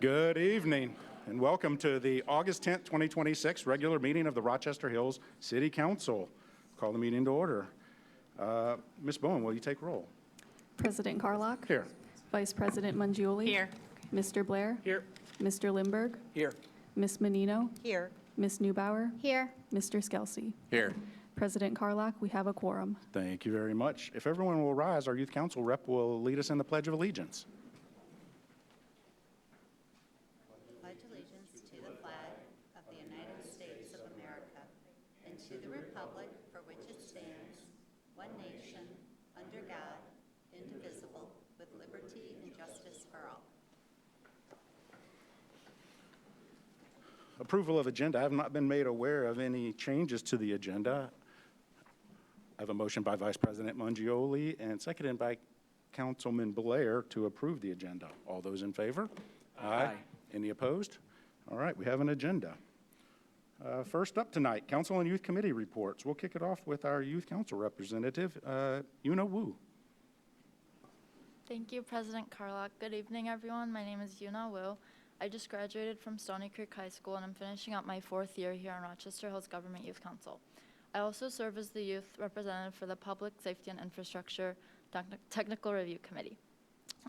Good evening, and welcome to the August 10th, 2026 regular meeting of the Rochester Hills City Council. Call the meeting to order. Ms. Bowen, will you take roll? President Carlock. Here. Vice President Mangioli. Here. Mr. Blair. Here. Mr. Lindberg. Here. Ms. Menino. Here. Ms. Neubauer. Here. Mr. Skelsey. Here. President Carlock, we have a quorum. Thank you very much. If everyone will rise, our Youth Council rep will lead us in the Pledge of Allegiance. Pledge allegiance to the flag of the United States of America and to the republic for which it stands, one nation, under God, indivisible, with liberty and justice for all. Approval of agenda. I have not been made aware of any changes to the agenda. I have a motion by Vice President Mangioli and seconded by Councilman Blair to approve the agenda. All those in favor? Aye. Any opposed? All right, we have an agenda. First up tonight, Council and Youth Committee reports. We'll kick it off with our Youth Council representative, Yuna Wu. Thank you, President Carlock. Good evening, everyone. My name is Yuna Wu. I just graduated from Stony Creek High School, and I'm finishing up my 4th year here on Rochester Hills Government Youth Council. I also serve as the youth representative for the Public Safety and Infrastructure Technical Review Committee.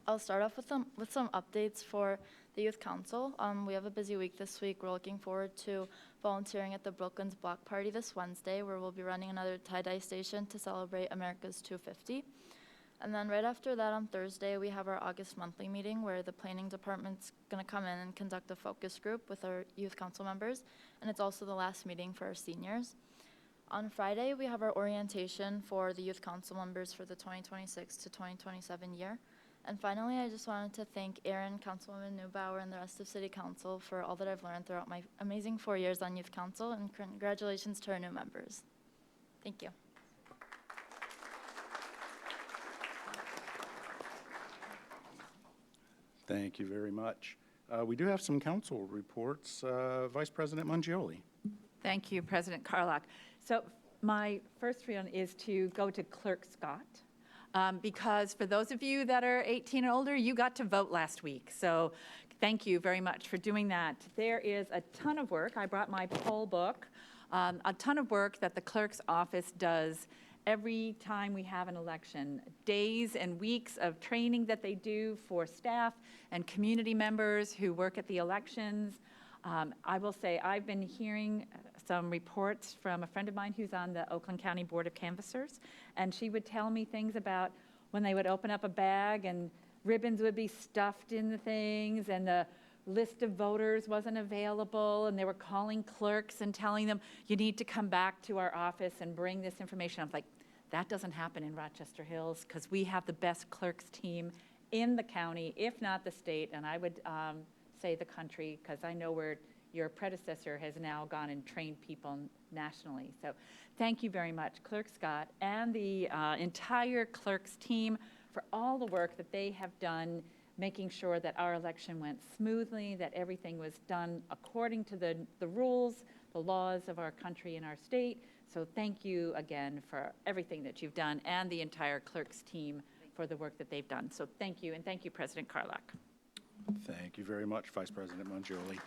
I'll start off with some updates for the Youth Council. We have a busy week this week. We're looking forward to volunteering at the Brooklands Block Party this Wednesday, where we'll be running another tie-dye station to celebrate America's 250. And then right after that on Thursday, we have our August monthly meeting where the planning department's going to come in and conduct a focus group with our youth council members. And it's also the last meeting for our seniors. On Friday, we have our orientation for the youth council members for the 2026 to 2027 year. And finally, I just wanted to thank Erin, Councilwoman Neubauer, and the rest of City Council for all that I've learned throughout my amazing 4 years on Youth Council, and congratulations to our new members. Thank you. Thank you very much. We do have some council reports. Vice President Mangioli. Thank you, President Carlock. So my first one is to go to Clerk Scott, because for those of you that are 18 or older, you got to vote last week. So thank you very much for doing that. There is a ton of work. I brought my poll book, a ton of work that the clerk's office does every time we have an election. Days and weeks of training that they do for staff and community members who work at the elections. I will say I've been hearing some reports from a friend of mine who's on the Oakland County Board of Canvassers, and she would tell me things about when they would open up a bag and ribbons would be stuffed in the things and the list of voters wasn't available, and they were calling clerks and telling them, you need to come back to our office and bring this information. I'm like, that doesn't happen in Rochester Hills because we have the best clerks team in the county, if not the state, and I would say the country, because I know where your predecessor has now gone and trained people nationally. So thank you very much, Clerk Scott and the entire clerks team for all the work that they have done, making sure that our election went smoothly, that everything was done according to the rules, the laws of our country and our state. So thank you again for everything that you've done and the entire clerks team for the work that they've done. So thank you, and thank you, President Carlock. Thank you very much, Vice President Mangioli.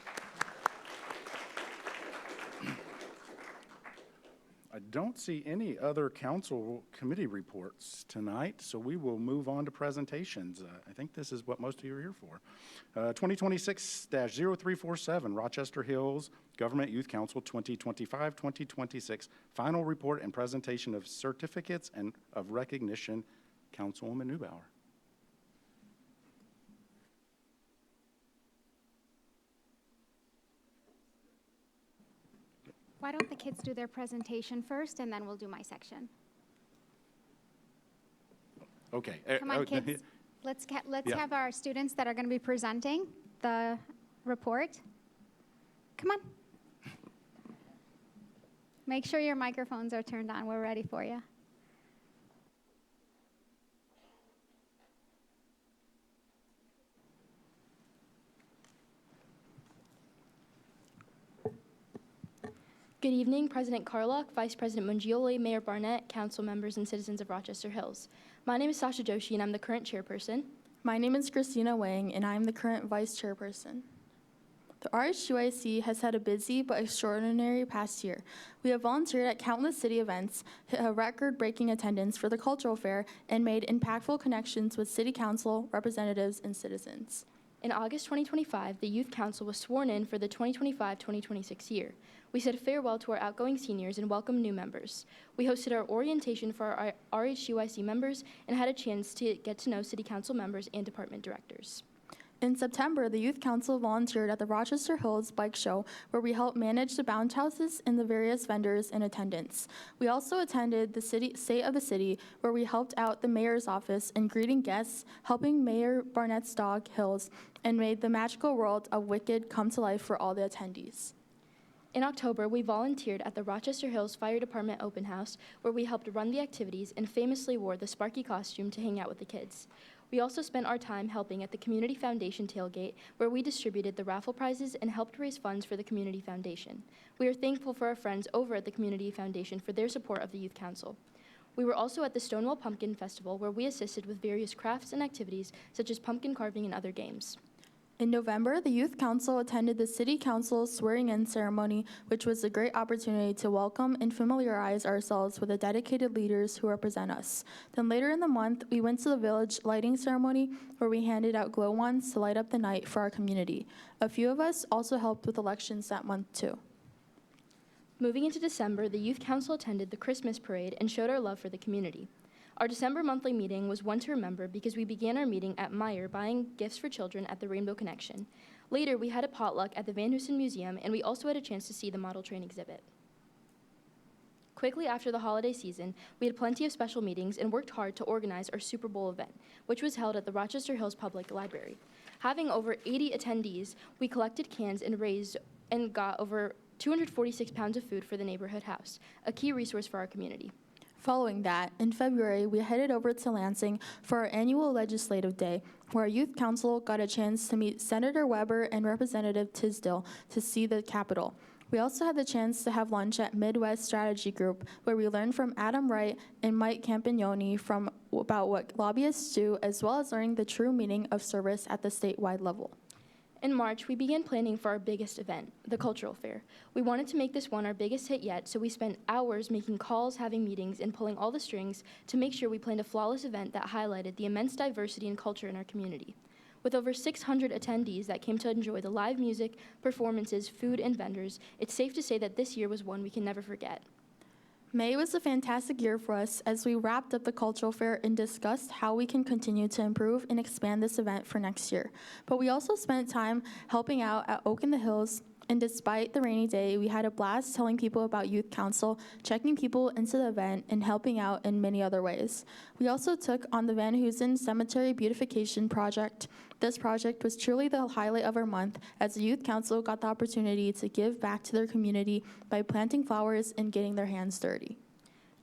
I don't see any other council committee reports tonight, so we will move on to presentations. I think this is what most of you are here for. 2026-0347, Rochester Hills Government Youth Council 2025-2026, final report and presentation of certificates and of recognition. Councilwoman Neubauer. Why don't the kids do their presentation first, and then we'll do my section. Okay. Come on, kids. Let's have our students that are going to be presenting the report. Come on. Make sure your microphones are turned on. We're ready for you. Good evening, President Carlock, Vice President Mangioli, Mayor Barnett, council members, and citizens of Rochester Hills. My name is Sasha Joshi, and I'm the current chairperson. My name is Christina Wang, and I'm the current vice chairperson. The RHUIC has had a busy but extraordinary past year. We have volunteered at countless city events, hit a record-breaking attendance for the cultural fair, and made impactful connections with city council, representatives, and citizens. In August 2025, the Youth Council was sworn in for the 2025-2026 year. We said farewell to our outgoing seniors and welcomed new members. We hosted our orientation for our RHUIC members and had a chance to get to know city council members and department directors. In September, the Youth Council volunteered at the Rochester Hills Bike Show, where we helped manage the bounce houses and the various vendors in attendance. We also attended the State of the City, where we helped out the mayor's office in greeting guests, helping Mayor Barnett's dog, Hills, and made the magical world of Wicked come to life for all the attendees. In October, we volunteered at the Rochester Hills Fire Department Open House, where we helped run the activities and famously wore the Sparky costume to hang out with the kids. We also spent our time helping at the Community Foundation tailgate, where we distributed the raffle prizes and helped raise funds for the Community Foundation. We are thankful for our friends over at the Community Foundation for their support of the Youth Council. We were also at the Stonewall Pumpkin Festival, where we assisted with various crafts and activities, such as pumpkin carving and other games. In November, the Youth Council attended the City Council's swearing-in ceremony, which was a great opportunity to welcome and familiarize ourselves with the dedicated leaders who represent us. Then later in the month, we went to the village lighting ceremony, where we handed out glow wands to light up the night for our community. A few of us also helped with elections that month, too. Moving into December, the Youth Council attended the Christmas parade and showed our love for the community. Our December monthly meeting was one to remember because we began our meeting at Meijer buying gifts for children at the Rainbow Connection. Later, we had a potluck at the Van Hoosen Museum, and we also had a chance to see the model train exhibit. Quickly after the holiday season, we had plenty of special meetings and worked hard to organize our Super Bowl event, which was held at the Rochester Hills Public Library. Having over 80 attendees, we collected cans and raised and got over 246 pounds of food for the neighborhood house, a key resource for our community. Following that, in February, we headed over to Lansing for our annual Legislative Day, where our Youth Council got a chance to meet Senator Weber and Representative Tisdale to see the Capitol. We also had the chance to have lunch at Midwest Strategy Group, where we learned from Adam Wright and Mike Campagnoni about what lobbyists do, as well as learning the true meaning of service at the statewide level. In March, we began planning for our biggest event, the Cultural Fair. We wanted to make this one our biggest hit yet, so we spent hours making calls, having meetings, and pulling all the strings to make sure we planned a flawless event that highlighted the immense diversity and culture in our community. With over 600 attendees that came to enjoy the live music, performances, food, and vendors, it's safe to say that this year was one we can never forget. May was a fantastic year for us as we wrapped up the cultural fair and discussed how we can continue to improve and expand this event for next year. But we also spent time helping out at Oak in the Hills, and despite the rainy day, we had a blast telling people about Youth Council, checking people into the event, and helping out in many other ways. We also took on the Van Hoosen Cemetery Beautification Project. This project was truly the highlight of our month, as the Youth Council got the opportunity to give back to their community by planting flowers and getting their hands dirty.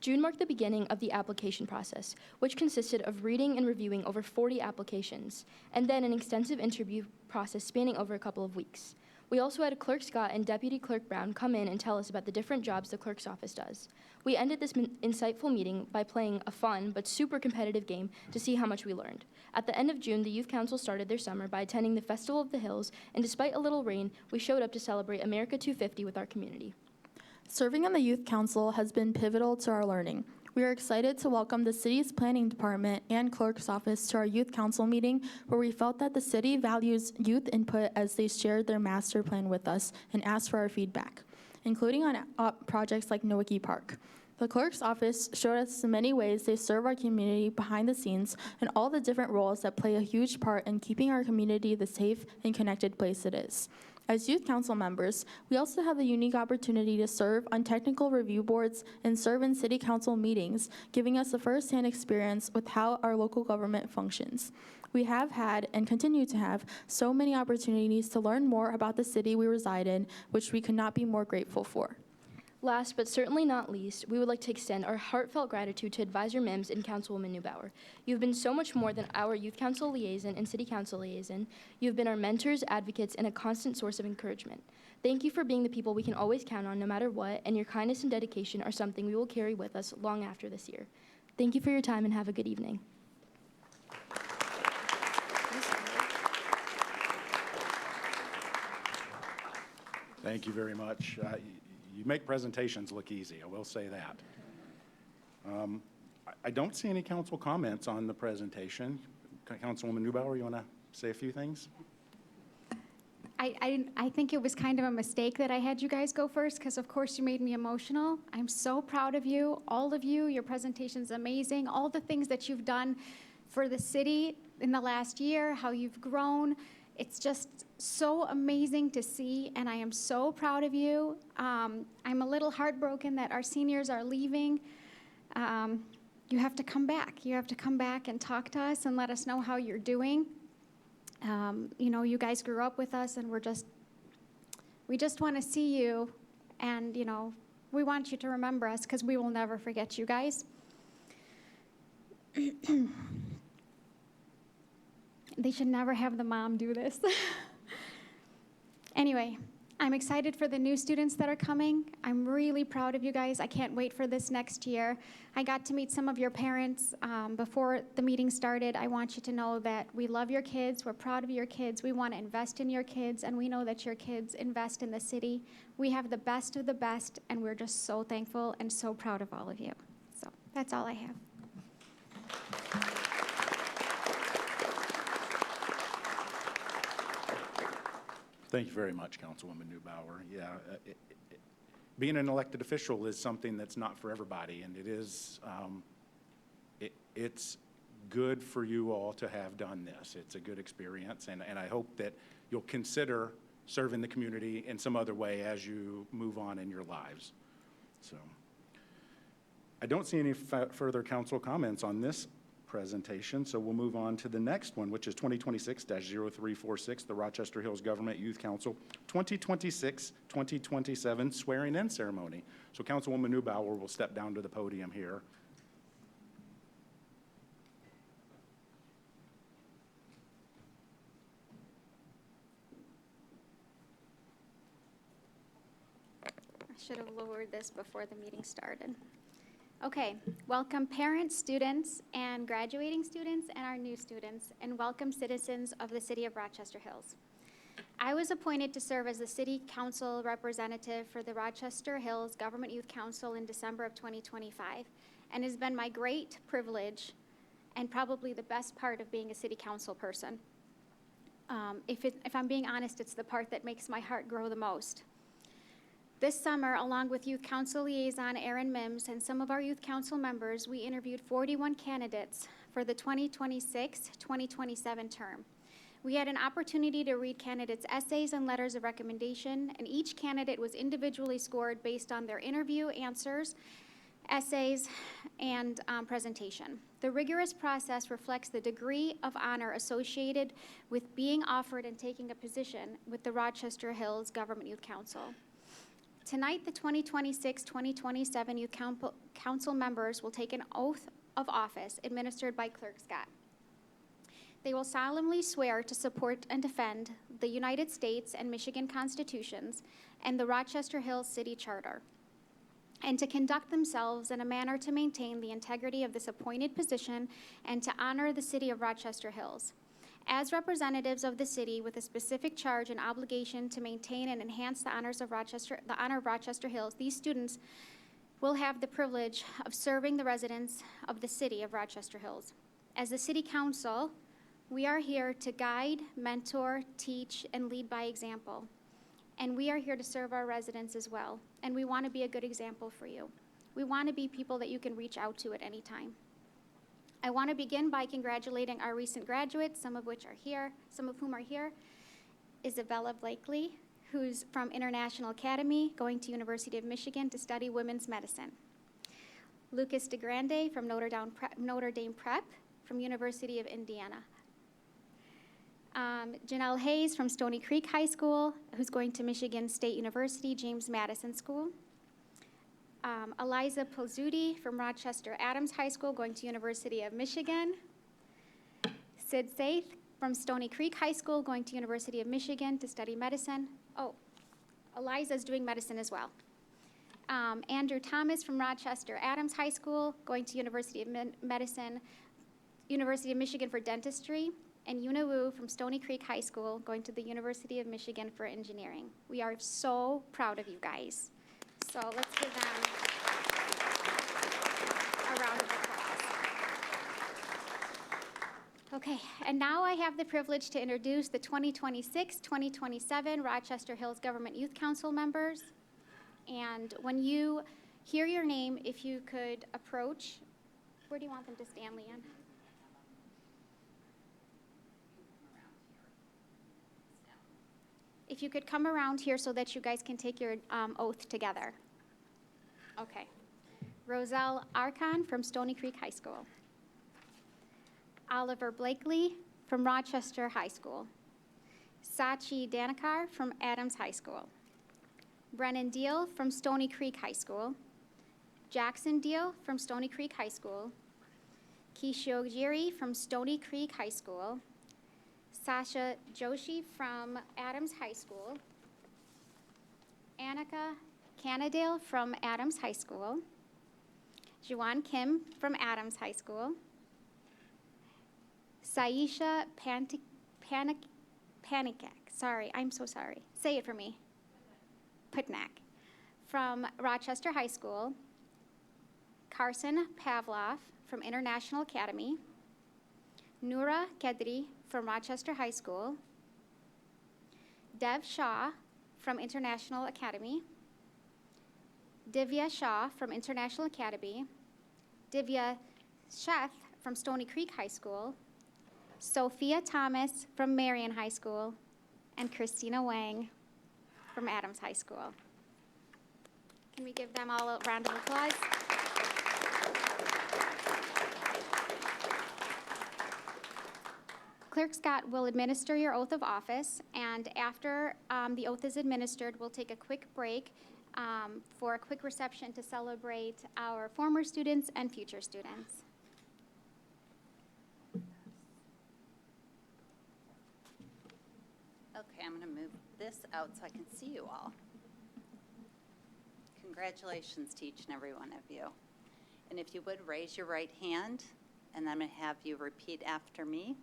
June marked the beginning of the application process, which consisted of reading and reviewing over 40 applications, and then an extensive interview process spanning over a couple of weeks. We also had Clerk Scott and Deputy Clerk Brown come in and tell us about the different jobs the clerk's office does. We ended this insightful meeting by playing a fun but super competitive game to see how much we learned. At the end of June, the Youth Council started their summer by attending the Festival of the Hills, and despite a little rain, we showed up to celebrate America 250 with our community. Serving on the Youth Council has been pivotal to our learning. We are excited to welcome the city's planning department and clerk's office to our Youth Council meeting, where we felt that the city values youth input as they shared their master plan with us and asked for our feedback, including on projects like Nowicki Park. The clerk's office showed us the many ways they serve our community behind the scenes and all the different roles that play a huge part in keeping our community the safe and connected place it is. As Youth Council members, we also have the unique opportunity to serve on technical review boards and serve in City Council meetings, giving us a first-hand experience with how our local government functions. We have had and continue to have so many opportunities to learn more about the city we reside in, which we could not be more grateful for. Last but certainly not least, we would like to extend our heartfelt gratitude to Advisor Mims and Councilwoman Neubauer. You've been so much more than our Youth Council liaison and City Council liaison. You've been our mentors, advocates, and a constant source of encouragement. Thank you for being the people we can always count on no matter what, and your kindness and dedication are something we will carry with us long after this year. Thank you for your time and have a good evening. Thank you very much. You make presentations look easy, I will say that. I don't see any council comments on the presentation. Councilwoman Newbauer, you want to say a few things? I think it was kind of a mistake that I had you guys go first, because of course you made me emotional. I'm so proud of you, all of you. Your presentation's amazing. All the things that you've done for the city in the last year, how you've grown. It's just so amazing to see, and I am so proud of you. I'm a little heartbroken that our seniors are leaving. You have to come back. You have to come back and talk to us and let us know how you're doing. You know, you guys grew up with us, and we just want to see you, and, you know, we want you to remember us, because we will never forget you guys. They should never have the mom do this. Anyway, I'm excited for the new students that are coming. I'm really proud of you guys. I can't wait for this next year. I got to meet some of your parents before the meeting started. I want you to know that we love your kids. We're proud of your kids. We want to invest in your kids, and we know that your kids invest in the city. We have the best of the best, and we're just so thankful and so proud of all of you. So that's all I have. Thank you very much, Councilwoman Newbauer. Yeah, being an elected official is something that's not for everybody, and it is, it's good for you all to have done this. It's a good experience, and I hope that you'll consider serving the community in some other way as you move on in your lives. So, I don't see any further council comments on this presentation, so we'll move on to the next one, which is 2026-0346, the Rochester Hills Government Youth Council 2026-2027 swearing-in ceremony. So Councilwoman Newbauer will step down to the podium here. I should have lowered this before the meeting started. Okay, welcome parents, students, and graduating students, and our new students, and welcome citizens of the City of Rochester Hills. I was appointed to serve as the City Council representative for the Rochester Hills Government Youth Council in December of 2025, and it has been my great privilege and probably the best part of being a City Council person. If I'm being honest, it's the part that makes my heart grow the most. This summer, along with Youth Council Liaison Aaron Mims and some of our Youth Council members, we interviewed 41 candidates for the 2026-2027 term. We had an opportunity to read candidates' essays and letters of recommendation, and each candidate was individually scored based on their interview answers, essays, and presentation. The rigorous process reflects the degree of honor associated with being offered and taking a position with the Rochester Hills Government Youth Council. Tonight, the 2026-2027 Youth Council members will take an oath of office administered by Clerk Scott. They will solemnly swear to support and defend the United States and Michigan constitutions and the Rochester Hills City Charter, and to conduct themselves in a manner to maintain the integrity of this appointed position and to honor the City of Rochester Hills. As representatives of the city with a specific charge and obligation to maintain and enhance the honor of Rochester Hills, these students will have the privilege of serving the residents of the City of Rochester Hills. As the City Council, we are here to guide, mentor, teach, and lead by example. And we are here to serve our residents as well. And we want to be a good example for you. We want to be people that you can reach out to at any time. I want to begin by congratulating our recent graduates, some of whom are here. Isabella Blakely, who's from International Academy, going to University of Michigan to study women's medicine. Lucas DeGrande from Notre Dame Prep from University of Indiana. Janelle Hayes from Stony Creek High School, who's going to Michigan State University, James Madison School. Eliza Pizzuti from Rochester Adams High School, going to University of Michigan. Sid Saith from Stony Creek High School, going to University of Michigan to study medicine. Oh, Eliza's doing medicine as well. Andrew Thomas from Rochester Adams High School, going to University of Michigan for dentistry. and Yuna Wu from Stony Creek High School going to the University of Michigan for engineering. We are so proud of you guys. So let's give them a round of applause. Okay, and now I have the privilege to introduce the 2026-2027 Rochester Hills Government Youth Council members. And when you hear your name, if you could approach, where do you want them to stand, Leanne? If you could come around here so that you guys can take your oath together. Okay. Roselle Archon from Stony Creek High School. Oliver Blakely from Rochester High School. Sachi Danakar from Adams High School. Brennan Deal from Stony Creek High School. Jackson Deal from Stony Creek High School. Kishio Giri from Stony Creek High School. Sasha Joshi from Adams High School. Annika Canadale from Adams High School. Juwan Kim from Adams High School. Saisha Panikak, sorry, I'm so sorry. Say it for me. Putnak from Rochester High School. Carson Pavlov from International Academy. Noura Kedri from Rochester High School. Dev Shah from International Academy. Divya Shah from International Academy. Divya Sheth from Stony Creek High School. Sophia Thomas from Marion High School. And Christina Wang from Adams High School. Can we give them all a round of applause? Clerk Scott will administer your oath of office, and after the oath is administered, we'll take a quick break for a quick reception to celebrate our former students and future students. Okay, I'm going to move this out so I can see you all. Congratulations to each and every one of you. And if you would, raise your right hand, and I'm going to have you repeat after me.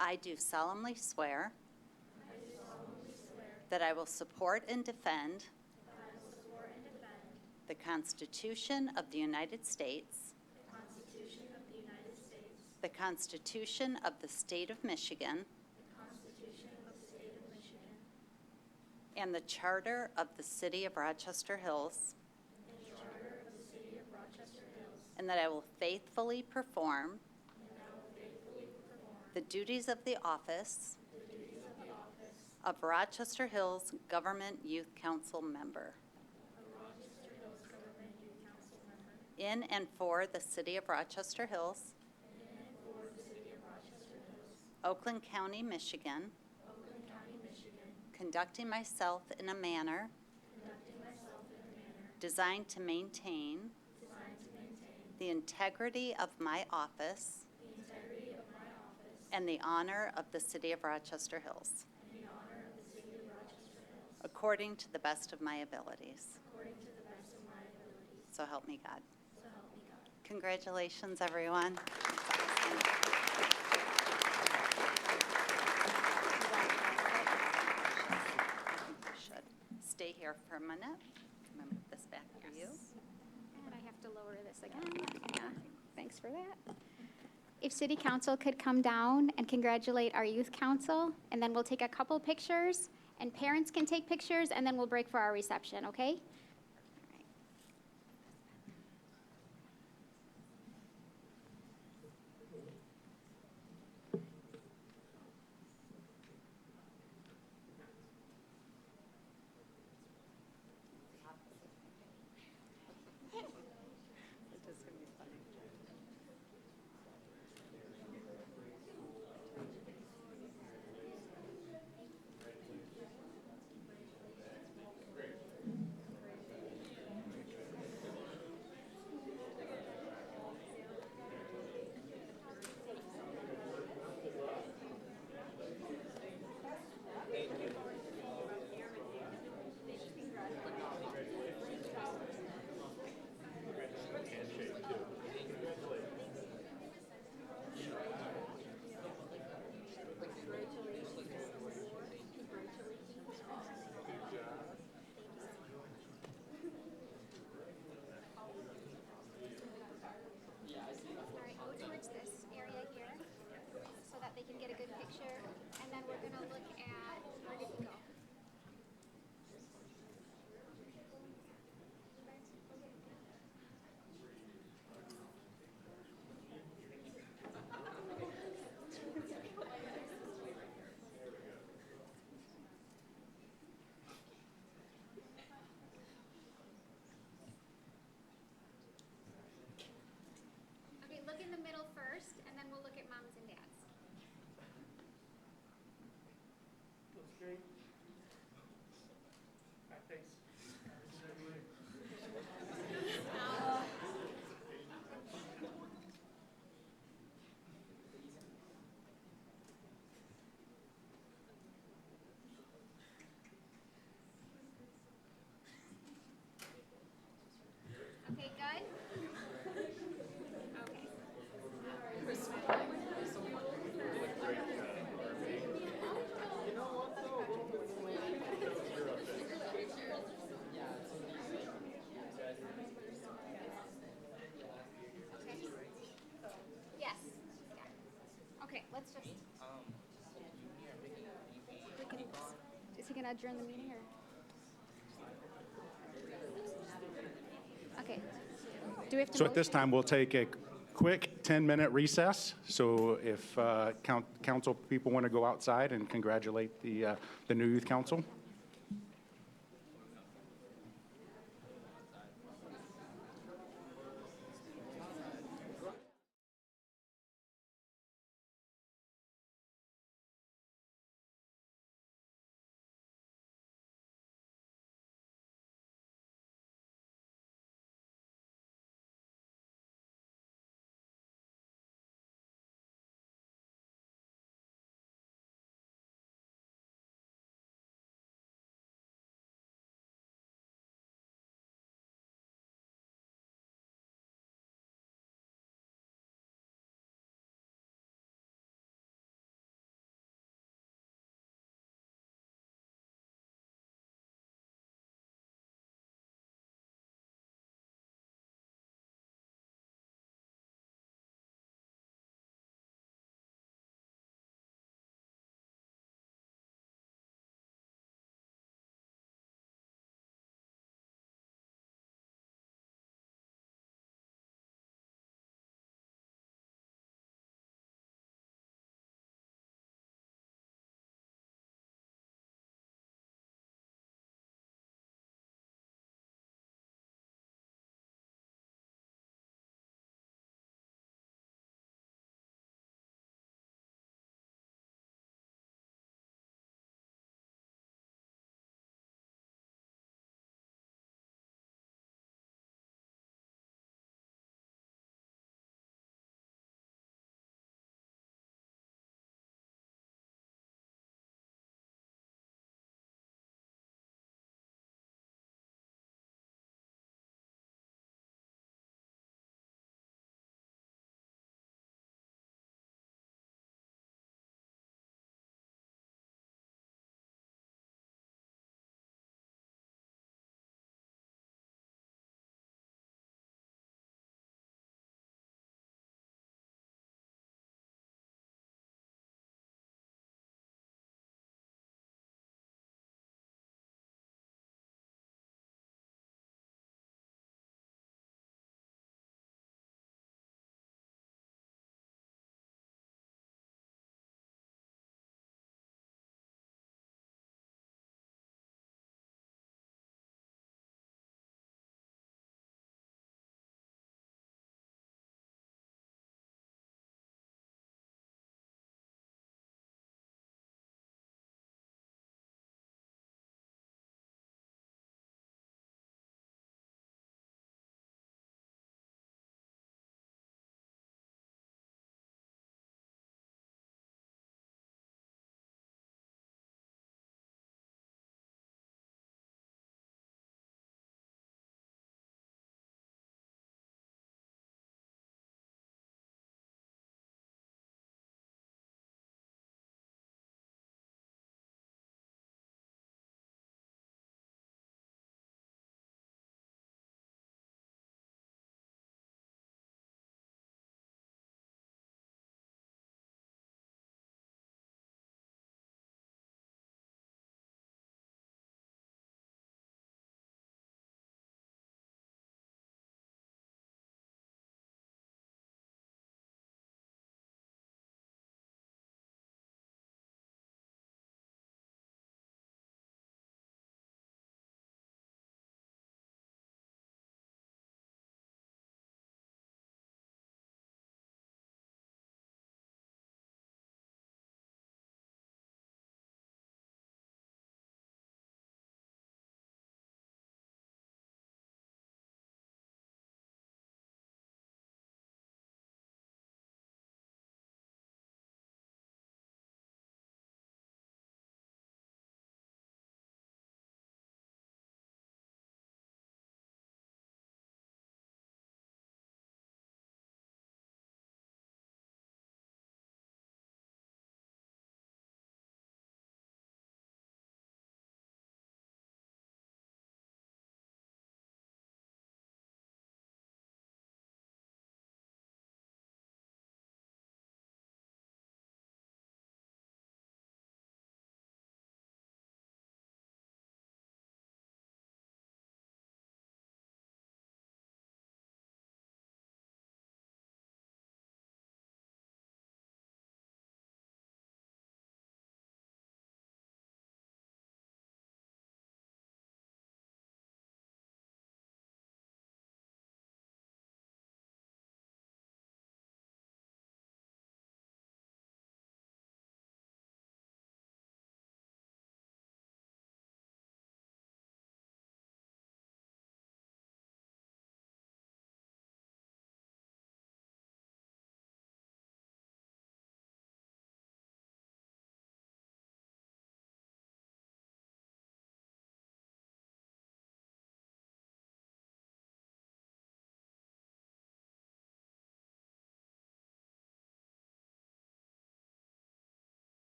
I do solemnly swear that I will support and defend the Constitution of the United States, the Constitution of the State of Michigan, and the Charter of the City of Rochester Hills, and that I will faithfully perform the duties of the office of Rochester Hills Government Youth Council member in and for the City of Rochester Hills, Oakland County, Michigan, conducting myself in a manner designed to maintain the integrity of my office and the honor of the City of Rochester Hills, according to the best of my abilities. So help me God. Congratulations, everyone. Should stay here for a minute. I'm going to move this back for you. And I have to lower this again. Yeah, thanks for that. If City Council could come down and congratulate our Youth Council, and then we'll take a couple pictures, and parents can take pictures, and then we'll break for our reception, okay? Okay, good? Okay. Yes. Yeah. Okay, let's just. We can, is he gonna adjourn the meeting or? Okay. Do we have to So at this motion? time, we'll take a quick 10-minute recess. So if council people want to go outside and congratulate the new youth council.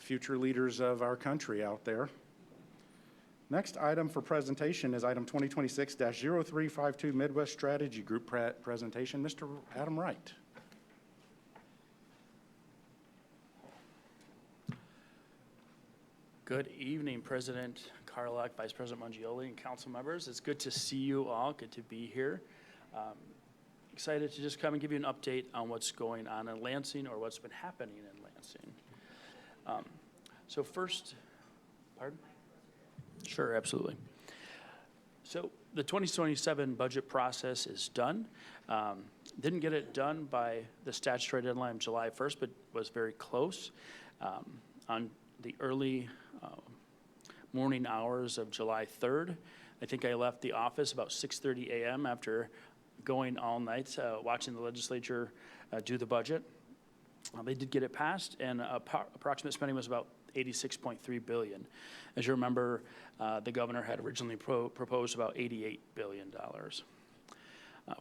future leaders of our country out there. Next item for presentation is item 2026-0352 Midwest Strategy Group presentation. Mr. Adam Wright. Good evening, President Carlock, Vice President Mangioli, and council members. It's good to see you all. Good to be here. Excited to just come and give you an update on what's going on in Lansing or what's been happening in Lansing. So first, pardon? Sure, absolutely. So the 2027 budget process is done. Didn't get it done by the statutory deadline of July 1st, but was very close. On the early morning hours of July 3rd, I think I left the office about 6:30 a.m. after going all night watching the legislature do the budget. They did get it passed, and approximate spending was about $86.3 billion. As you remember, the governor had originally proposed about $88 billion.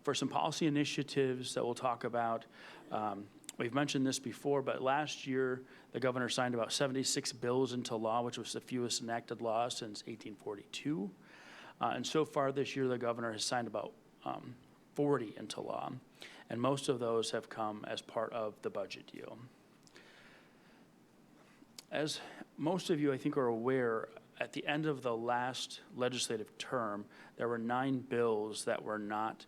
For some policy initiatives that we'll talk about, we've mentioned this before, but last year the governor signed about 76 bills into law, which was the fewest enacted law since 1842. And so far this year, the governor has signed about 40 into law, and most of those have come as part of the budget deal. As most of you, I think, are aware, at the end of the last legislative term, there were 9 bills that were not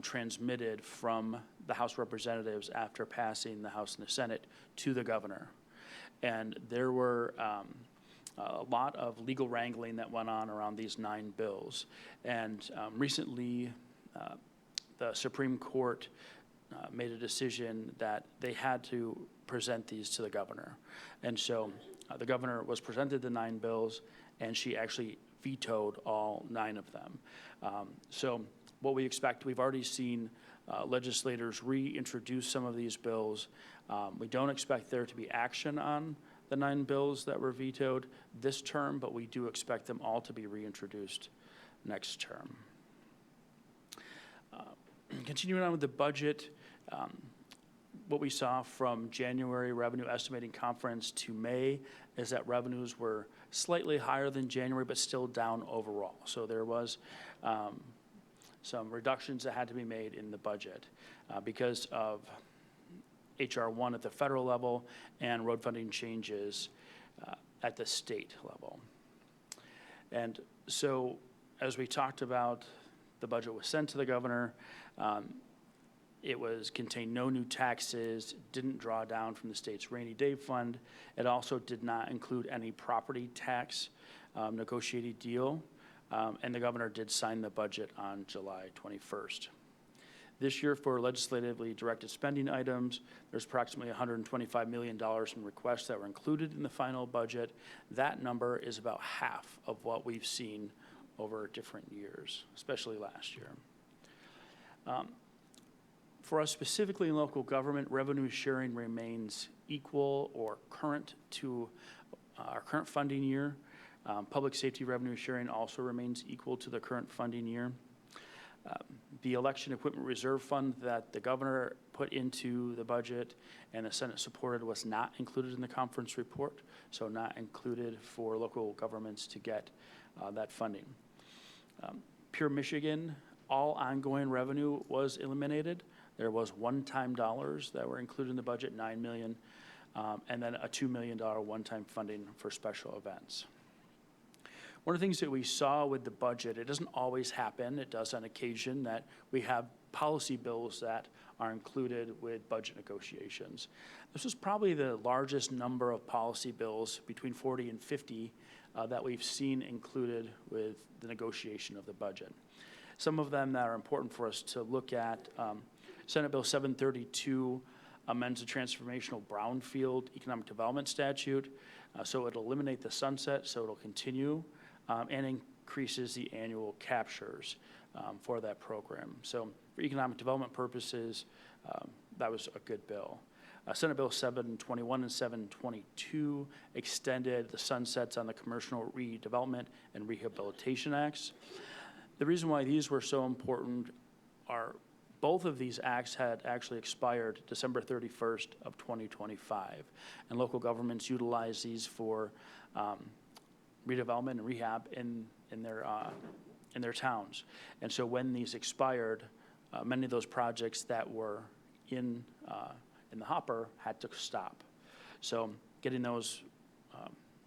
transmitted from the House of Representatives after passing the House and the Senate to the governor. And there were a lot of legal wrangling that went on around these 9 bills. And recently, the Supreme Court made a decision that they had to present these to the governor. And so the governor was presented the 9 bills, and she actually vetoed all 9 of them. So what we expect, we've already seen legislators reintroduce some of these bills. We don't expect there to be action on the 9 bills that were vetoed this term, but we do expect them all to be reintroduced next term. Continuing on with the budget, what we saw from January Revenue Estimating Conference to May is that revenues were slightly higher than January, but still down overall. So there was some reductions that had to be made in the budget because of HR 1 at the federal level and road funding changes at the state level. And so as we talked about, the budget was sent to the governor. It contained no new taxes, didn't draw down from the state's rainy day fund. It also did not include any property tax negotiated deal, and the governor did sign the budget on July 21st. This year, for legislatively directed spending items, there's approximately $125 million in requests that were included in the final budget. That number is about half of what we've seen over different years, especially last year. For us specifically in local government, revenue sharing remains equal or current to our current funding year. Public safety revenue sharing also remains equal to the current funding year. The election equipment reserve fund that the governor put into the budget and the Senate supported was not included in the conference report, so not included for local governments to get that funding. Pure Michigan, all ongoing revenue was eliminated. There was one-time dollars that were included in the budget, $9 million, and then a $2 million one-time funding for special events. One of the things that we saw with the budget, it doesn't always happen, it does on occasion, that we have policy bills that are included with budget negotiations. This was probably the largest number of policy bills, between 40 and 50, that we've seen included with the negotiation of the budget. Some of them that are important for us to look at, Senate Bill 732 amends the transformational brownfield economic development statute, so it'll eliminate the sunset, so it'll continue, and increases the annual captures for that program. So for economic development purposes, that was a good bill. Senate Bill 721 and 722 extended the sunsets on the Commercial Redevelopment and Rehabilitation Acts. The reason why these were so important are both of these acts had actually expired December 31st of 2025. And local governments utilize these for redevelopment and rehab in their towns. And so when these expired, many of those projects that were in the hopper had to stop. So getting those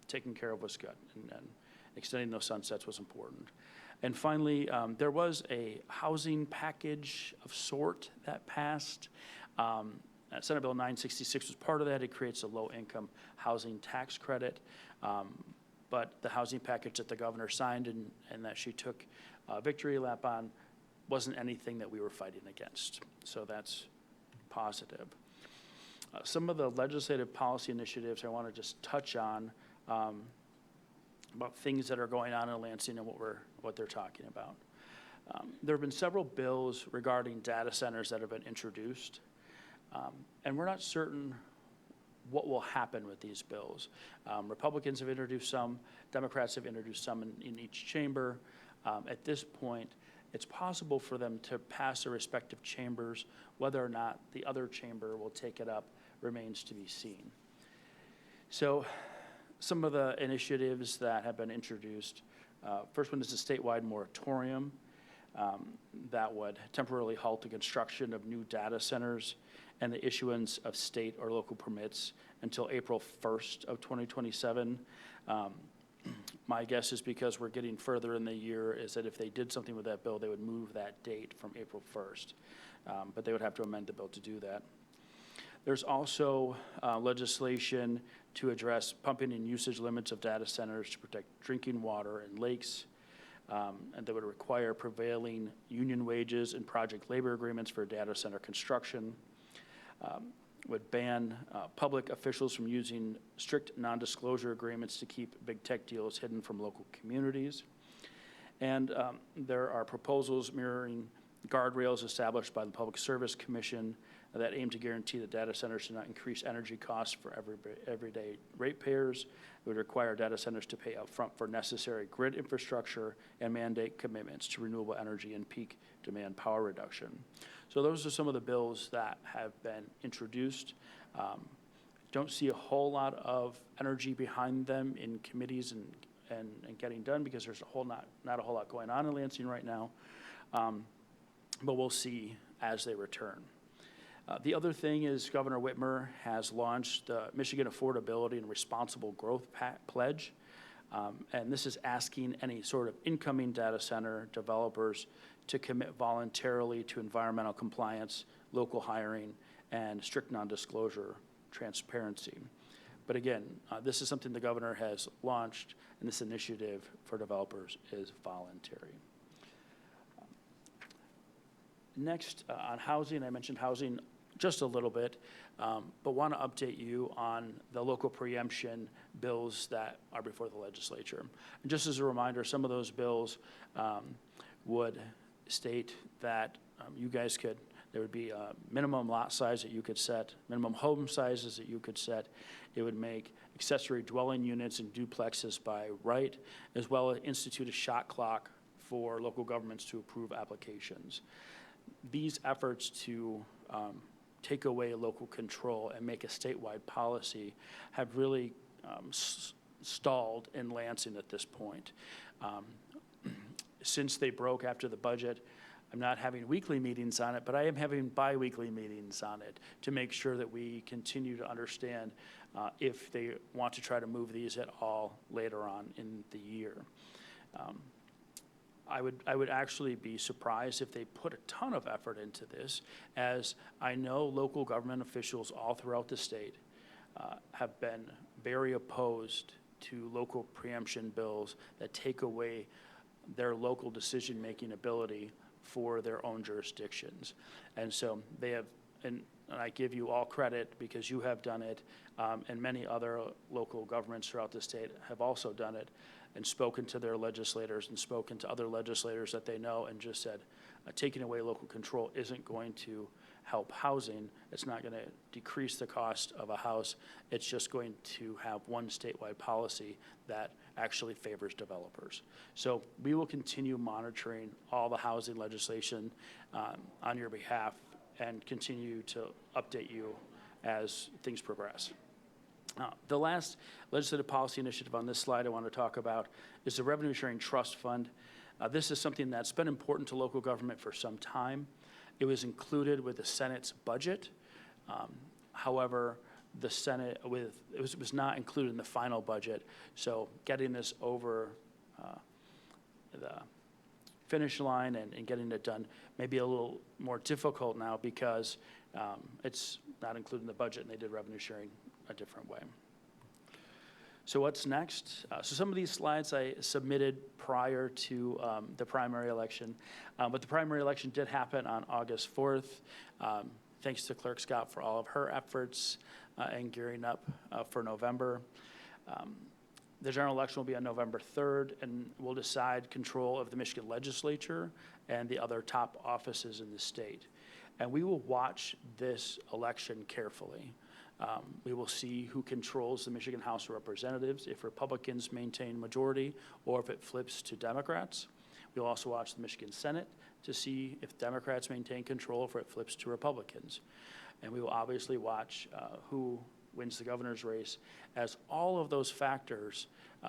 taken care of was good, and extending those sunsets was important. And finally, there was a housing package of sort that passed. Senate Bill 966 was part of that. It creates a low-income housing tax credit. But the housing package that the governor signed and that she took a victory lap on wasn't anything that we were fighting against. So that's positive. Some of the legislative policy initiatives I want to just touch on about things that are going on in Lansing and what they're talking about. There have been several bills regarding data centers that have been introduced, and we're not certain what will happen with these bills. Republicans have introduced some, Democrats have introduced some in each chamber. At this point, it's possible for them to pass their respective chambers. Whether or not the other chamber will take it up remains to be seen. So some of the initiatives that have been introduced, first one is a statewide moratorium that would temporarily halt the construction of new data centers and the issuance of state or local permits until April 1st of 2027. My guess is because we're getting further in the year is that if they did something with that bill, they would move that date from April 1st. But they would have to amend the bill to do that. There's also legislation to address pumping and usage limits of data centers to protect drinking water in lakes. And that would require prevailing union wages and project labor agreements for data center construction. Would ban public officials from using strict non-disclosure agreements to keep big tech deals hidden from local communities. And there are proposals mirroring guardrails established by the Public Service Commission that aim to guarantee that data centers do not increase energy costs for everyday ratepayers. It would require data centers to pay upfront for necessary grid infrastructure and mandate commitments to renewable energy and peak demand power reduction. So those are some of the bills that have been introduced. Don't see a whole lot of energy behind them in committees and getting done because there's not a whole lot going on in Lansing right now. But we'll see as they return. The other thing is Governor Whitmer has launched the Michigan Affordability and Responsible Growth Pledge. And this is asking any sort of incoming data center developers to commit voluntarily to environmental compliance, local hiring, and strict non-disclosure transparency. But again, this is something the governor has launched, and this initiative for developers is voluntary. Next, on housing, I mentioned housing just a little bit, but want to update you on the local preemption bills that are before the legislature. And just as a reminder, some of those bills would state that there would be a minimum lot size that you could set, minimum home sizes that you could set. It would make accessory dwelling units and duplexes by right, as well as institute a shot clock for local governments to approve applications. These efforts to take away local control and make a statewide policy have really stalled in Lansing at this point. Since they broke after the budget, I'm not having weekly meetings on it, but I am having bi-weekly meetings on it to make sure that we continue to understand if they want to try to move these at all later on in the year. I would actually be surprised if they put a ton of effort into this, as I know local government officials all throughout the state have been very opposed to local preemption bills that take away their local decision-making ability for their own jurisdictions. And so they have, and I give you all credit because you have done it, and many other local governments throughout the state have also done it, and spoken to their legislators and spoken to other legislators that they know and just said, taking away local control isn't going to help housing. It's not going to decrease the cost of a house. It's just going to have one statewide policy that actually favors developers. So we will continue monitoring all the housing legislation on your behalf and continue to update you as things progress. The last legislative policy initiative on this slide I want to talk about is the Revenue Sharing Trust Fund. This is something that's been important to local government for some time. It was included with the Senate's budget. However, the Senate, it was not included in the final budget. So getting this over the finish line and getting it done may be a little more difficult now because it's not included in the budget and they did revenue sharing a different way. So what's next? So some of these slides I submitted prior to the primary election, but the primary election did happen on August 4th. Thanks to Clerk Scott for all of her efforts and gearing up for November. The general election will be on November 3rd, and we'll decide control of the Michigan legislature and the other top offices in the state. And we will watch this election carefully. We will see who controls the Michigan House of Representatives, if Republicans maintain majority or if it flips to Democrats. We'll also watch the Michigan Senate to see if Democrats maintain control or if it flips to Republicans. And we will obviously watch who wins the governor's race, as all of those factors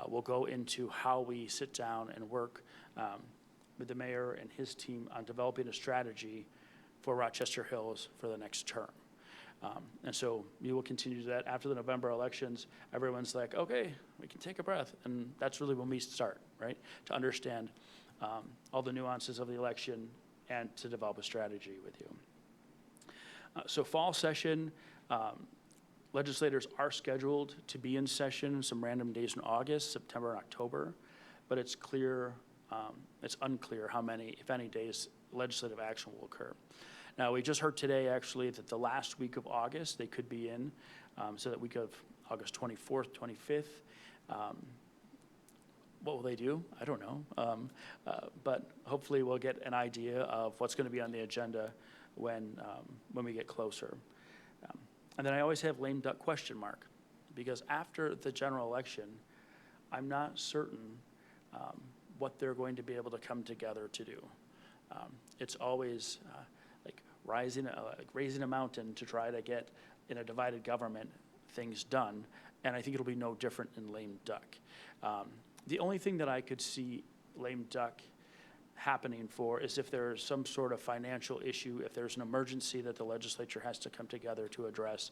will go into how we sit down and work with the mayor and his team on developing a strategy for Rochester Hills for the next term. And so we will continue to do that. After the November elections, everyone's like, okay, we can take a breath. And that's really when we start, right? To understand all the nuances of the election and to develop a strategy with you. So fall session, legislators are scheduled to be in session some random days in August, September, and October, but it's unclear how many, if any, days legislative action will occur. Now, we just heard today, actually, that the last week of August, they could be in, so that week of August 24th, 25th. What will they do? I don't know. But hopefully we'll get an idea of what's going to be on the agenda when we get closer. And then I always have lame duck question mark, because after the general election, I'm not certain what they're going to be able to come together to do. It's always like raising a mountain to try to get, in a divided government, things done. And I think it'll be no different in lame duck. The only thing that I could see lame duck happening for is if there's some sort of financial issue, if there's an emergency that the legislature has to come together to address.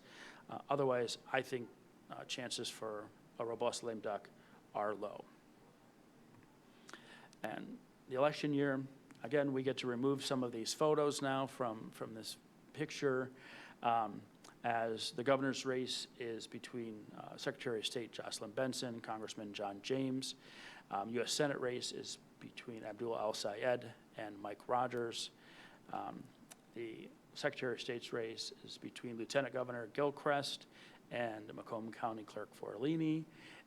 Otherwise, I think chances for a robust lame duck are low. And the election year, again, we get to remove some of these photos now from this picture, as the governor's race is between Secretary of State Jocelyn Benson, Congressman John James. U.S. Senate race is between Abdul El-Sayed and Mike Rogers. The Secretary of State's race is between Lieutenant Governor Gilchrist and Macomb County Clerk Forlini.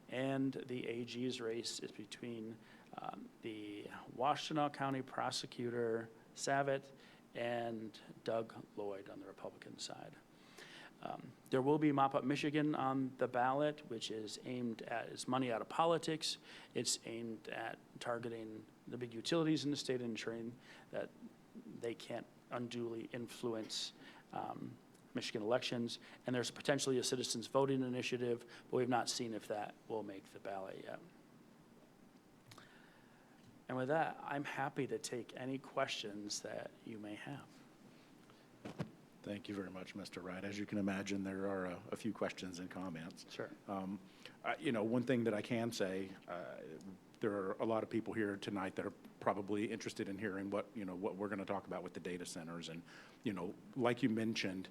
And the AG's race is between the Washtenaw County Prosecutor Savitt and Doug Lloyd on the Republican side. There will be Mop Up Michigan on the ballot, which is aimed at, it's money out of politics. It's aimed at targeting the big utilities in the state and ensuring that they can't unduly influence Michigan elections. And there's potentially a citizens voting initiative, but we've not seen if that will make the ballot yet. And with that, I'm happy to take any questions that you may have. Thank you very much, Mr. Wright. As you can imagine, there are a few questions and comments. Sure. One thing that I can say, there are a lot of people here tonight that are probably interested in hearing what we're going to talk about with the data centers. And, like you mentioned,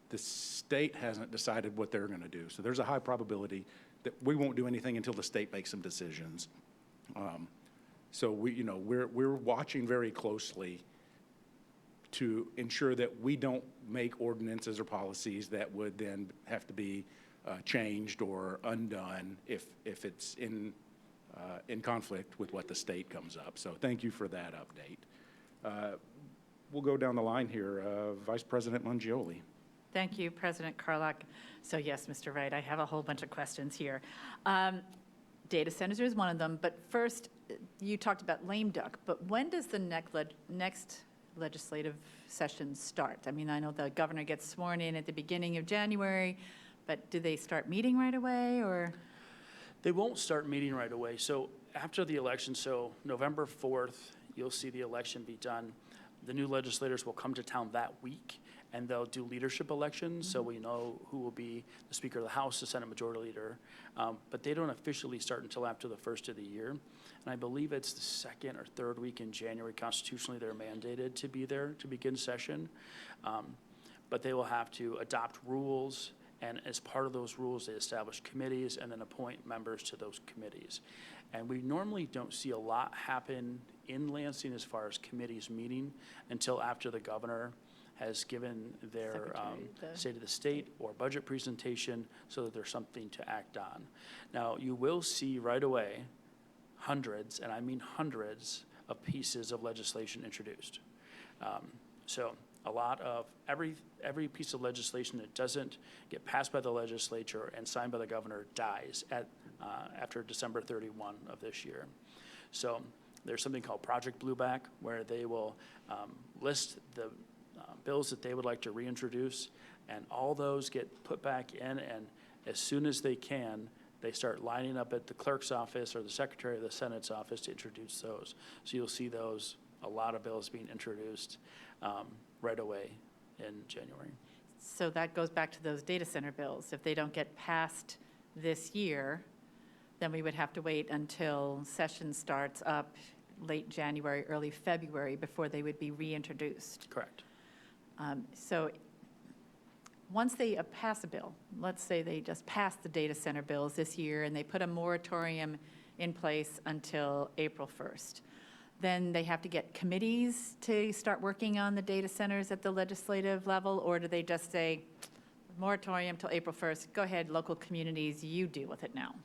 the state hasn't decided what they're going to do. So there's a high probability that we won't do anything until the state makes some decisions. So we're watching very closely to ensure that we don't make ordinances or policies that would then have to be changed or undone if it's in conflict with what the state comes up. So thank you for that update. We'll go down the line here. Vice President Mangioli. Thank you, President Carlock. So yes, Mr. Wright, I have a whole bunch of questions here. data centers is one of them, but first, you talked about lame duck, but when does the next legislative session start? I mean, I know the governor gets sworn in at the beginning of January, but do they start meeting right away, or? They won't start meeting right away. So after the election, so November 4th, you'll see the election be done. The new legislators will come to town that week, and they'll do leadership elections, so we know who will be the Speaker of the House, the Senate Majority Leader. But they don't officially start until after the first of the year. And I believe it's the second or third week in January, constitutionally, they're mandated to be there to begin session. But they will have to adopt rules, and as part of those rules, they establish committees and then appoint members to those committees. And we normally don't see a lot happen in Lansing as far as committees meeting until after the governor has given their State of the State or budget presentation so that there's something to act on. Now, you will see right away hundreds, and I mean hundreds, of pieces of legislation introduced. So a lot of, every piece of legislation that doesn't get passed by the legislature and signed by the governor dies after December 31 of this year. So there's something called Project Blueback, where they will list the bills that they would like to reintroduce, and all those get put back in, and as soon as they can, they start lining up at the clerk's office or the secretary of the Senate's office to introduce those. So you'll see those, a lot of bills being introduced right away in January. So that goes back to those data center bills. If they don't get passed this year, then we would have to wait until session starts up late January, early February before they would be reintroduced. Correct. So once they pass a bill, let's say they just passed the data center bills this year and they put a moratorium in place until April 1st, then they have to get committees to start working on the data centers at the legislative level, or do they just say, moratorium till April 1st, go ahead, local communities, you deal with it now?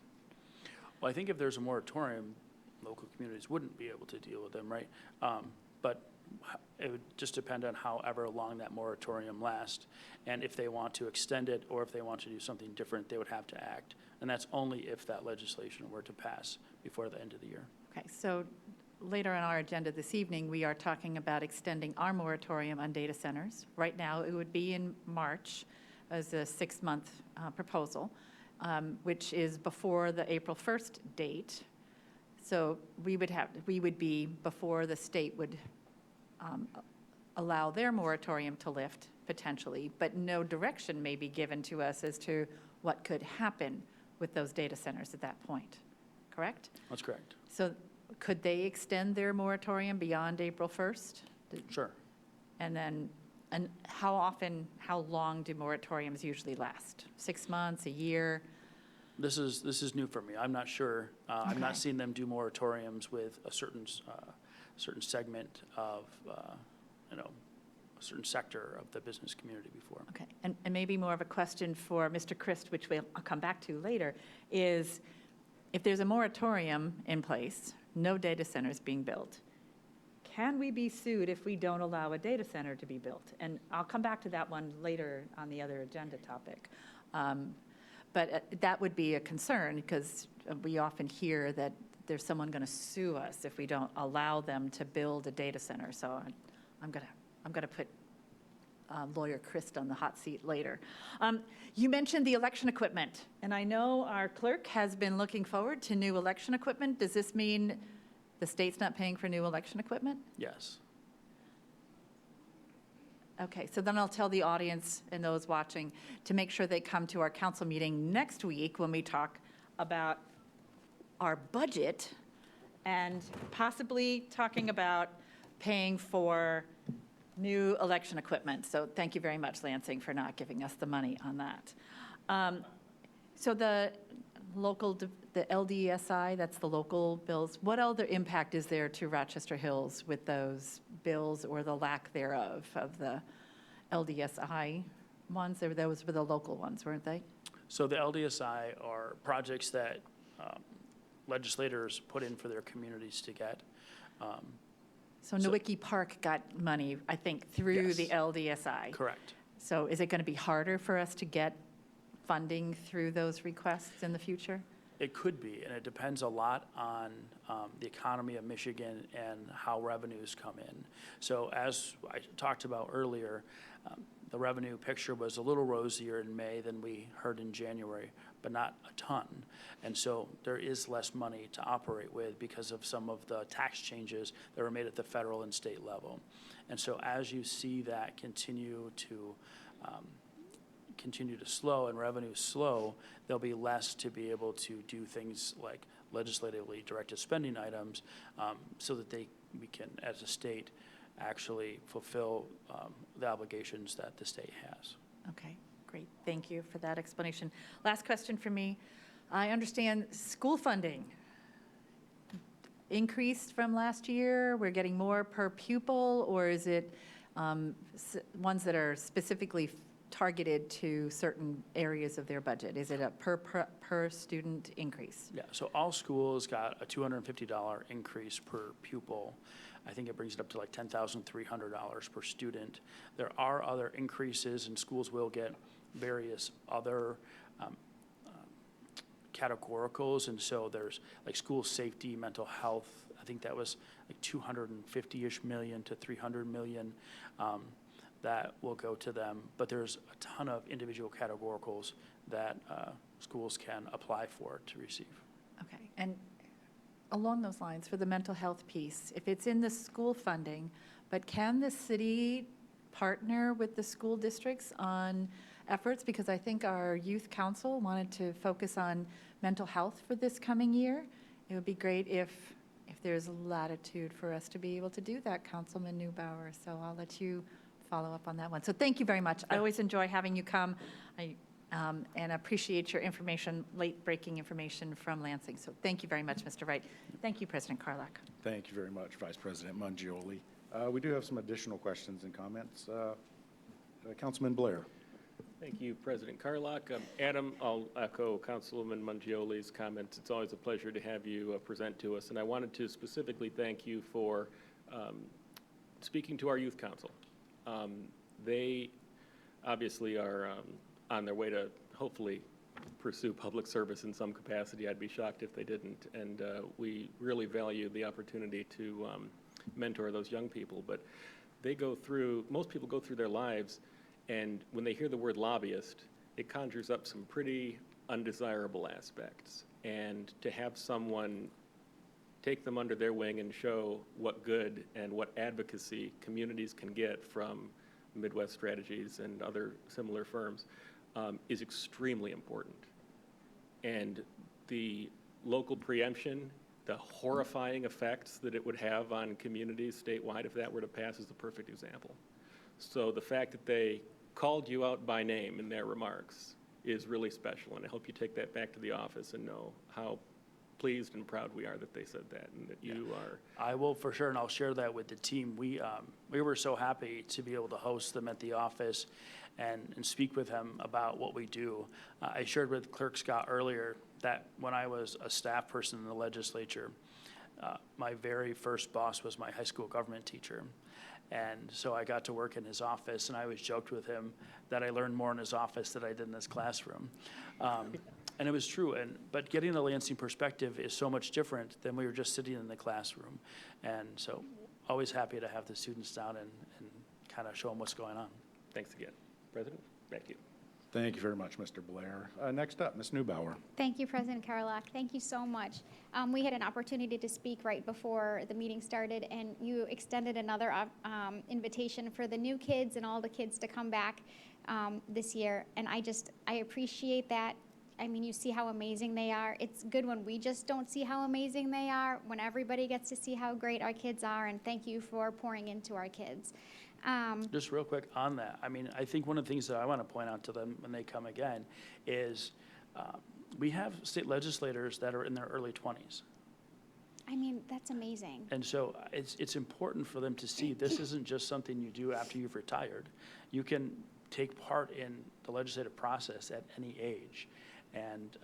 Well, I think if there's a moratorium, local communities wouldn't be able to deal with them, right? But it would just depend on however long that moratorium lasts. And if they want to extend it or if they want to do something different, they would have to act. And that's only if that legislation were to pass before the end of the year. Okay, so later on our agenda this evening, we are talking about extending our moratorium on data centers. Right now, it would be in March as a 6-month proposal, which is before the April 1st date. So we would be before the state would allow their moratorium to lift potentially, but no direction may be given to us as to what could happen with those data centers at that point, correct? That's correct. So could they extend their moratorium beyond April 1st? Sure. And then, and how long do moratoriums usually last? 6 months, a year? This is new for me. I'm not sure. I've Okay. not seen them do moratoriums with a certain segment of, a certain sector of the business community before. Okay, and maybe more of a question for Mr. Christ, which I'll come back to later, is if there's a moratorium in place, no data centers being built, can we be sued if we don't allow a data center to be built? And I'll come back to that one later on the other agenda topic. But that would be a concern, because we often hear that there's someone going to sue us if we don't allow them to build a data center. So I'm going to put Lawyer Christ on the hot seat later. You mentioned the election equipment, and I know our clerk has been looking forward to new election equipment. Does this mean the state's not paying for new election equipment? Yes. Okay, so then I'll tell the audience and those watching to make sure they come to our council meeting next week when we talk about our budget and possibly talking about paying for new election equipment. So thank you very much, Lansing, for not giving us the money on that. So the LDSI, that's the local bills, what other impact is there to Rochester Hills with those bills or the lack thereof of the LDSI ones? Those were the local ones, weren't they? So the LDSI are projects that legislators put in for their communities to get. So Nowicki Park got money, I think, through Yes. the LDSI. Correct. So is it going to be harder for us to get funding through those requests in the future? It could be, and it depends a lot on the economy of Michigan and how revenues come in. So as I talked about earlier, the revenue picture was a little rosier in May than we heard in January, but not a ton. And so there is less money to operate with because of some of the tax changes that were made at the federal and state level. And so as you see that continue to slow and revenue slow, there'll be less to be able to do things like legislatively directed spending items so that we can, as a state, actually fulfill the obligations that the state has. Okay, great. Thank you for that explanation. Last question for me. I understand school funding increased from last year. We're getting more per pupil, or is it ones that are specifically targeted to certain areas of their budget? Is it a per student increase? Yeah, so all schools got a $250 increase per pupil. I think it brings it up to like $10,300 per student. There are other increases, and schools will get various other categoricals, and so there's like school safety, mental health. I think that was like 250-ish million to 300 million that will go to them. But there's a ton of individual categoricals that schools can apply for to receive. Okay, and along those lines, for the mental health piece, if it's in the school funding, but can the city partner with the school districts on efforts? Because I think our youth council wanted to focus on mental health for this coming year. It would be great if there's latitude for us to be able to do that, Councilman Neubauer. So I'll let you follow up on that one. So thank you very much. I always enjoy having you come. And appreciate your information, late-breaking information from Lansing. So thank you very much, Mr. Wright. Thank you, President Carlock. Thank you very much, Vice President Mangioli. We do have some additional questions and comments. Councilman Blair. Thank you, President Carlock. Adam, I'll echo Councilwoman Mangioli's comments. It's always a pleasure to have you present to us. And I wanted to specifically thank you for speaking to our youth council. They obviously are on their way to hopefully pursue public service in some capacity. I'd be shocked if they didn't. And we really value the opportunity to mentor those young people. But most people go through their lives, and when they hear the word lobbyist, it conjures up some pretty undesirable aspects. And to have someone take them under their wing and show what good and what advocacy communities can get from Midwest Strategies and other similar firms is extremely important. And the local preemption, the horrifying effects that it would have on communities statewide if that were to pass is the perfect example. So the fact that they called you out by name in their remarks is really special, and I hope you take that back to the office and know how pleased and proud we are that they said that and that you are. I will for sure, and I'll share that with the team. We were so happy to be able to host them at the office and speak with them about what we do. I shared with Clerk Scott earlier that when I was a staff person in the legislature, my very first boss was my high school government teacher. And so I got to work in his office, and I always joked with him that I learned more in his office than I did in his classroom. And it was true, but getting the Lansing perspective is so much different than we were just sitting in the classroom. And so always happy to have the students down and kind of show them what's going on. Thanks again. President, back to you. Thank you very much, Mr. Blair. Next up, Ms. Neubauer. Thank you, President Carlock. Thank you so much. We had an opportunity to speak right before the meeting started, and you extended another invitation for the new kids and all the kids to come back this year. And I appreciate that. I mean, you see how amazing they are. It's good when we just don't see how amazing they are, when everybody gets to see how great our kids are, and thank you for pouring into our kids. Just real quick on that, I mean, I think one of the things that I want to point out to them when they come again is we have state legislators that are in their early 20s. I mean, that's amazing. And so it's important for them to see this isn't just something you do after you've retired. You can take part in the legislative process at any age. And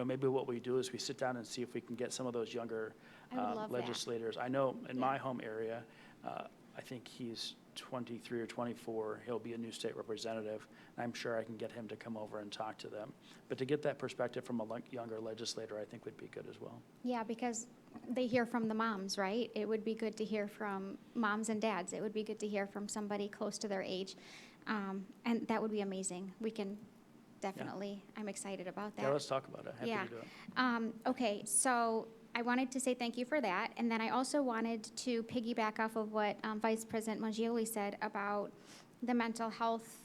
maybe what we do is we sit down and see if we can get some of those younger I would love legislators. I know in my home area, I think he's 23 or 24, he'll be a new state representative. I'm sure I can get him to come over and talk to them. But to get that perspective from a younger legislator, I think would be good as well. Yeah, because they hear from the moms, right? It would be good to hear from moms and dads. It would be good to hear from somebody close to their age. And that would be amazing. We can definitely, I'm excited about that. Yeah, let's talk about it. Happy Yeah. to do it. Okay, so I wanted to say thank you for that. And then I also wanted to piggyback off of what Vice President Mangioli said about the mental health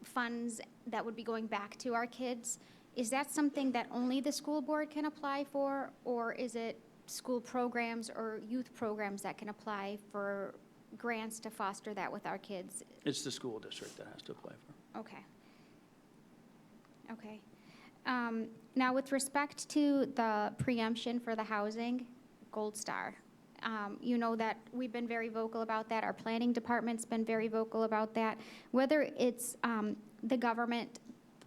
funds that would be going back to our kids. Is that something that only the school board can apply for, or is it school programs or youth programs that can apply for grants to foster that with our kids? It's the school district that has to apply for. Okay. Okay. Now, with respect to the preemption for the housing, Gold Star, you know that we've been very vocal about that. Our planning department's been very vocal about that. Whether it's the government,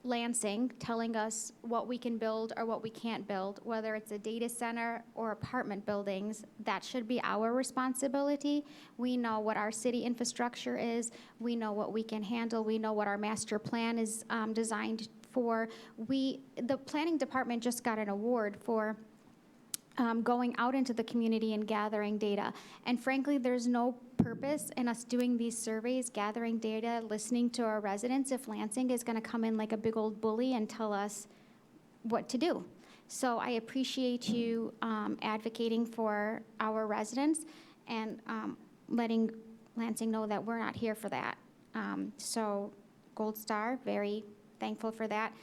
Lansing, telling us what we can build or what we can't build, whether it's a data center or apartment buildings, that should be our responsibility. We know what our city infrastructure is. We know what we can handle. We know what our master plan is designed for. The planning department just got an award for going out into the community and gathering data. And frankly, there's no purpose in us doing these surveys, gathering data, listening to our residents, if Lansing is gonna come in like a big old bully and tell us what to do. So I appreciate you advocating for our residents and letting Lansing know that we're not here for that. So Gold Star, very thankful for that.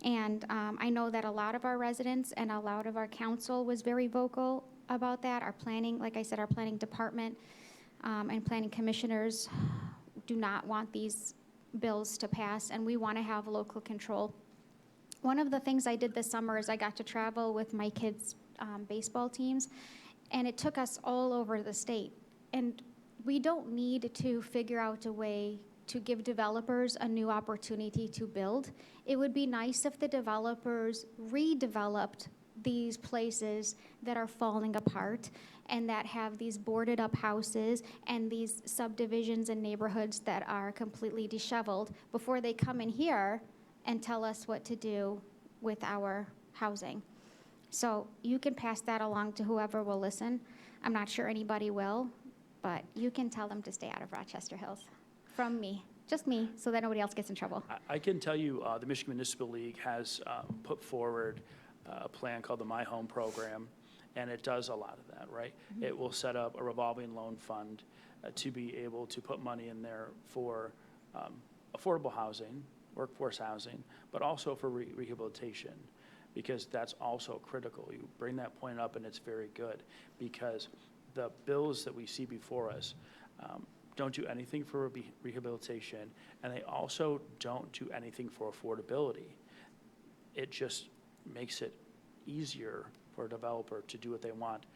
And I know that a lot of our residents and a lot of our council was very vocal about that. Our planning, like I said, our planning department and planning commissioners do not want these bills to pass, and we want to have local control. One of the things I did this summer is I got to travel with my kids' baseball teams, and it took us all over the state. And we don't need to figure out a way to give developers a new opportunity to build. It would be nice if the developers redeveloped these places that are falling apart and that have these boarded up houses and these subdivisions and neighborhoods that are completely disheveled before they come in here and tell us what to do with our housing. So you can pass that along to whoever will listen. I'm not sure anybody will, but you can tell them to stay out of Rochester Hills. From me, just me, so that nobody else gets in trouble. I can tell you the Michigan Municipal League has put forward a plan called the My Home Program, and it does a lot of that, right? Mm-hmm. It will set up a revolving loan fund to be able to put money in there for affordable housing, workforce housing, but also for rehabilitation, because that's also critical. You bring that point up, and it's very good, because the bills that we see before us don't do anything for rehabilitation, and they also don't do anything for affordability. It just makes it easier for a developer to do what they want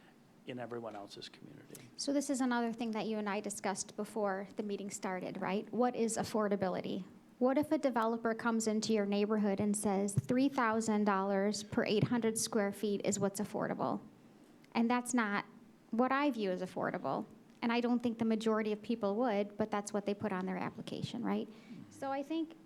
in everyone else's community. So this is another thing that you and I discussed before the meeting started, right? What is affordability? What if a developer comes into your neighborhood and says $3,000 per 800 square feet is what's affordable? And that's not what I view as affordable. And I don't think the majority of people would, but that's what they put on their application, right? So I think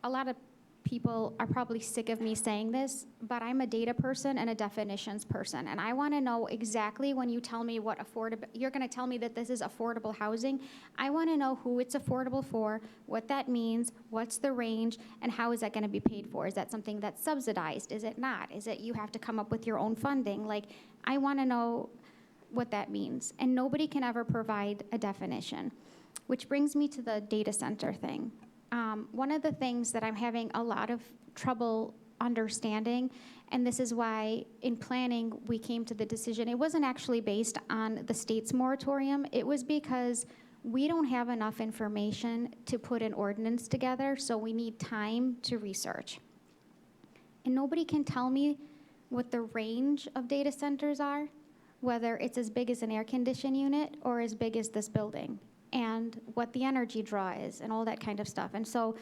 a lot of people are probably sick of me saying this, but I'm a data person and a definitions person. And I want to know exactly when you tell me what you're going to tell me that this is affordable housing. I want to know who it's affordable for, what that means, what's the range, and how is that going to be paid for? Is that something that's subsidized? Is it not? Is it you have to come up with your own funding? Like, I want to know what that means. And nobody can ever provide a definition, which brings me to the data center thing. One of the things that I'm having a lot of trouble understanding, and this is why in planning we came to the decision, it wasn't actually based on the state's moratorium, it was because we don't have enough information to put an ordinance together, so we need time to research. And nobody can tell me what the range of data centers are, whether it's as big as an air conditioning unit or as big as this building, and what the energy draw is and all that kind of stuff. And so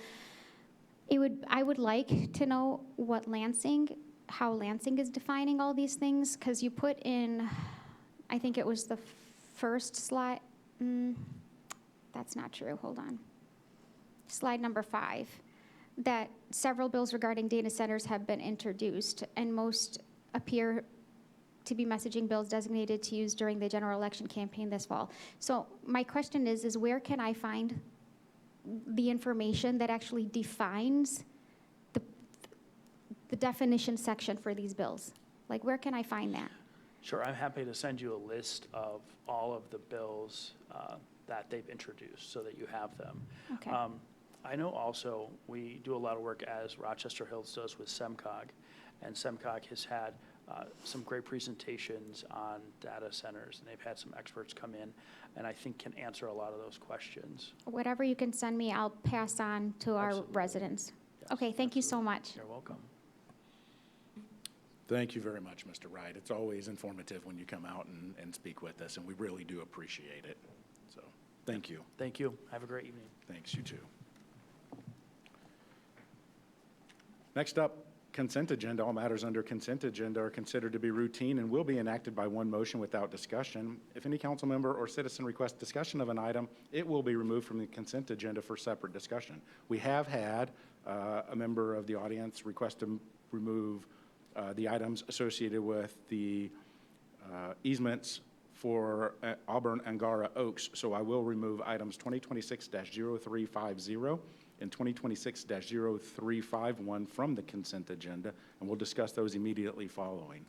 I would like to know what how Lansing is defining all these things, because you put in, I think it was the first slide, That's not true, hold on. Slide number 5, that several bills regarding data centers have been introduced, and most appear to be messaging bills designated to use during the general election campaign this fall. So my question is where can I find the information that actually defines the definition section for these bills? Like, where can I find that? Sure, I'm happy to send you a list of all of the bills that they've introduced so that you have them. Okay. I know also we do a lot of work, as Rochester Hills does, with SEMCOG, and SEMCOG has had some great presentations on data centers, and they've had some experts come in, and I think can answer a lot of those questions. Whatever you can send me, I'll pass on to our Absolutely. residents. Yes, Okay, thank you so absolutely. much. You're welcome. Thank you very much, Mr. Wright. It's always informative when you come out and speak with us, and we really do appreciate it. So, thank you. Thank you. Have a great evening. Thanks, you too. Next up, consent agenda. All matters under consent agenda are considered to be routine and will be enacted by one motion without discussion. If any council member or citizen requests discussion of an item, it will be removed from the consent agenda for separate discussion. We have had a member of the audience request to remove the items associated with the easements for Auburn Angara Oaks, so I will remove items 2026-0350 and 2026-0351 from the consent agenda, and we'll discuss those immediately following.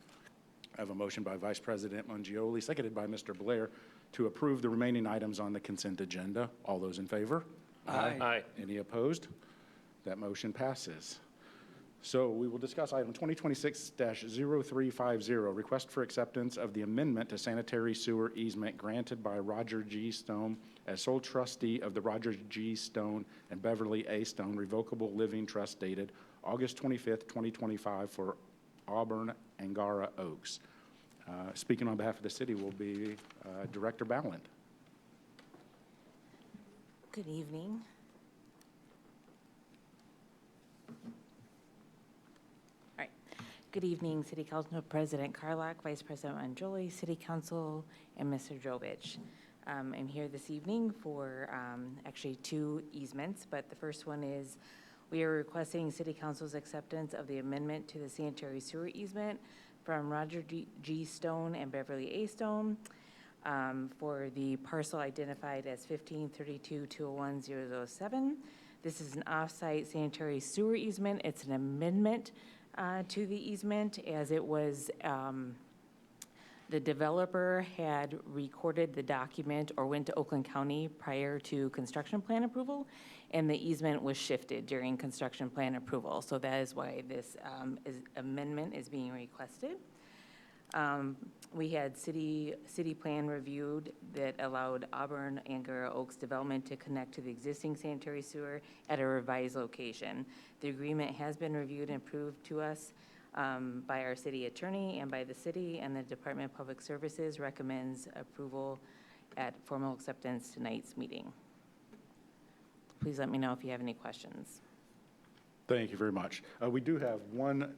I have a motion by Vice President Mangioli, seconded by Mr. Blair, to approve the remaining items on the consent agenda. All those in favor? Aye. Any opposed? That motion passes. So we will discuss item 2026-0350, request for acceptance of the amendment to sanitary sewer easement granted by Roger G. Stone as sole trustee of the Roger G. Stone and Beverly A. Stone Revocable Living Trust dated August 25th, 2025 for Auburn Angara Oaks. Speaking on behalf of the city will be Director Ballant. Good evening. All right. Good evening, City Council President Carlock, Vice President Mangioli, City Council, and Mr. Jovich. I'm here this evening for actually 2 easements, but the first one is we are requesting City Council's acceptance of the amendment to the sanitary sewer easement from Roger G. Stone and Beverly A. Stone for the parcel identified as 1532-201-007. This is an off-site sanitary sewer easement. It's an amendment to the easement, as it was the developer had recorded the document or went to Oakland County prior to construction plan approval, and the easement was shifted during construction plan approval. So that is why this amendment is being requested. We had city plan reviewed that allowed Auburn Angara Oaks development to connect to the existing sanitary sewer at a revised location. The agreement has been reviewed and approved to us by our city attorney and by the city, and the Department of Public Services recommends approval at formal acceptance tonight's meeting. Please let me know if you have any questions. Thank you very much. We do have one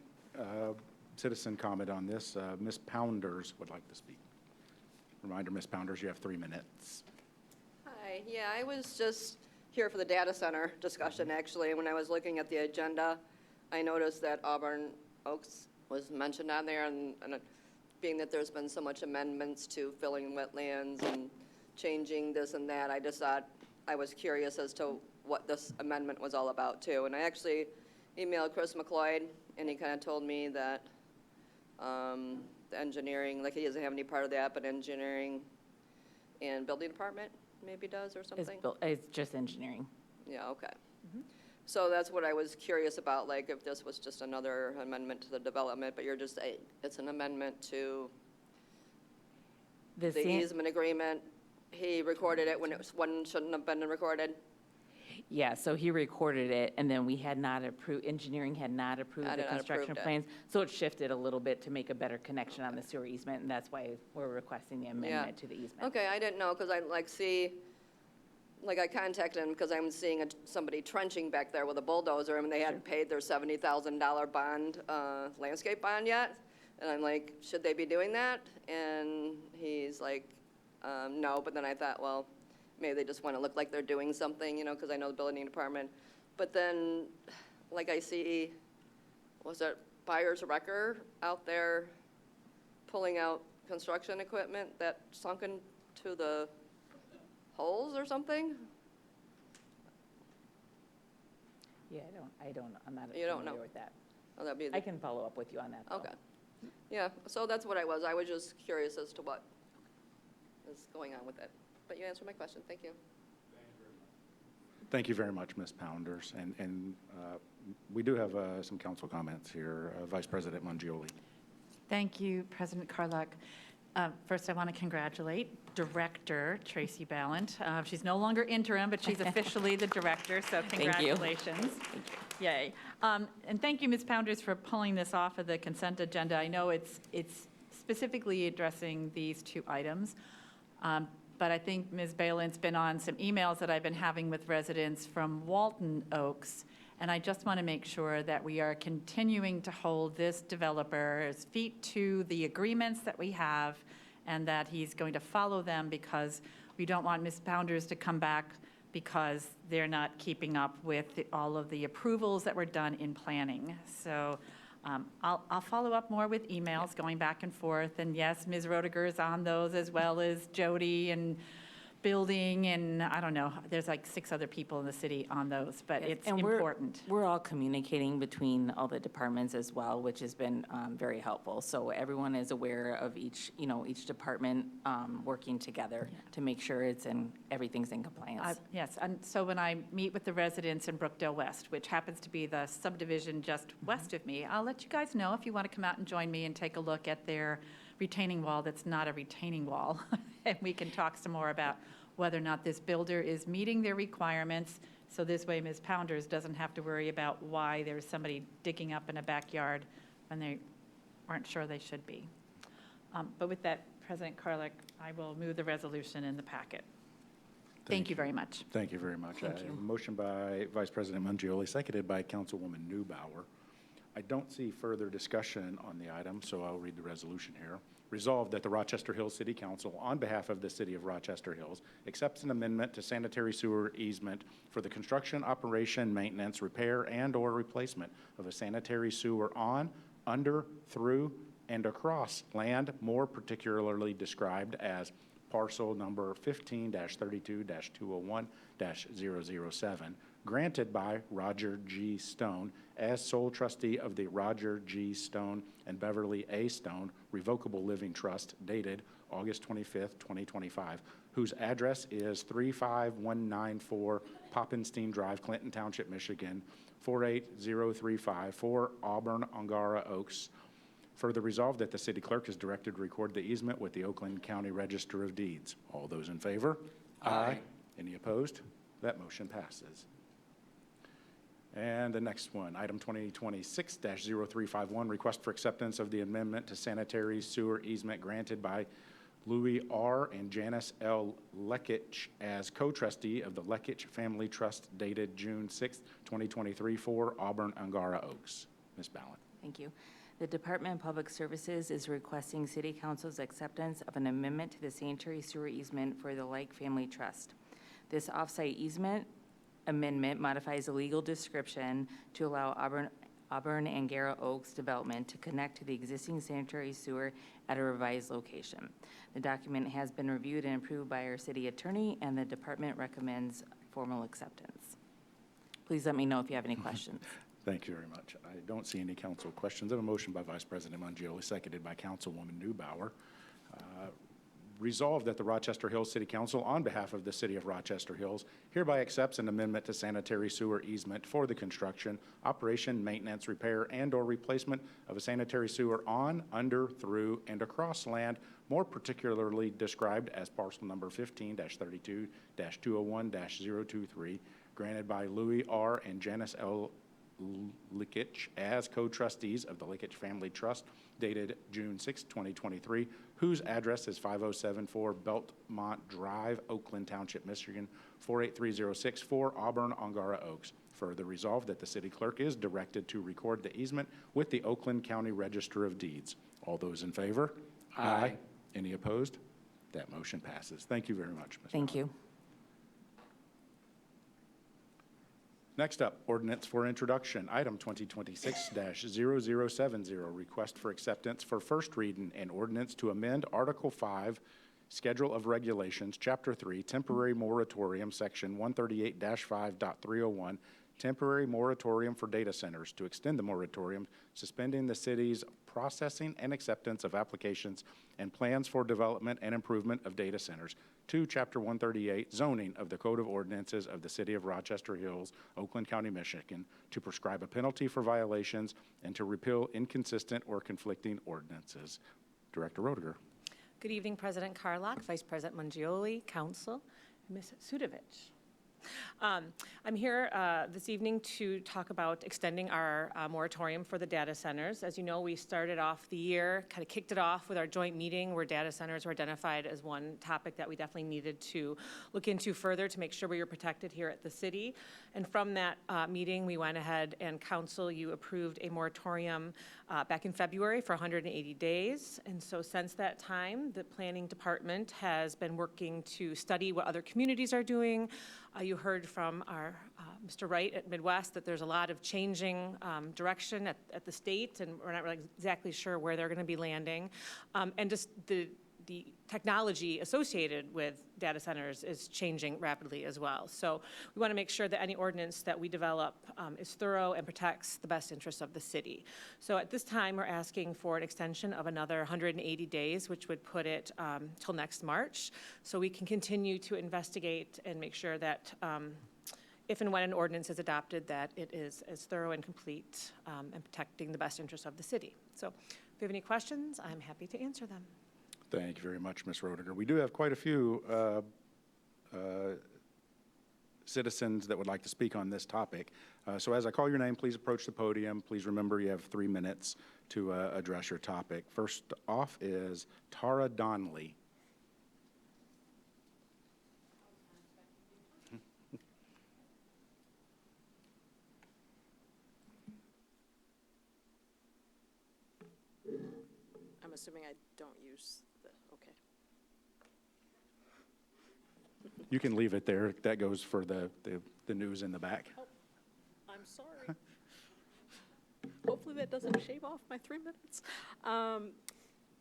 citizen comment on this. Ms. Pounders would like to speak. Reminder, Ms. Pounders, you have 3 minutes. Hi, yeah, I was just here for the data center discussion, actually. When I was looking at the agenda, I noticed that Auburn Oaks was mentioned on there, and being that there's been so much amendments to filling wetlands and changing this and that, I just thought, I was curious as to what this amendment was all about, too. And I actually emailed Chris McLeod, and he kind of told me that the engineering, like he doesn't have any part of that, but engineering and building department maybe does or something? It's just engineering. Yeah, okay. So that's what I was curious about, like if this was just another amendment to the development, but you're just, it's an amendment to the easement agreement. He recorded it when it was, one shouldn't have been recorded. Yeah, so he recorded it, and then we had not approved, engineering had not approved the construction plans. So it shifted a little bit to make a better connection on the sewer easement, and that's why we're requesting the amendment to the easement. Okay, I didn't know, because I I contacted him because I'm seeing somebody trenching back there with a bulldozer, and they hadn't paid their $70,000 bond, landscape bond yet. And I'm like, should they be doing that? And he's like, no, but then I thought, well, maybe they just want to look like they're doing something, because I know the building department. But then, like I see, was it Buyer's Wrecker out there pulling out construction equipment that sunk into the holes or something? Yeah, I'm not You don't familiar know. with that. Oh, that'd be I can follow up with you on that, though. Okay. Yeah, so that's what I was. I was just curious as to what is going on with it. But you answered my question. Thank you. Thank you very much, Ms. Pounders. And we do have some council comments here. Vice President Mangioli. Thank you, President Carlock. First, I want to congratulate Director Tracy Ballant. She's no longer interim, but she's officially the director, so Thank you. congratulations. Yay. And thank you, Ms. Pounders, for pulling this off of the consent agenda. I know it's specifically addressing these two items, but I think Ms. Ballant's been on some emails that I've been having with residents from Walton Oaks, and I just want to make sure that we are continuing to hold this developer's feet to the agreements that we have, and that he's going to follow them, because we don't want Ms. Pounders to come back because they're not keeping up with all of the approvals that were done in planning. So I'll follow up more with emails going back and forth. And yes, Ms. Roediger is on those, as well as Jody and building, and I don't know, there's like 6 other people in the city on those, but Yes, it's and important. We're all communicating between all the departments as well, which has been very helpful. So everyone is aware of each department working together to make sure everything's in compliance. Yes, and so when I meet with the residents in Brookdale West, which happens to be the subdivision just west of me, I'll let you guys know if you want to come out and join me and take a look at their retaining wall that's not a retaining wall. And we can talk some more about whether or not this builder is meeting their requirements. So this way, Ms. Pounders doesn't have to worry about why there's somebody digging up in a backyard when they aren't sure they should be. But with that, President Carlock, I will move the resolution in the packet. Thank you very much. Thank you very much. Thank you. Motion by Vice President Mangioli, seconded by Councilwoman Newbauer. I don't see further discussion on the item, so I'll read the resolution here. Resolved that the Rochester Hills City Council, on behalf of the City of Rochester Hills, accepts an amendment to sanitary sewer easement for the construction, operation, maintenance, repair, and/or replacement of a sanitary sewer on, under, through, and across land more particularly described as parcel number 15-32-201-007, granted by Roger G. Stone as sole trustee of the Roger G. Stone and Beverly A. Stone Revocable Living Trust, dated August 25th, 2025, whose address is 35194 Poppenstein Drive, Clinton Township, Michigan, 48035, 4 Auburn, Angara Oaks. Further resolved that the city clerk is directed to record the easement with the Oakland County Register of Deeds. All those in favor? Aye. Any opposed? That motion passes. And the next one, item 2026-0351, request for acceptance of the amendment to sanitary sewer easement granted by Louis R. and Janice L. Lekich as co-trustee of the Lekich Family Trust, dated June 6, 2023, for Auburn, Angara Oaks. Ms. Ballant. Thank you. The Department of Public Services is requesting City Council's acceptance of an amendment to the sanitary sewer easement for the Lake Family Trust. This offsite easement amendment modifies the legal description to allow Auburn Angara Oaks development to connect to the existing sanitary sewer at a revised location. The document has been reviewed and approved by our city attorney, and the department recommends formal acceptance. Please let me know if you have any questions. Thank you very much. I don't see any council questions. I have a motion by Vice President Mangioli, seconded by Councilwoman Newbauer. Resolved that the Rochester Hills City Council, on behalf of the City of Rochester Hills, hereby accepts an amendment to sanitary sewer easement for the construction, operation, maintenance, repair, and/or replacement of a sanitary sewer on, under, through, and across land more particularly described as parcel number 15-32-201-023, granted by Louis R. and Janice L. Lekich as co-trustees of the Lekich Family Trust, dated June 6, 2023, whose address is 5074 Beltmont Drive, Oakland Township, Michigan, 48306, 4 Auburn, Angara Oaks. Further resolved that the city clerk is directed to record the easement with the Oakland County Register of Deeds. All those in favor? Aye. Any opposed? That motion passes. Thank you very much, Ms. Thank you. Next up, ordinance for introduction, item 2026-0070, request for acceptance for first reading and ordinance to amend Article 5, Schedule of Regulations, Chapter 3, Temporary Moratorium, Section 138-5.301, Temporary Moratorium for Data Centers, to extend the moratorium, suspending the city's processing and acceptance of applications and plans for development and improvement of data centers, to Chapter 138, Zoning of the Code of Ordinances of the City of Rochester Hills, Oakland County, Michigan, to prescribe a penalty for violations and to repeal inconsistent or conflicting ordinances. Director Roediger. Good evening, President Carlock, Vice President Mangioli, Council, Ms. Sudovich. I'm here this evening to talk about extending our moratorium for the data centers. As you know, we started off the year, kind of kicked it off with our joint meeting where data centers were identified as one topic that we definitely needed to look into further to make sure we were protected here at the city. And from that meeting, we went ahead and Council, you approved a moratorium back in February for 180 days. And so since that time, the Planning Department has been working to study what other communities are doing. You heard from our Mr. Wright at Midwest that there's a lot of changing direction at the state, and we're not really exactly sure where they're going to be landing. And just the technology associated with data centers is changing rapidly as well. So we want to make sure that any ordinance that we develop is thorough and protects the best interests of the city. So at this time, we're asking for an extension of another 180 days, which would put it till next March. So we can continue to investigate and make sure that if and when an ordinance is adopted, that it is as thorough and complete and protecting the best interests of the city. So if you have any questions, I'm happy to answer them. Thank you very much, Ms. Roediger. We do have quite a few citizens that would like to speak on this topic. So as I call your name, please approach the podium. Please remember you have 3 minutes to address your topic. First off is Tara Donnelly. I'm assuming I don't use the, okay. You can leave it there. That goes for the news in the back. Oh, I'm sorry. Hopefully that doesn't shave off my 3 minutes.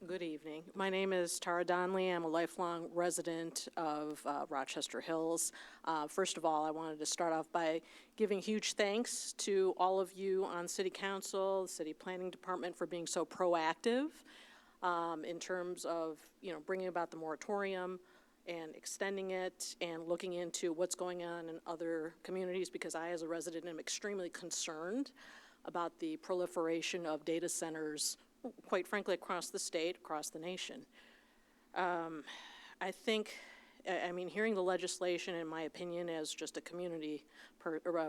Good evening. My name is Tara Donnelly. I'm a lifelong resident of Rochester Hills. First of all, I wanted to start off by giving huge thanks to all of you on City Council, the City Planning Department for being so proactive in terms of, bringing about the moratorium and extending it and looking into what's going on in other communities, because I, as a resident, am extremely concerned about the proliferation of data centers, quite frankly, across the state, across the nation. I think, hearing the legislation, in my opinion, as just a community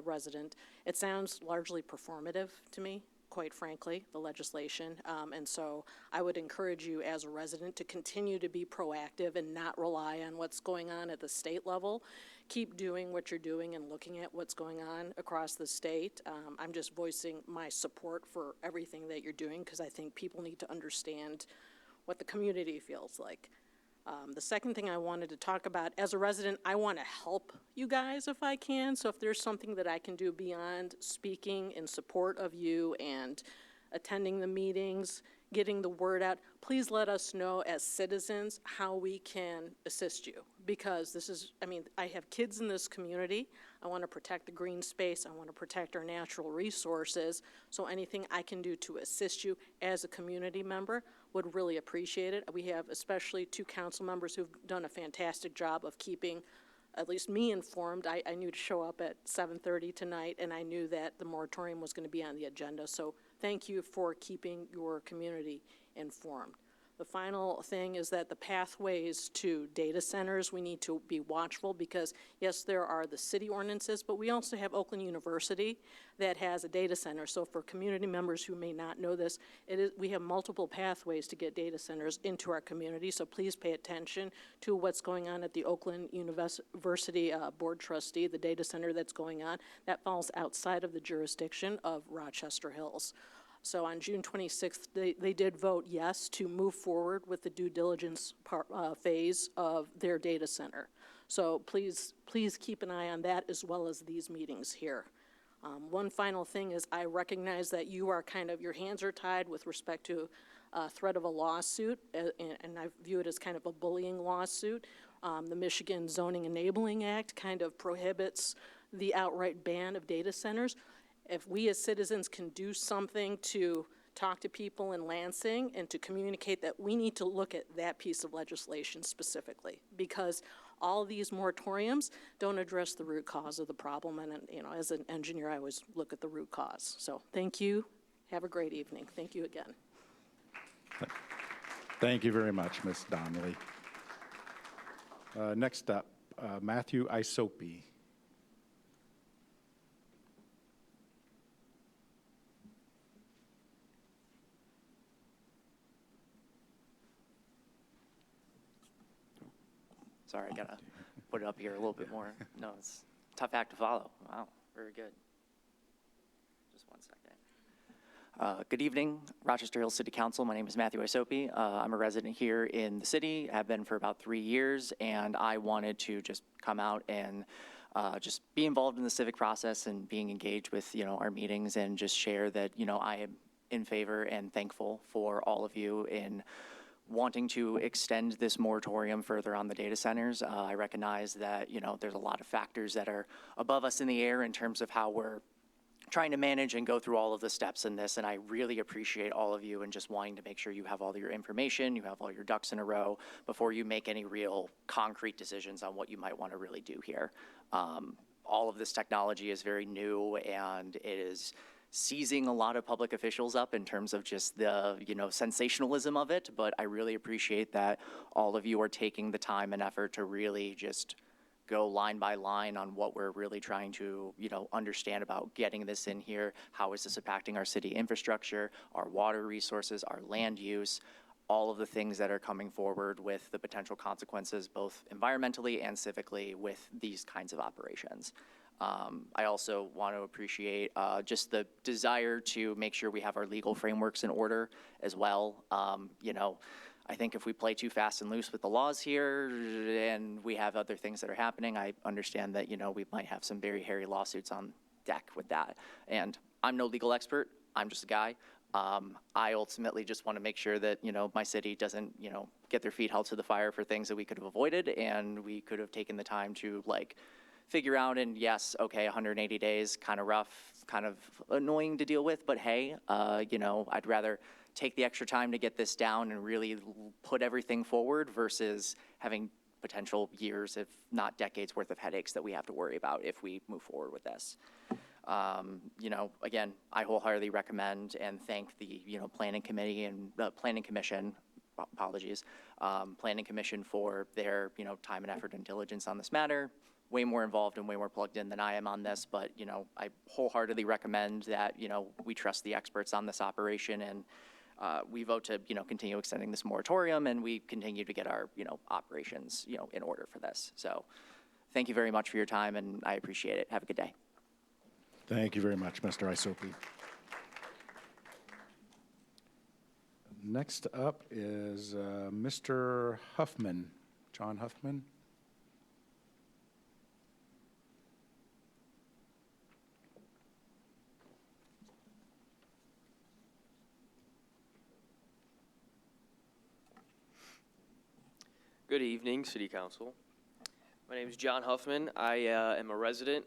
resident, it sounds largely performative to me, quite frankly, the legislation. And so I would encourage you as a resident to continue to be proactive and not rely on what's going on at the state level. Keep doing what you're doing and looking at what's going on across the state. I'm just voicing my support for everything that you're doing, because I think people need to understand what the community feels like. The second thing I wanted to talk about, as a resident, I want to help you guys if I can. So if there's something that I can do beyond speaking in support of you and attending the meetings, getting the word out, please let us know as citizens how we can assist you. Because this is, I have kids in this community. I want to protect the green space. I want to protect our natural resources. So anything I can do to assist you as a community member, would really appreciate it. We have especially 2 council members who've done a fantastic job of keeping at least me informed. I knew to show up at 7:30 tonight, and I knew that the moratorium was going to be on the agenda. So thank you for keeping your community informed. The final thing is that the pathways to data centers, we need to be watchful, because yes, there are the city ordinances, but we also have Oakland University that has a data center. So for community members who may not know this, we have multiple pathways to get data centers into our community. So please pay attention to what's going on at the Oakland University board trustee, the data center that's going on. That falls outside of the jurisdiction of Rochester Hills. So on June 26th, they did vote yes to move forward with the due diligence phase of their data center. So please keep an eye on that, as well as these meetings here. One final thing is I recognize that you are your hands are tied with respect to threat of a lawsuit, and I view it as kind of a bullying lawsuit. The Michigan Zoning Enabling Act kind of prohibits the outright ban of data centers. If we as citizens can do something to talk to people in Lansing and to communicate that, we need to look at that piece of legislation specifically, because all these moratoriums don't address the root cause of the problem. And, as an engineer, I always look at the root cause. So thank you. Have a great evening. Thank you again. Thank you very much, Ms. Donnelly. Next up, Matthew Isopi. Sorry, I gotta put it up here a little bit more. No, it's a tough act to follow. Wow, very good. Just one second. Good evening, Rochester Hills City Council. My name is Matthew Isopi. I'm a resident here in the city. Have been for about 3 years, and I wanted to just come out and just be involved in the civic process and being engaged with, our meetings, and just share that, I am in favor and thankful for all of you in wanting to extend this moratorium further on the data centers. I recognize that, there's a lot of factors that are above us in the air in terms of how we're trying to manage and go through all of the steps in this, and I really appreciate all of you and just wanting to make sure you have all your information, you have all your ducks in a row before you make any real concrete decisions on what you might want to really do here. All of this technology is very new, and it is seizing a lot of public officials up in terms of just the, sensationalism of it, but I really appreciate that all of you are taking the time and effort to really just go line by line on what we're really trying to, understand about getting this in here. How is this impacting our city infrastructure, our water resources, our land use, all of the things that are coming forward with the potential consequences, both environmentally and civically, with these kinds of operations. I also want to appreciate just the desire to make sure we have our legal frameworks in order as well. I think if we play too fast and loose with the laws here and we have other things that are happening, I understand that, we might have some very hairy lawsuits on deck with that. And I'm no legal expert. I'm just a guy. I ultimately just want to make sure that, my city doesn't, get their feet held to the fire for things that we could have avoided, and we could have taken the time to, figure out. And yes, okay, 180 days, kind of rough, kind of annoying to deal with, but hey, I'd rather take the extra time to get this down and really put everything forward versus having potential years, if not decades worth of headaches that we have to worry about if we move forward with this. Again, I wholeheartedly recommend and thank the, Planning Committee and the Planning Commission, apologies, Planning Commission for their, time and effort and diligence on this matter. Way more involved and way more plugged in than I am on this, but, I wholeheartedly recommend that, we trust the experts on this operation, and we vote to, continue extending this moratorium, and we continue to get our, operations, in order for this. So thank you very much for your time, and I appreciate it. Have a good day. Thank you very much, Mr. Isopi. Next up is Mr. Huffman, John Huffman. Good evening, City Council. My name is John Huffman. I am a resident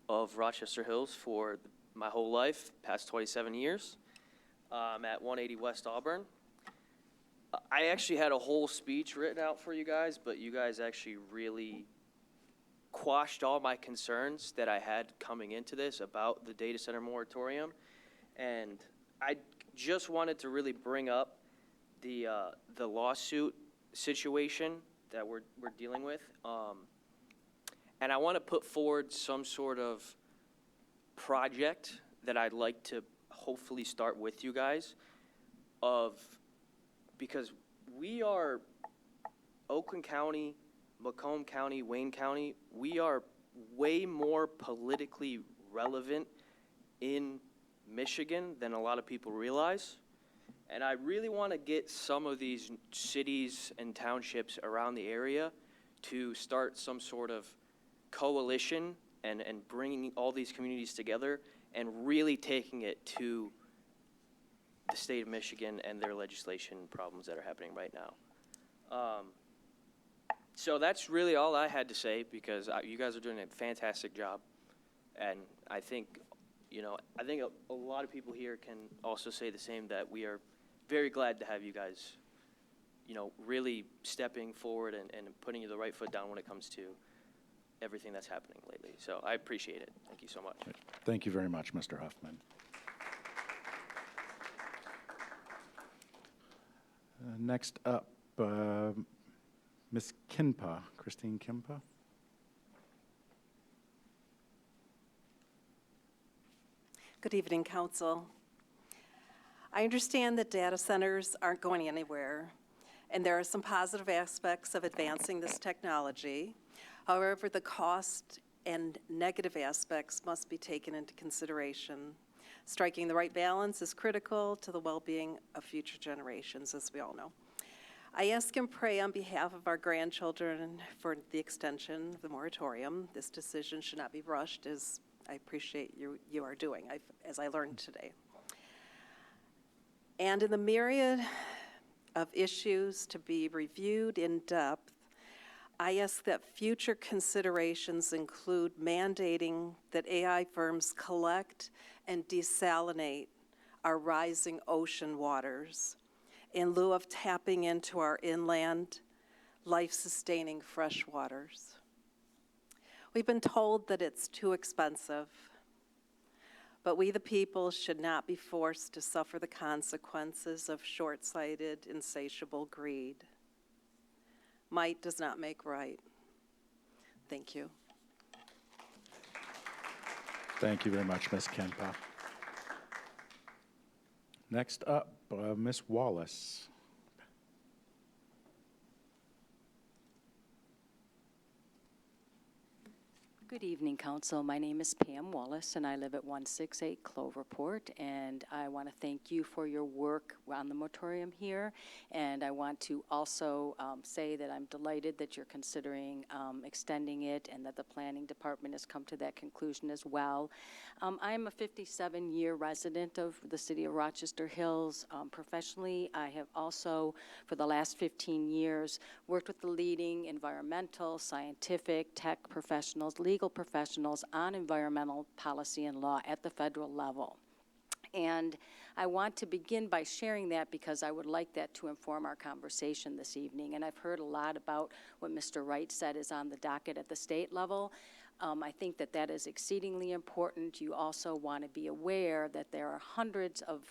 of Rochester Hills for my whole life, past 27 years. I'm at 180 West Auburn. I actually had a whole speech written out for you guys, but you guys actually really quashed all my concerns that I had coming into this about the data center moratorium. And I just wanted to really bring up the lawsuit situation that we're dealing with. And I want to put forward some sort of project that I'd like to hopefully start with you guys, because we are Oakland County, Macomb County, Wayne County, we are way more politically relevant in Michigan than a lot of people realize. And I really want to get some of these cities and townships around the area to start some sort of coalition and bringing all these communities together and really taking it to the state of Michigan and their legislation problems that are happening right now. So that's really all I had to say, because you guys are doing a fantastic job. And I think, I think a lot of people here can also say the same, that we are very glad to have you guys, really stepping forward and putting the right foot down when it comes to everything that's happening lately. So I appreciate it. Thank you so much. Thank you very much, Mr. Huffman. Next up, Ms. Kinpa, Christine Kinpa. Good evening, Council. I understand that data centers aren't going anywhere, and there are some positive aspects of advancing this technology. However, the cost and negative aspects must be taken into consideration. Striking the right balance is critical to the well-being of future generations, as we all know. I ask and pray on behalf of our grandchildren for the extension of the moratorium. This decision should not be rushed, as I appreciate you are doing, as I learned today. And in the myriad of issues to be reviewed in depth, I ask that future considerations include mandating that AI firms collect and desalinate our rising ocean waters in lieu of tapping into our inland, life-sustaining fresh waters. We've been told that it's too expensive, but we the people should not be forced to suffer the consequences of short-sighted, insatiable greed. Might does not make right. Thank you. Thank you very much, Ms. Kinpa. Next up, Ms. Wallace. Good evening, Council. My name is Pam Wallace, and I live at 168 Cloverport, and I want to thank you for your work on the moratorium here, and I want to also say that I'm delighted that you're considering extending it and that the Planning Department has come to that conclusion as well. I'm a 57-year resident of the city of Rochester Hills. Professionally, I have also, for the last 15 years, worked with the leading environmental, scientific, tech professionals, legal professionals on environmental policy and law at the federal level. And I want to begin by sharing that because I would like that to inform our conversation this evening. And I've heard a lot about what Mr. Wright said is on the docket at the state level. I think that that is exceedingly important. You also want to be aware that there are hundreds of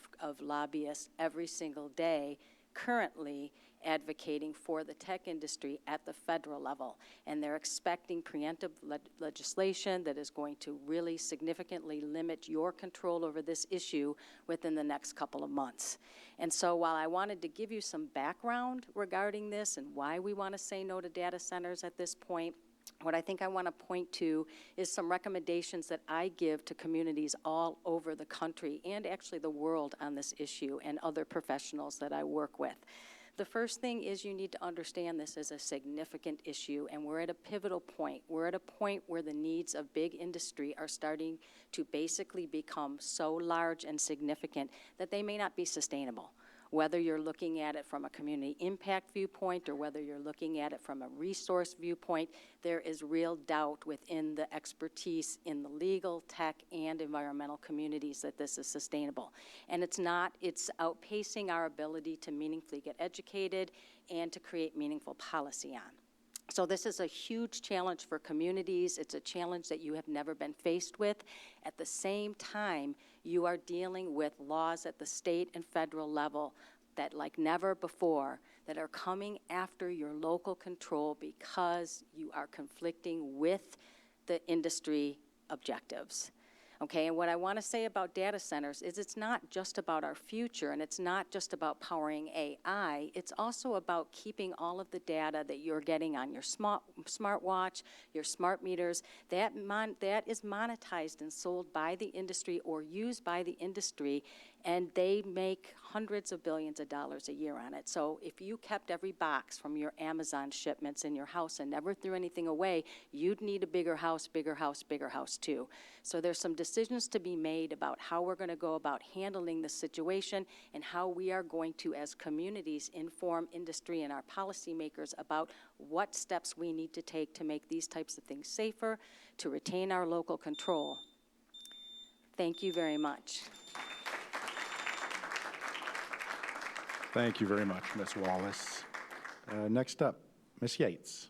lobbyists every single day currently advocating for the tech industry at the federal level, and they're expecting preemptive legislation that is going to really significantly limit your control over this issue within the next couple of months. And so while I wanted to give you some background regarding this and why we want to say no to data centers at this point, what I think I want to point to is some recommendations that I give to communities all over the country and actually the world on this issue, and other professionals that I work with. The first thing is you need to understand this is a significant issue, and we're at a pivotal point. We're at a point where the needs of big industry are starting to basically become so large and significant that they may not be sustainable. Whether you're looking at it from a community impact viewpoint or whether you're looking at it from a resource viewpoint, there is real doubt within the expertise in the legal, tech, and environmental communities that this is sustainable. And it's not, it's outpacing our ability to meaningfully get educated and to create meaningful policy on. So this is a huge challenge for communities. It's a challenge that you have never been faced with. At the same time, you are dealing with laws at the state and federal level that, like never before, that are coming after your local control because you are conflicting with the industry objectives. Okay, and what I want to say about data centers is it's not just about our future, and it's not just about powering AI. It's also about keeping all of the data that you're getting on your smartwatch, your smart meters, that is monetized and sold by the industry or used by the industry, and they make hundreds of billions of dollars a year on it. So if you kept every box from your Amazon shipments in your house and never threw anything away, you'd need a bigger house, bigger house, bigger house too. So there's some decisions to be made about how we're going to go about handling the situation and how we are going to, as communities, inform industry and our policymakers about what steps we need to take to make these types of things safer, to retain our local control. Thank you very much. Thank you very much, Ms. Wallace. Next up, Ms. Yates.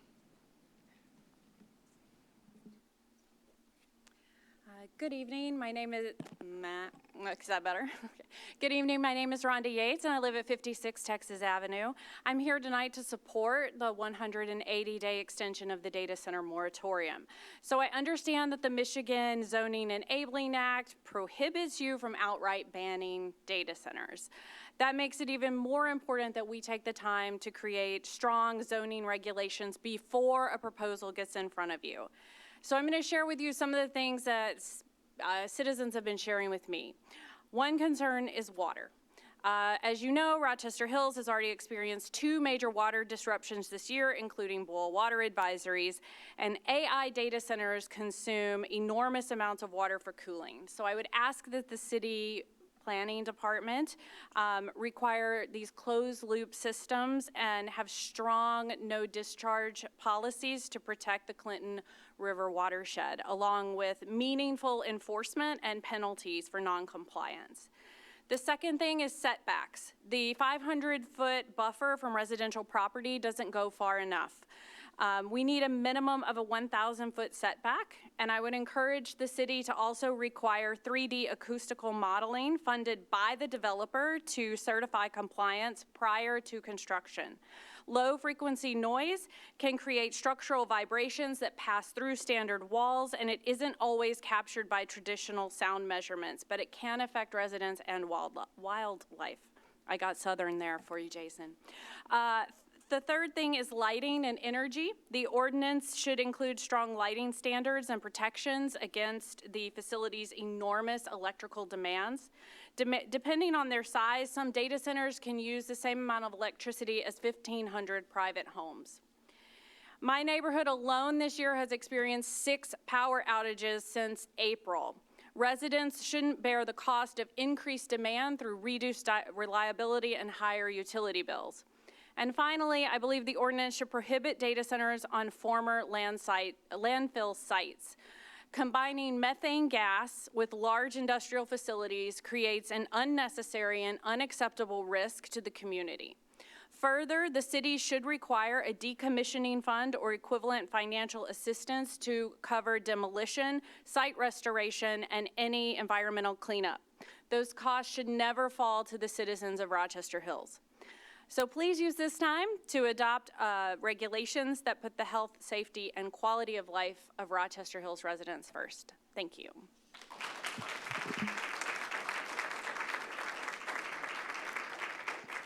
Good evening. My name is Matt. Is that better? Okay. Good evening. My name is Rhonda Yates, and I live at 56 Texas Avenue. I'm here tonight to support the 180-day extension of the data center moratorium. So I understand that the Michigan Zoning Enabling Act prohibits you from outright banning data centers. That makes it even more important that we take the time to create strong zoning regulations before a proposal gets in front of you. So I'm going to share with you some of the things that citizens have been sharing with me. One concern is water. As you know, Rochester Hills has already experienced 2 major water disruptions this year, including boil water advisories, and AI data centers consume enormous amounts of water for cooling. So I would ask that the city planning department require these closed loop systems and have strong no discharge policies to protect the Clinton River watershed, along with meaningful enforcement and penalties for noncompliance. The second thing is setbacks. The 500-foot buffer from residential property doesn't go far enough. We need a minimum of a 1,000-foot setback, and I would encourage the city to also require 3D acoustical modeling funded by the developer to certify compliance prior to construction. Low-frequency noise can create structural vibrations that pass through standard walls, and it isn't always captured by traditional sound measurements, but it can affect residents and wildlife. I got Southern there for you, Jason. The third thing is lighting and energy. The ordinance should include strong lighting standards and protections against the facility's enormous electrical demands. Depending on their size, some data centers can use the same amount of electricity as 1,500 private homes. My neighborhood alone this year has experienced 6 power outages since April. Residents shouldn't bear the cost of increased demand through reduced reliability and higher utility bills. And finally, I believe the ordinance should prohibit data centers on former landfill sites. Combining methane gas with large industrial facilities creates an unnecessary and unacceptable risk to the community. Further, the city should require a decommissioning fund or equivalent financial assistance to cover demolition, site restoration, and any environmental cleanup. Those costs should never fall to the citizens of Rochester Hills. So please use this time to adopt regulations that put the health, safety, and quality of life of Rochester Hills residents first. Thank you.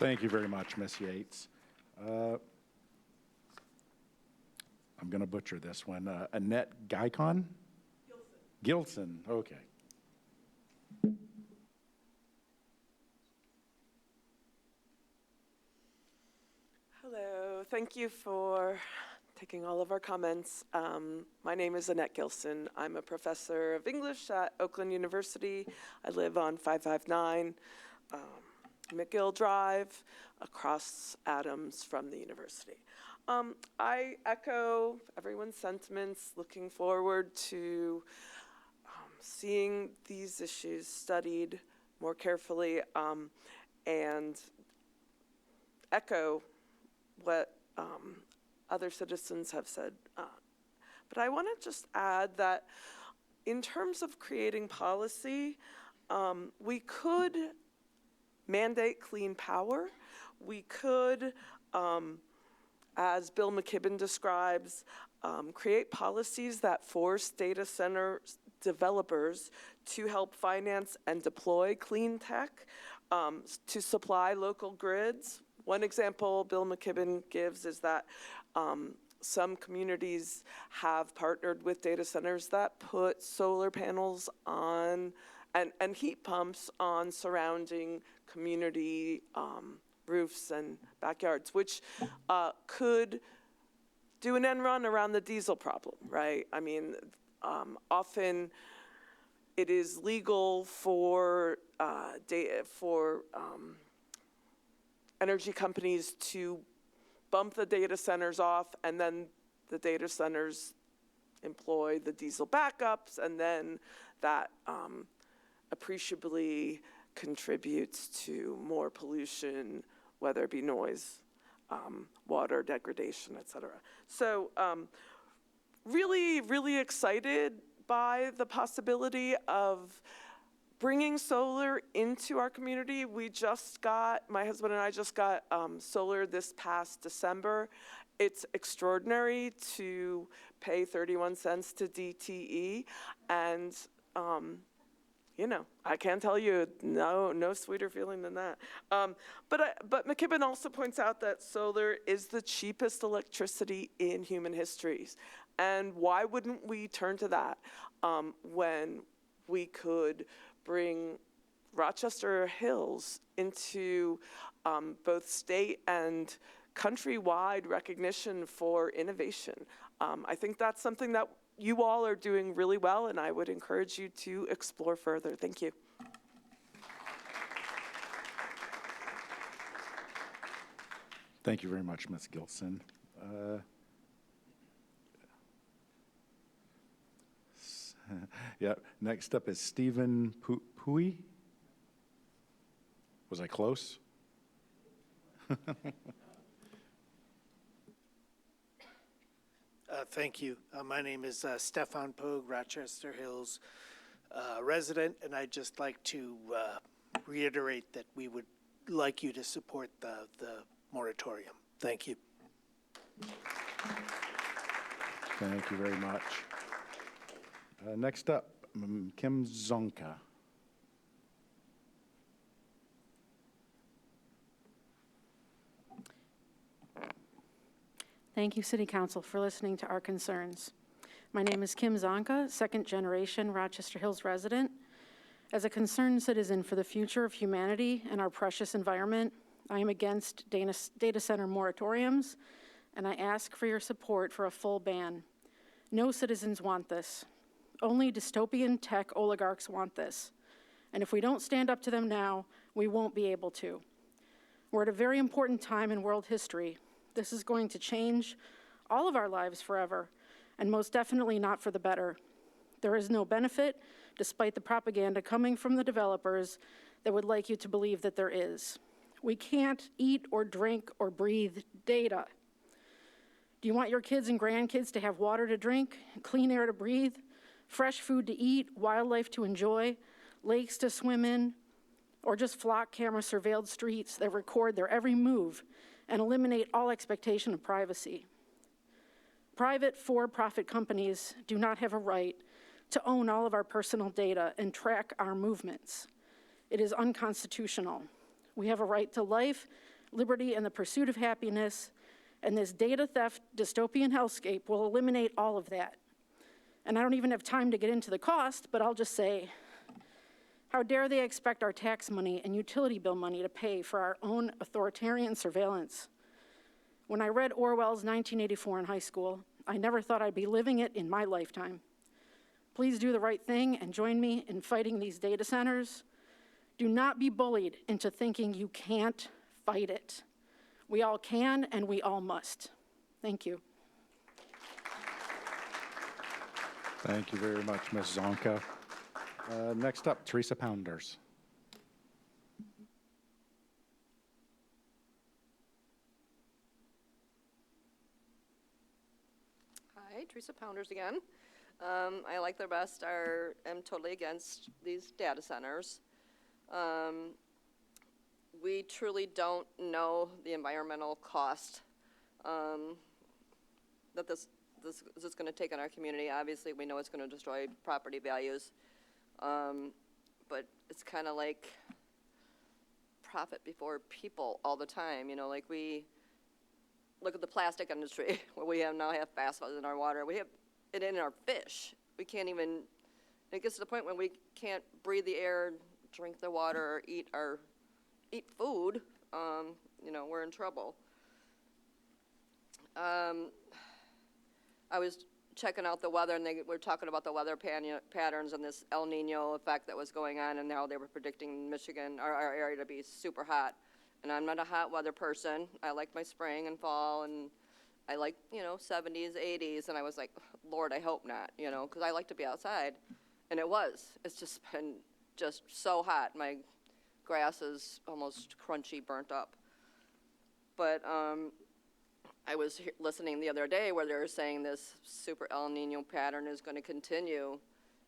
Thank you very much, Ms. Yates. I'm going to butcher this one. Annette Guycon? Gilson, okay. Hello, thank you for taking all of our comments. My name is Annette Gilson. I'm a professor of English at Oakland University. I live on 559 McGill Drive, across Adams from the university. I echo everyone's sentiments, looking forward to seeing these issues studied more carefully, and echo what other citizens have said. But I want to just add that in terms of creating policy, we could mandate clean power. We could, as Bill McKibben describes, create policies that force data center developers to help finance and deploy clean tech to supply local grids. One example Bill McKibben gives is that some communities have partnered with data centers that put solar panels on and heat pumps on surrounding community roofs and backyards, which could do an end run around the diesel problem, right? I mean, often it is legal for energy companies to bump the data centers off, and then the data centers employ the diesel backups, and then that appreciably contributes to more pollution, whether it be noise, water degradation, et cetera. So really, really excited by the possibility of bringing solar into our community. My husband and I just got solar this past December. It's extraordinary to pay 31 cents to DTE, and I can't tell you no sweeter feeling than that. But McKibben also points out that solar is the cheapest electricity in human histories. And why wouldn't we turn to that when we could bring Rochester Hills into both state and countrywide recognition for innovation? I think that's something that you all are doing really well, and I would encourage you to explore further. Thank you. Thank you very much, Ms. Gilson. Yeah, next up is Stephen Pui. Was I close? Thank you. My name is Stefan Pogue, Rochester Hills resident, and I'd just like to reiterate that we would like you to support the moratorium. Thank you. Thank you very much. Next up, Kim Zonka. Thank you, City Council, for listening to our concerns. My name is Kim Zonka, second-generation Rochester Hills resident. As a concerned citizen for the future of humanity and our precious environment, I am against data center moratoriums, and I ask for your support for a full ban. No citizens want this. Only dystopian tech oligarchs want this. And if we don't stand up to them now, we won't be able to. We're at a very important time in world history. This is going to change all of our lives forever, and most definitely not for the better. There is no benefit, despite the propaganda coming from the developers that would like you to believe that there is. We can't eat or drink or breathe data. Do you want your kids and grandkids to have water to drink, clean air to breathe, fresh food to eat, wildlife to enjoy, lakes to swim in, or just flock camera surveilled streets that record their every move and eliminate all expectation of privacy? Private for-profit companies do not have a right to own all of our personal data and track our movements. It is unconstitutional. We have a right to life, liberty, and the pursuit of happiness, and this data theft dystopian hellscape will eliminate all of that. And I don't even have time to get into the cost, but I'll just say, how dare they expect our tax money and utility bill money to pay for our own authoritarian surveillance? When I read Orwell's 1984 in high school, I never thought I'd be living it in my lifetime. Please do the right thing and join me in fighting these data centers. Do not be bullied into thinking you can't fight it. We all can and we all must. Thank you. Thank you very much, Ms. Zonka. Next up, Teresa Pounders. Hi, Teresa Pounders again. I like the rest am totally against these data centers. We truly don't know the environmental cost that this is going to take on our community. Obviously, we know it's going to destroy property values, but it's kind of like profit before people all the time. You know, like we look at the plastic industry where we now have PFAS in our water. We have it in our fish. We can't even It gets to the point when we can't breathe the air, drink the water, or eat food, you know, we're in trouble. I was checking out the weather, and they were talking about the weather patterns and this El Nino effect that was going on, and now they were predicting Michigan, our area, to be super hot. And I'm not a hot weather person. I like my spring and fall, and I like, you know, 70s, 80s, and I was like, Lord, I hope not, you know, because I like to be outside. And it was. It's just been just so hot. My grass is almost crunchy, burnt up. But I was listening the other day where they were saying this super El Nino pattern is going to continue.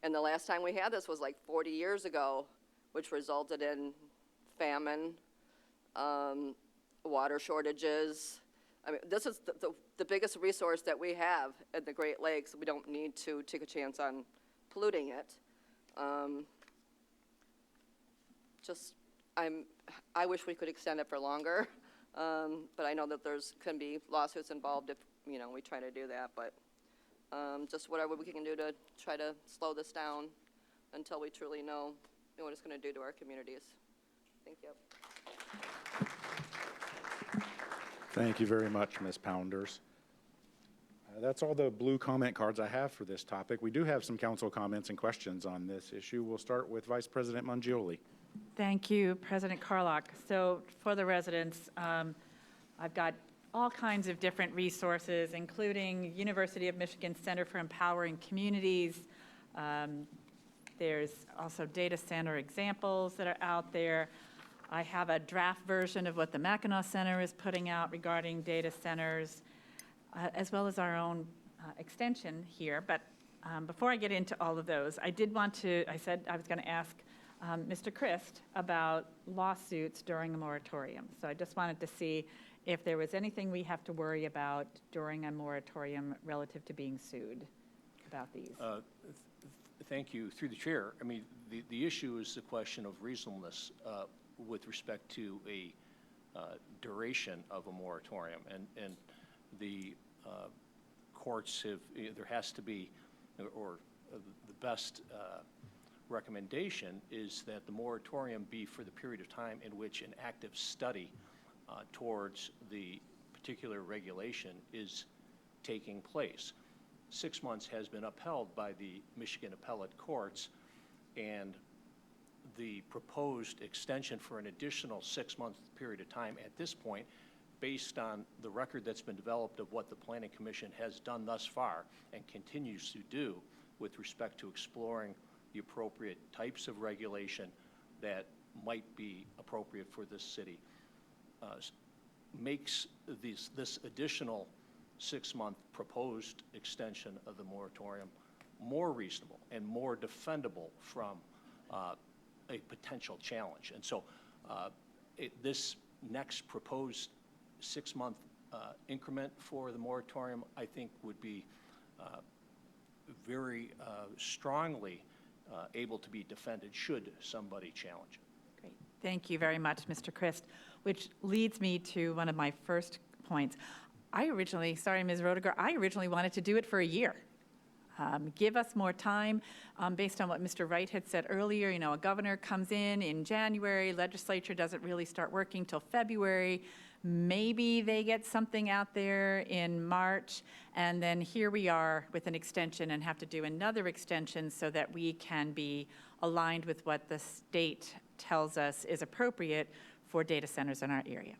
And the last time we had this was like 40 years ago, which resulted in famine, water shortages. I mean, this is the biggest resource that we have at the Great Lakes. We don't need to take a chance on polluting it. I wish we could extend it for longer. But I know that can be lawsuits involved if, you know, we try to do that. But just whatever we can do to try to slow this down until we truly know what it's going to do to our communities. Thank you. Thank you very much, Ms. Pounders. That's all the blue comment cards I have for this topic. We do have some council comments and questions on this issue. We'll start with Vice President Mangioli. Thank you, President Carlock. So for the residents, I've got all kinds of different resources, including University of Michigan Center for Empowering Communities. There's also data center examples that are out there. I have a draft version of what the Mackinac Center is putting out regarding data centers, as well as our own extension here. But before I get into all of those, I said I was going to ask Mr. Christ about lawsuits during a moratorium. So I just wanted to see if there was anything we have to worry about during a moratorium relative to being sued about these. Thank you. Through the chair, I mean, the issue is the question of reasonableness with respect to a duration of a moratorium. And the courts have, there has to be, or the best recommendation is that the moratorium be for the period of time in which an active study towards the particular regulation is taking place. 6 months has been upheld by the Michigan appellate courts, and the proposed extension for an additional 6-month period of time at this point, based on the record that's been developed of what the Planning Commission has done thus far and continues to do with respect to exploring the appropriate types of regulation that might be appropriate for this city, makes this additional 6-month proposed extension of the moratorium more reasonable and more defendable from a potential challenge. And so this next proposed 6-month increment for the moratorium, I think, would be very strongly able to be defended should somebody challenge it. Great. Thank you very much, Mr. Christ, which leads me to one of my first points. Sorry, Ms. Roediger, I originally wanted to do it for a year. Give us more time based on what Mr. Wright had said earlier. You know, a governor comes in January, legislature doesn't really start working till February. Maybe they get something out there in March, and then here we are with an extension and have to do another extension so that we can be aligned with what the state tells us is appropriate for data centers in our area.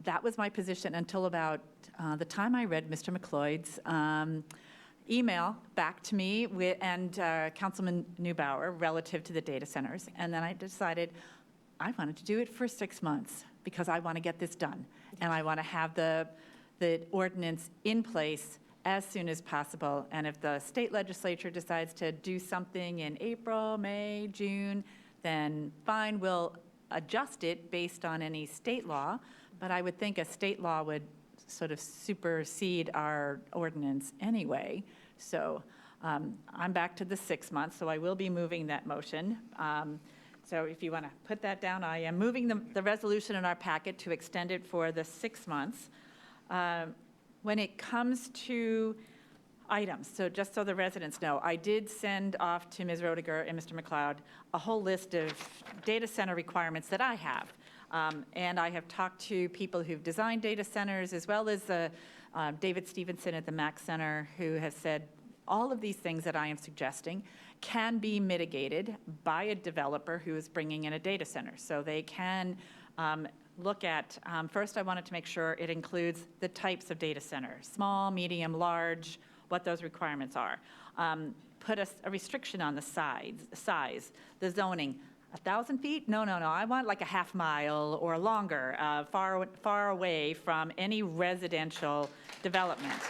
That was my position until about the time I read Mr. McLeod's email back to me and Councilman Neubauer relative to the data centers. And then I decided I wanted to do it for 6 months because I want to get this done. And I want to have the ordinance in place as soon as possible. And if the state legislature decides to do something in April, May, June, then fine, we'll adjust it based on any state law. But I would think a state law would sort of supersede our ordinance anyway. So I'm back to the 6 months, so I will be moving that motion. So if you want to put that down, I am moving the resolution in our packet to extend it for the 6 months. When it comes to items. So just so the residents know, I did send off to Ms. Roediger and Mr. McLeod a whole list of data center requirements that I have. And I have talked to people who've designed data centers, as well as David Stevenson at the Mac Center, who has said all of these things that I am suggesting can be mitigated by a developer who is bringing in a data center. So they can look at, first I wanted to make sure it includes the types of data center, small, medium, large, what those requirements are. Put a restriction on the size, the zoning. 1,000 feet? No, I want like a half mile or longer, far away from any residential development.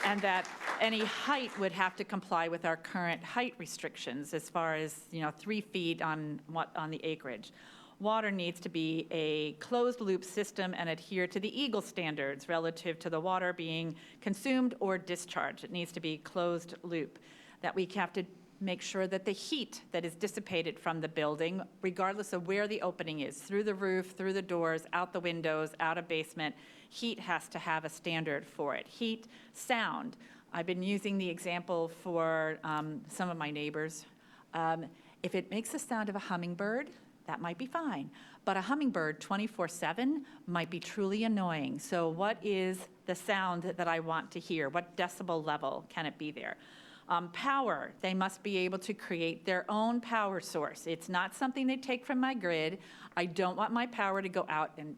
And that any height would have to comply with our current height restrictions as far as, 3 feet on the acreage. Water needs to be a closed loop system and adhere to the EAGLE standards relative to the water being consumed or discharged. It needs to be closed loop. That we have to make sure that the heat that is dissipated from the building, regardless of where the opening is, through the roof, through the doors, out the windows, out a basement, heat has to have a standard for it. Heat, sound. I've been using the example for some of my neighbors. If it makes the sound of a hummingbird, that might be fine. But a hummingbird 24/7 might be truly annoying. So what is the sound that I want to hear? What decibel level can it be there? Power, they must be able to create their own power source. It's not something they take from my grid. I don't want my power to go out, and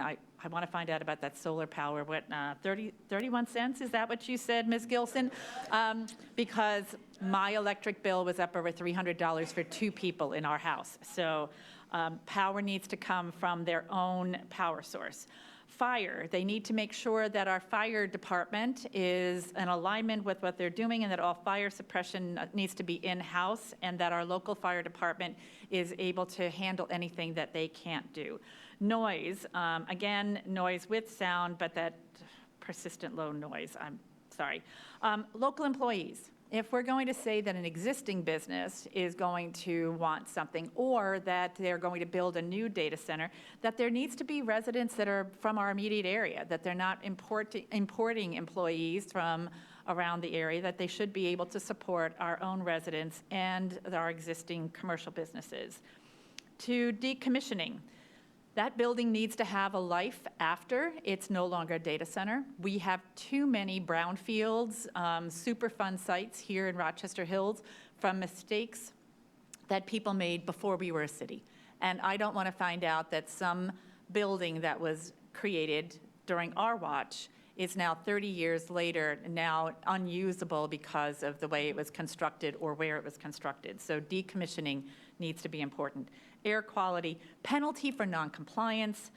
I want to find out about that solar power. What, 31 cents? Is that what you said, Ms. Gilson? Because my electric bill was up over $300 for 2 people in our house. So power needs to come from their own power source. Fire, they need to make sure that our fire department is in alignment with what they're doing and that all fire suppression needs to be in-house and that our local fire department is able to handle anything that they can't do. Noise, again, noise with sound, but that persistent low noise, I'm sorry. Local employees. If we're going to say that an existing business is going to want something or that they're going to build a new data center, that there needs to be residents that are from our immediate area, that they're not importing employees from around the area, that they should be able to support our own residents and our existing commercial businesses. To decommissioning. That building needs to have a life after it's no longer a data center. We have too many brownfields, Superfund sites here in Rochester Hills from mistakes that people made before we were a city. And I don't want to find out that some building that was created during our watch is now 30 years later now unusable because of the way it was constructed or where it was constructed. So decommissioning needs to be important. Air quality, penalty for noncompliance.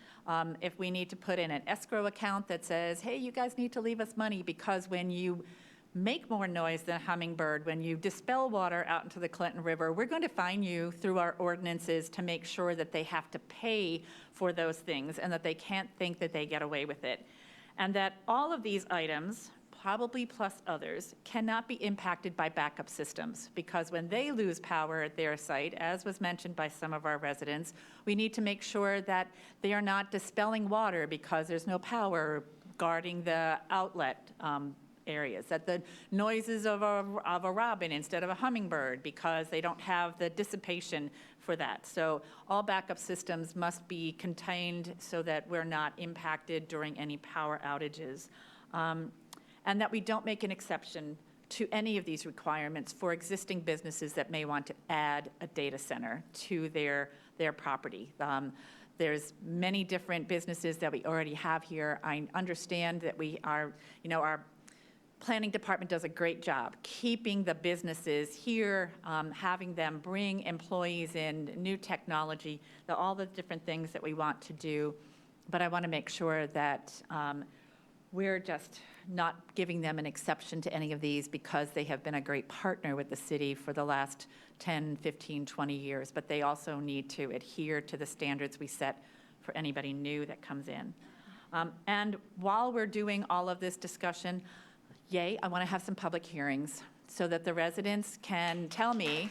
If we need to put in an escrow account that says, hey, you guys need to leave us money because when you make more noise than a hummingbird, when you dispel water out into the Clinton River, we're going to fine you through our ordinances to make sure that they have to pay for those things and that they can't think that they get away with it. And that all of these items, probably plus others, cannot be impacted by backup systems because when they lose power at their site, as was mentioned by some of our residents, we need to make sure that they are not dispelling water because there's no power guarding the outlet areas, that the noises of a robin instead of a hummingbird because they don't have the dissipation for that. So all backup systems must be contained so that we're not impacted during any power outages. And that we don't make an exception to any of these requirements for existing businesses that may want to add a data center to their property. There's many different businesses that we already have here. I understand that we are, our planning department does a great job keeping the businesses here, having them bring employees in, new technology, all the different things that we want to do. But I want to make sure that we're just not giving them an exception to any of these because they have been a great partner with the city for the last 10, 15, 20 years, but they also need to adhere to the standards we set for anybody new that comes in. And while we're doing all of this discussion, I want to have some public hearings so that the residents can tell me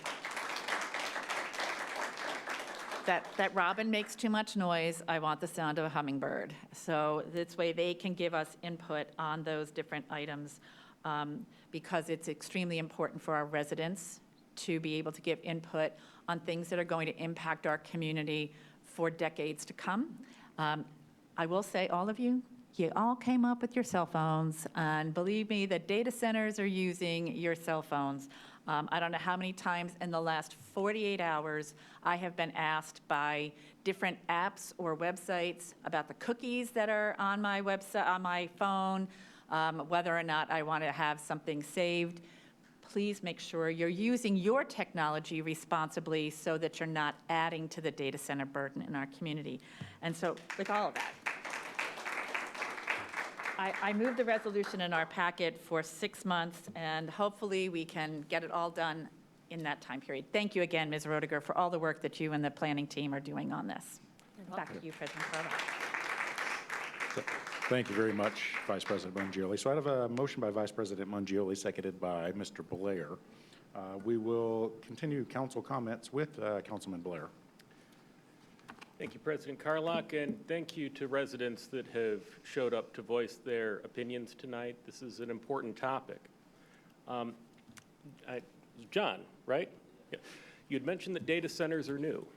that robin makes too much noise, I want the sound of a hummingbird. So this way they can give us input on those different items. because it's extremely important for our residents to be able to give input on things that are going to impact our community for decades to come. I will say, all of you, you all came up with your cell phones, and believe me, the data centers are using your cell phones. I don't know how many times in the last 48 hours I have been asked by different apps or websites about the cookies that are on my website, on my phone, whether or not I want to have something saved. Please make sure you're using your technology responsibly so that you're not adding to the data center burden in our community. And so with all of that, I moved the resolution in our packet for 6 months, and hopefully we can get it all done in that time period. Thank you again, Ms. Roediger, for all the work that you and the planning team are doing on this. Back to you, President Carla. Thank you very much, Vice President Mangioli. So I have a motion by Vice President Mangioli, seconded by Mr. Blair. We will continue council comments with Councilman Blair. Thank you, President Carlock, and thank you to residents that have showed up to voice their opinions tonight. This is an important topic. John, right? Yeah. You had mentioned that data centers are new,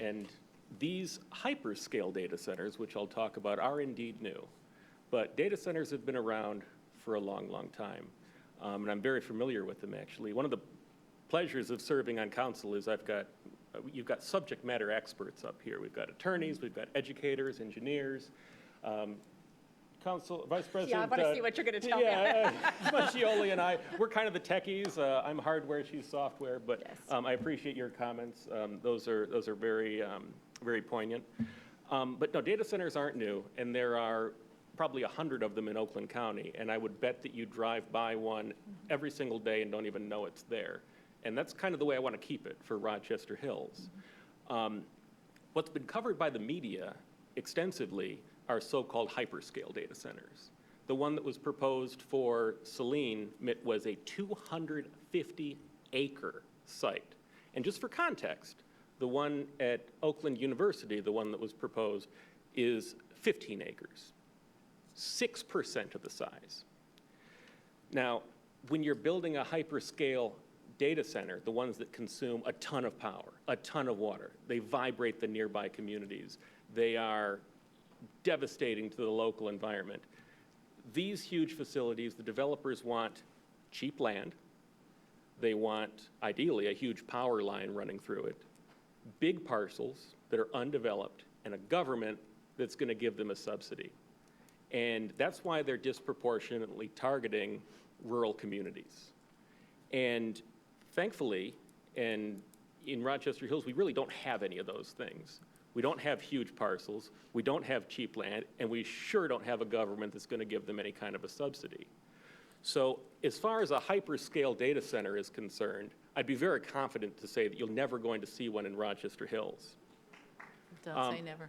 and these hyperscale data centers, which I'll talk about, are indeed new. But data centers have been around for a long, long time, and I'm very familiar with them, actually. One of the pleasures of serving on council is you've got subject matter experts up here. We've got attorneys, we've got educators, engineers. Vice President. Yeah, I want to see what you're going to tell me. Mangioli and I, we're kind of the techies. I'm hardware, she's software, but yes. I appreciate your comments. Those are very, very poignant. But no, data centers aren't new, and there are probably 100 of them in Oakland County, and I would bet that you drive by one every single day and don't even know it's there. And that's kind of the way I want to keep it for Rochester Hills. What's been covered by the media extensively are so-called hyperscale data centers. The one that was proposed for Saline was a 250-acre site. And just for context, the one at Oakland University, the one that was proposed, is 15 acres, 6% of the size. Now, when you're building a hyperscale data center, the ones that consume a ton of power, a ton of water, they vibrate the nearby communities, they are devastating to the local environment. These huge facilities, the developers want cheap land, they want, ideally, a huge power line running through it, big parcels that are undeveloped, and a government that's going to give them a subsidy. And that's why they're disproportionately targeting rural communities. And thankfully, and in Rochester Hills, we really don't have any of those things. We don't have huge parcels, we don't have cheap land, and we sure don't have a government that's going to give them any kind of a subsidy. So as far as a hyperscale data center is concerned, I'd be very confident to say that you're never going to see one in Rochester Hills. Don't say never.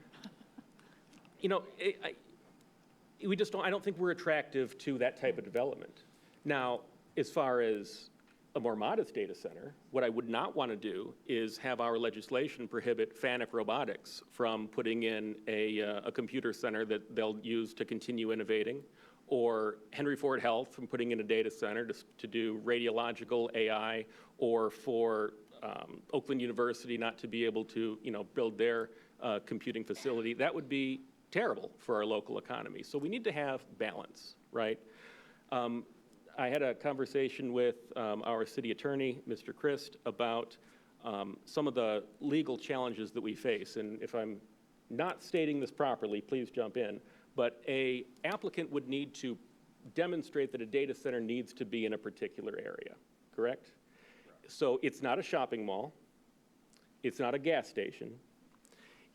We just don't, I don't think we're attractive to that type of development. Now, as far as a more modest data center, what I would not want to do is have our legislation prohibit Fanuc Robotics from putting in a computer center that they'll use to continue innovating, or Henry Ford Health from putting in a data center to do radiological AI, or for Oakland University not to be able to build their computing facility. That would be terrible for our local economy. So we need to have balance, right? I had a conversation with our city attorney, Mr. Christ, about some of the legal challenges that we face. And if I'm not stating this properly, please jump in. But an applicant would need to demonstrate that a data center needs to be in a particular area, correct? So it's not a shopping mall. It's not a gas station.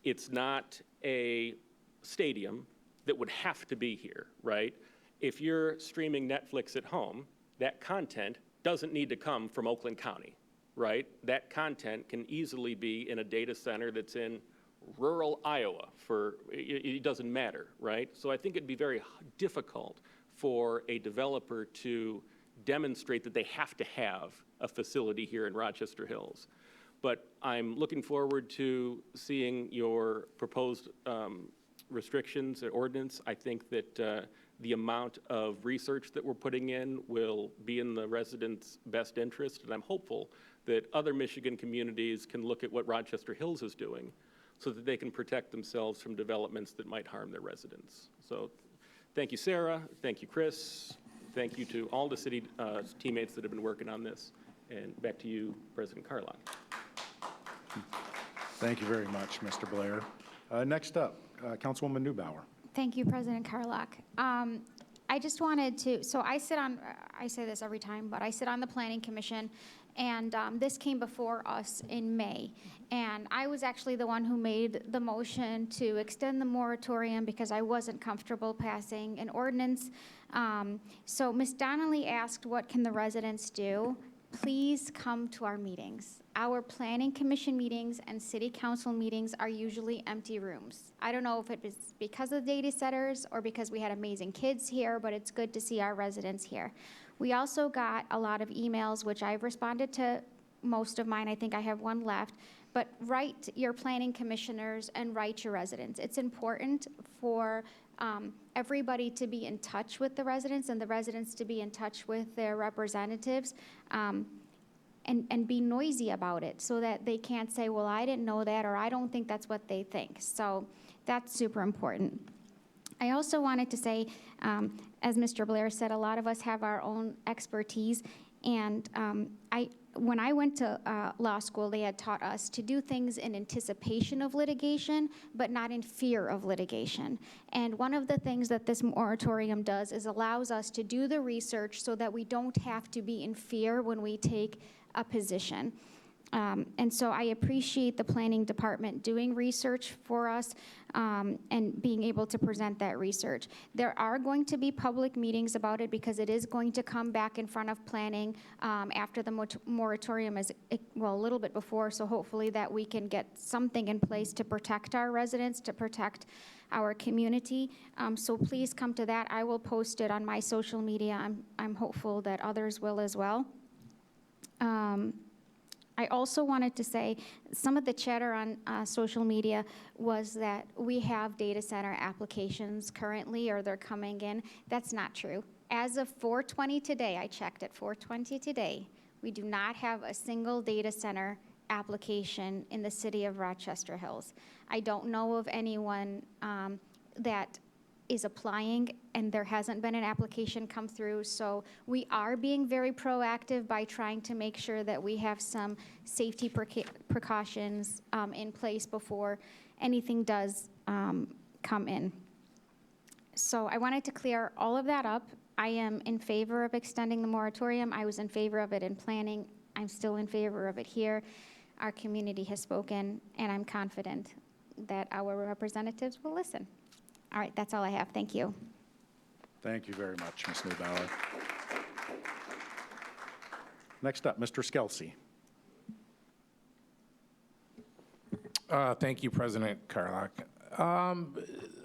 It's not a stadium that would have to be here, right? If you're streaming Netflix at home, that content doesn't need to come from Oakland County, right? That content can easily be in a data center that's in rural Iowa. It doesn't matter, right? So I think it'd be very difficult for a developer to demonstrate that they have to have a facility here in Rochester Hills. But I'm looking forward to seeing your proposed restrictions or ordinance. I think that the amount of research that we're putting in will be in the residents' best interest, and I'm hopeful that other Michigan communities can look at what Rochester Hills is doing so that they can protect themselves from developments that might harm their residents. So thank you, Sarah. Thank you, Chris. Thank you to all the city teammates that have been working on this. And back to you, President Carlock. Thank you very much, Mr. Blair. Next up, Councilwoman Newbauer. Thank you, President Carlock. I just wanted to, so I sit on, I say this every time, but I sit on the Planning Commission, and this came before us in May. And I was actually the one who made the motion to extend the moratorium because I wasn't comfortable passing an ordinance. So Ms. Donnelly asked, what can the residents do? Please come to our meetings. Our Planning Commission meetings and City Council meetings are usually empty rooms. I don't know if it was because of the data centers or because we had amazing kids here, but it's good to see our residents here. We also got a lot of emails, which I've responded to most of mine. I think I have one left. But write your planning commissioners and write your residents. It's important for everybody to be in touch with the residents and the residents to be in touch with their representatives. And be noisy about it so that they can't say, well, I didn't know that, or I don't think that's what they think. So that's super important. I also wanted to say, as Mr. Blair said, a lot of us have our own expertise. And when I went to law school, they had taught us to do things in anticipation of litigation, but not in fear of litigation. And one of the things that this moratorium does is allows us to do the research so that we don't have to be in fear when we take a position. And so I appreciate the planning department doing research for us and being able to present that research. There are going to be public meetings about it because it is going to come back in front of planning after the moratorium is, well, a little bit before, so hopefully that we can get something in place to protect our residents, to protect our community. So please come to that. I will post it on my social media. I'm hopeful that others will as well. I also wanted to say some of the chatter on social media was that we have data center applications currently or they're coming in. That's not true. As of 4:20 today, I checked at 4:20 today, we do not have a single data center application in the city of Rochester Hills. I don't know of anyone that is applying, and there hasn't been an application come through. So we are being very proactive by trying to make sure that we have some safety precautions in place before anything does come in. So I wanted to clear all of that up. I am in favor of extending the moratorium. I was in favor of it in planning. I'm still in favor of it here. Our community has spoken, and I'm confident that our representatives will listen. All right, that's all I have. Thank you. Thank you very much, Ms. Newbauer. Next up, Mr. Skelsey. Thank you, President Carlock.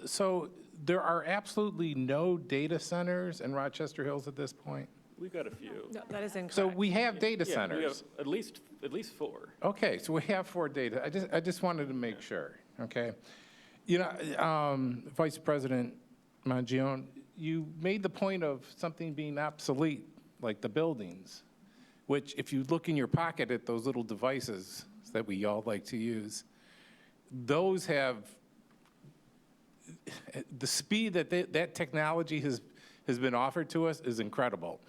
So there are absolutely no data centers in Rochester Hills at this point? We've got a few. No, that is incorrect. So we have data Yeah, centers? we have at least 4. Okay, so we have 4 data. I just wanted to make sure, okay? You know, Vice President Mangione, you made the point of something being obsolete, like the buildings, which if you look in your pocket at those little devices that we all like to use, those have, the speed that that technology has been offered to us is incredible.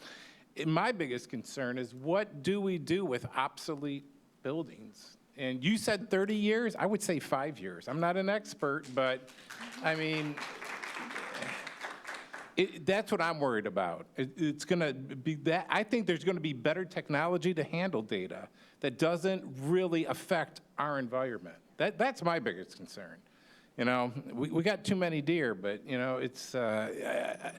And my biggest concern is what do we do with obsolete buildings? And you said 30 years, I would say 5 years. I'm not an expert, but I mean, that's what I'm worried about. It's gonna be that, I think there's gonna be better technology to handle data that doesn't really affect our environment. That's my biggest concern. You know, we got too many deer, but you know, it's, I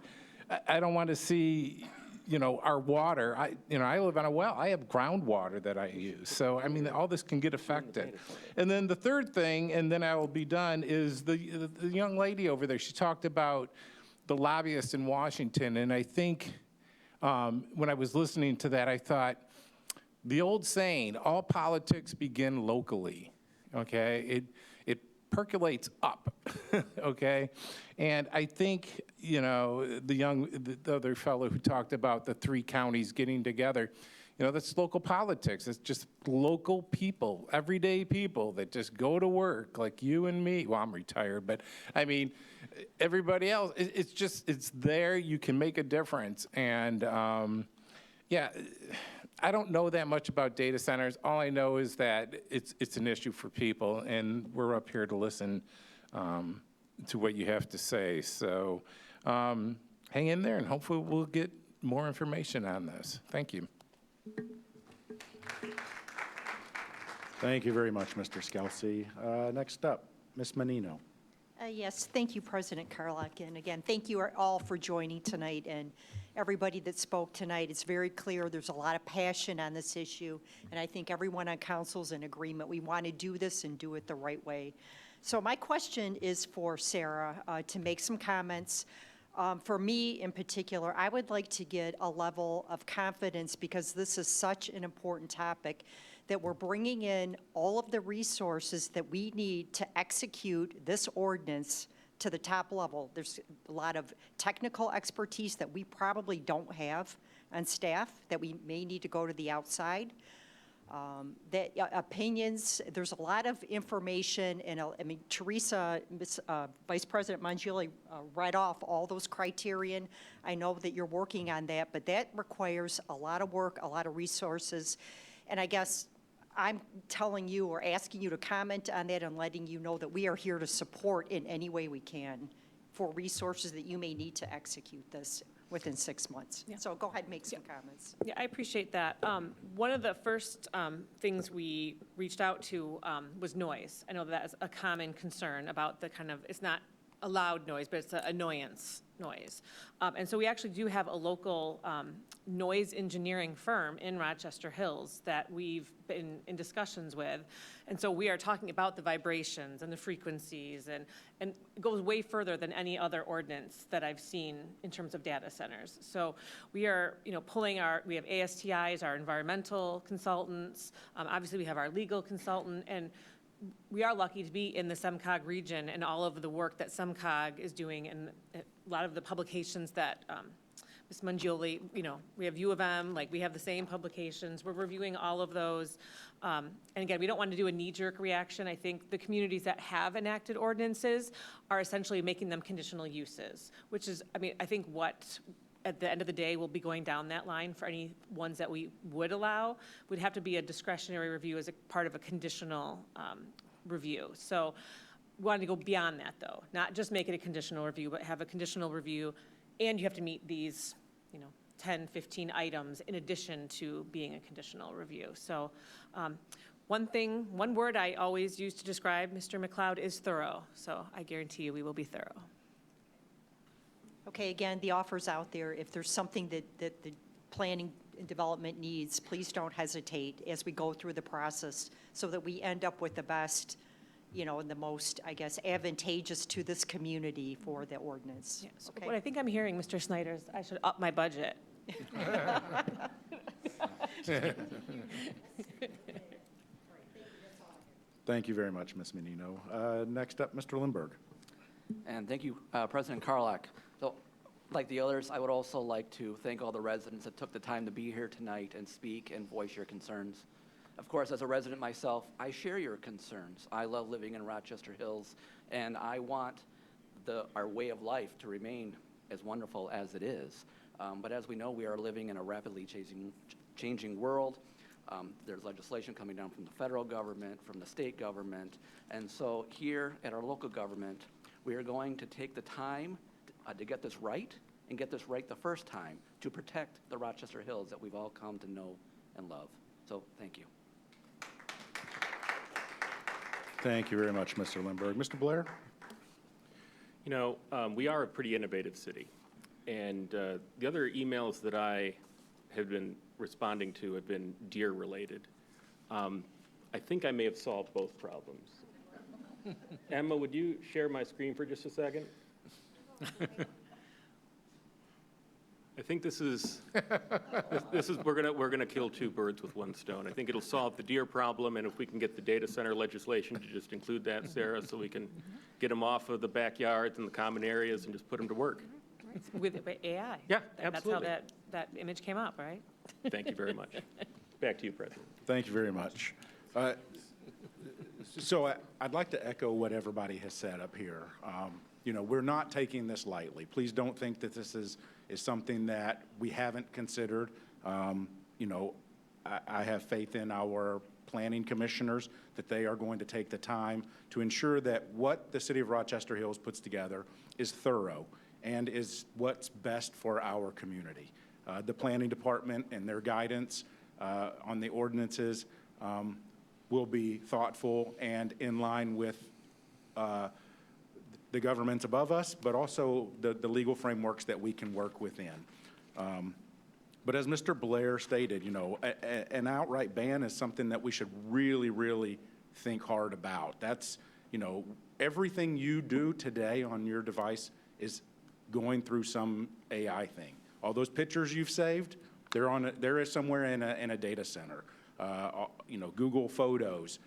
don't want to see, you know, our water. I live on a well. I have groundwater that I use. So, I mean, all this can get affected. And then the third thing, and then I will be done, is the young lady over there. She talked about the lobbyists in Washington. And I think when I was listening to that, I thought, the old saying, all politics begin locally, okay? percolates up, okay? And I think, you know, the other fellow who talked about the 3 counties getting together, you know, that's local politics. It's just local people, everyday people that just go to work like you and me. Well, I'm retired, but I mean, everybody else, it's there. You can make a difference. And yeah, I don't know that much about data centers. All I know is that it's an issue for people, and we're up here to listen to what you have to say. So hang in there, and hopefully we'll get more information on this. Thank you. Thank you very much, Mr. Scalzi. Next up, Ms. Menino. Yes, thank you, President Carlock. And again, thank you all for joining tonight. And everybody that spoke tonight, it's very clear there's a lot of passion on this issue. And I think everyone on council is in agreement. We want to do this and do it the right way. So my question is for Sarah to make some comments. For me in particular, I would like to get a level of confidence, because this is such an important topic, that we're bringing in all of the resources that we need to execute this ordinance to the top level. There's a lot of technical expertise that we probably don't have on staff, that we may need to go to the outside. Opinions, there's a lot of information, and I mean, Teresa, Vice President Mangioli read off all those criterion. I know that you're working on that, but that requires a lot of work, a lot of resources, and I guess I'm telling you or asking you to comment on that and letting you know that we are here to support in any way we can for resources that you may need to execute this within 6 months. Yeah. So go ahead and make some comments. Yeah, I appreciate that. One of the first things we reached out to was noise. I know that is a common concern about the kind of, it's not a loud noise, but it's an annoyance noise. And so we actually do have a local noise engineering firm in Rochester Hills that we've been in discussions with. And so we are talking about the vibrations and the frequencies, and it goes way further than any other ordinance that I've seen in terms of data centers. So we are, you know, we have ASTIs, our environmental consultants, obviously we have our legal consultant, and we are lucky to be in the SEMCOG region and all of the work that SEMCOG is doing, and a lot of the publications that Ms. Mangioli, you know, we have U of M, like we have the same publications. We're reviewing all of those. And again, we don't want to do a knee-jerk reaction. I think the communities that have enacted ordinances are essentially making them conditional uses, which is, I mean, I think what at the end of the day, we'll be going down that line for any ones that we would allow, would have to be a discretionary review as a part of a conditional review. So we wanted to go beyond that, though, not just make it a conditional review, but have a conditional review, and you have to meet these, you know, 10, 15 items in addition to being a conditional review. So one word I always use to describe Mr. McLeod is thorough. So I guarantee you we will be thorough. Okay, again, the offer's out there. If there's something that the planning and development needs, please don't hesitate as we go through the process so that we end up with the best, you know, and the most, I guess, advantageous to this community for the ordinance. Yeah, so okay? what I think I'm hearing, Mr. Snyder, is I should up my budget. Thank you very much, Ms. Menino. Next up, Mr. Lindberg. And thank you, President Carlock. So, like the others, I would also like to thank all the residents that took the time to be here tonight and speak and voice your concerns. Of course, as a resident myself, I share your concerns. I love living in Rochester Hills, and I want our way of life to remain as wonderful as it is. But as we know, we are living in a rapidly changing world. There's legislation coming down from the federal government, from the state government, and so here at our local government, we are going to take the time to get this right, and get this right the first time, to protect the Rochester Hills that we've all come to know and love. So, thank you. Thank you very much, Mr. Lindberg. Mr. Blair? You know, we are a pretty innovative city, and the other emails that I have been responding to have been deer-related. I think I may have solved both problems. Emma, would you share my screen for just a second? I think this is, we're gonna kill two birds with one stone. I think it'll solve the deer problem, and if we can get the data center legislation to just include that, Sarah, so we can get them off of the backyards and the common areas and just put them to work. With AI. Yeah, That's how absolutely. that image came up, right? Thank you very much. Back to you, President. Thank you very much. I'd like to echo what everybody has said up here. You know, we're not taking this lightly. Please don't think that this is something that we haven't considered. You know, I have faith in our planning commissioners that they are going to take the time to ensure that what the City of Rochester Hills puts together is thorough and is what's best for our community. The planning department and their guidance on the ordinances will be thoughtful and in line with the governments above us, but also the legal frameworks that we can work within. But as Mr. Blair stated, you know, an outright ban is something that we should really, really think hard about. That's, you know, everything you do today on your device is going through some AI thing. All those pictures you've saved, there is somewhere in a data center. You know, Google Photos,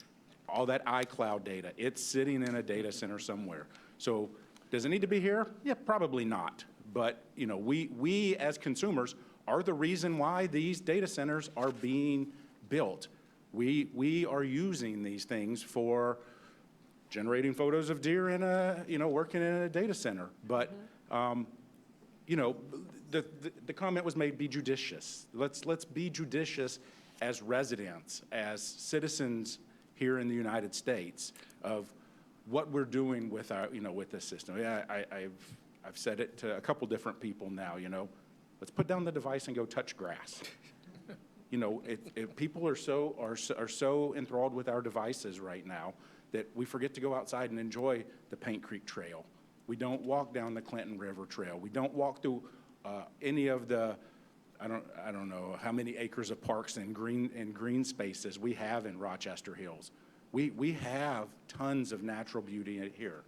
all that iCloud data, it's sitting in a data center somewhere. So does it need to be here? Yeah, probably not. But, you know, we as consumers are the reason why these data centers are being built. We are using these things for generating photos of deer in a, you know, working in a data center. But, you know, the comment was made, be judicious. Let's be judicious as residents, as citizens here in the United States, of what we're doing with our, you know, with this system. Yeah, I've said it to a couple different people now, you know, let's put down the device and go touch grass. You know, people are so enthralled with our devices right now that we forget to go outside and enjoy the Paint Creek Trail. We don't walk down the Clinton River Trail. We don't walk through any of the, I don't know how many acres of parks and green spaces we have in Rochester Hills. We have tons of natural beauty here.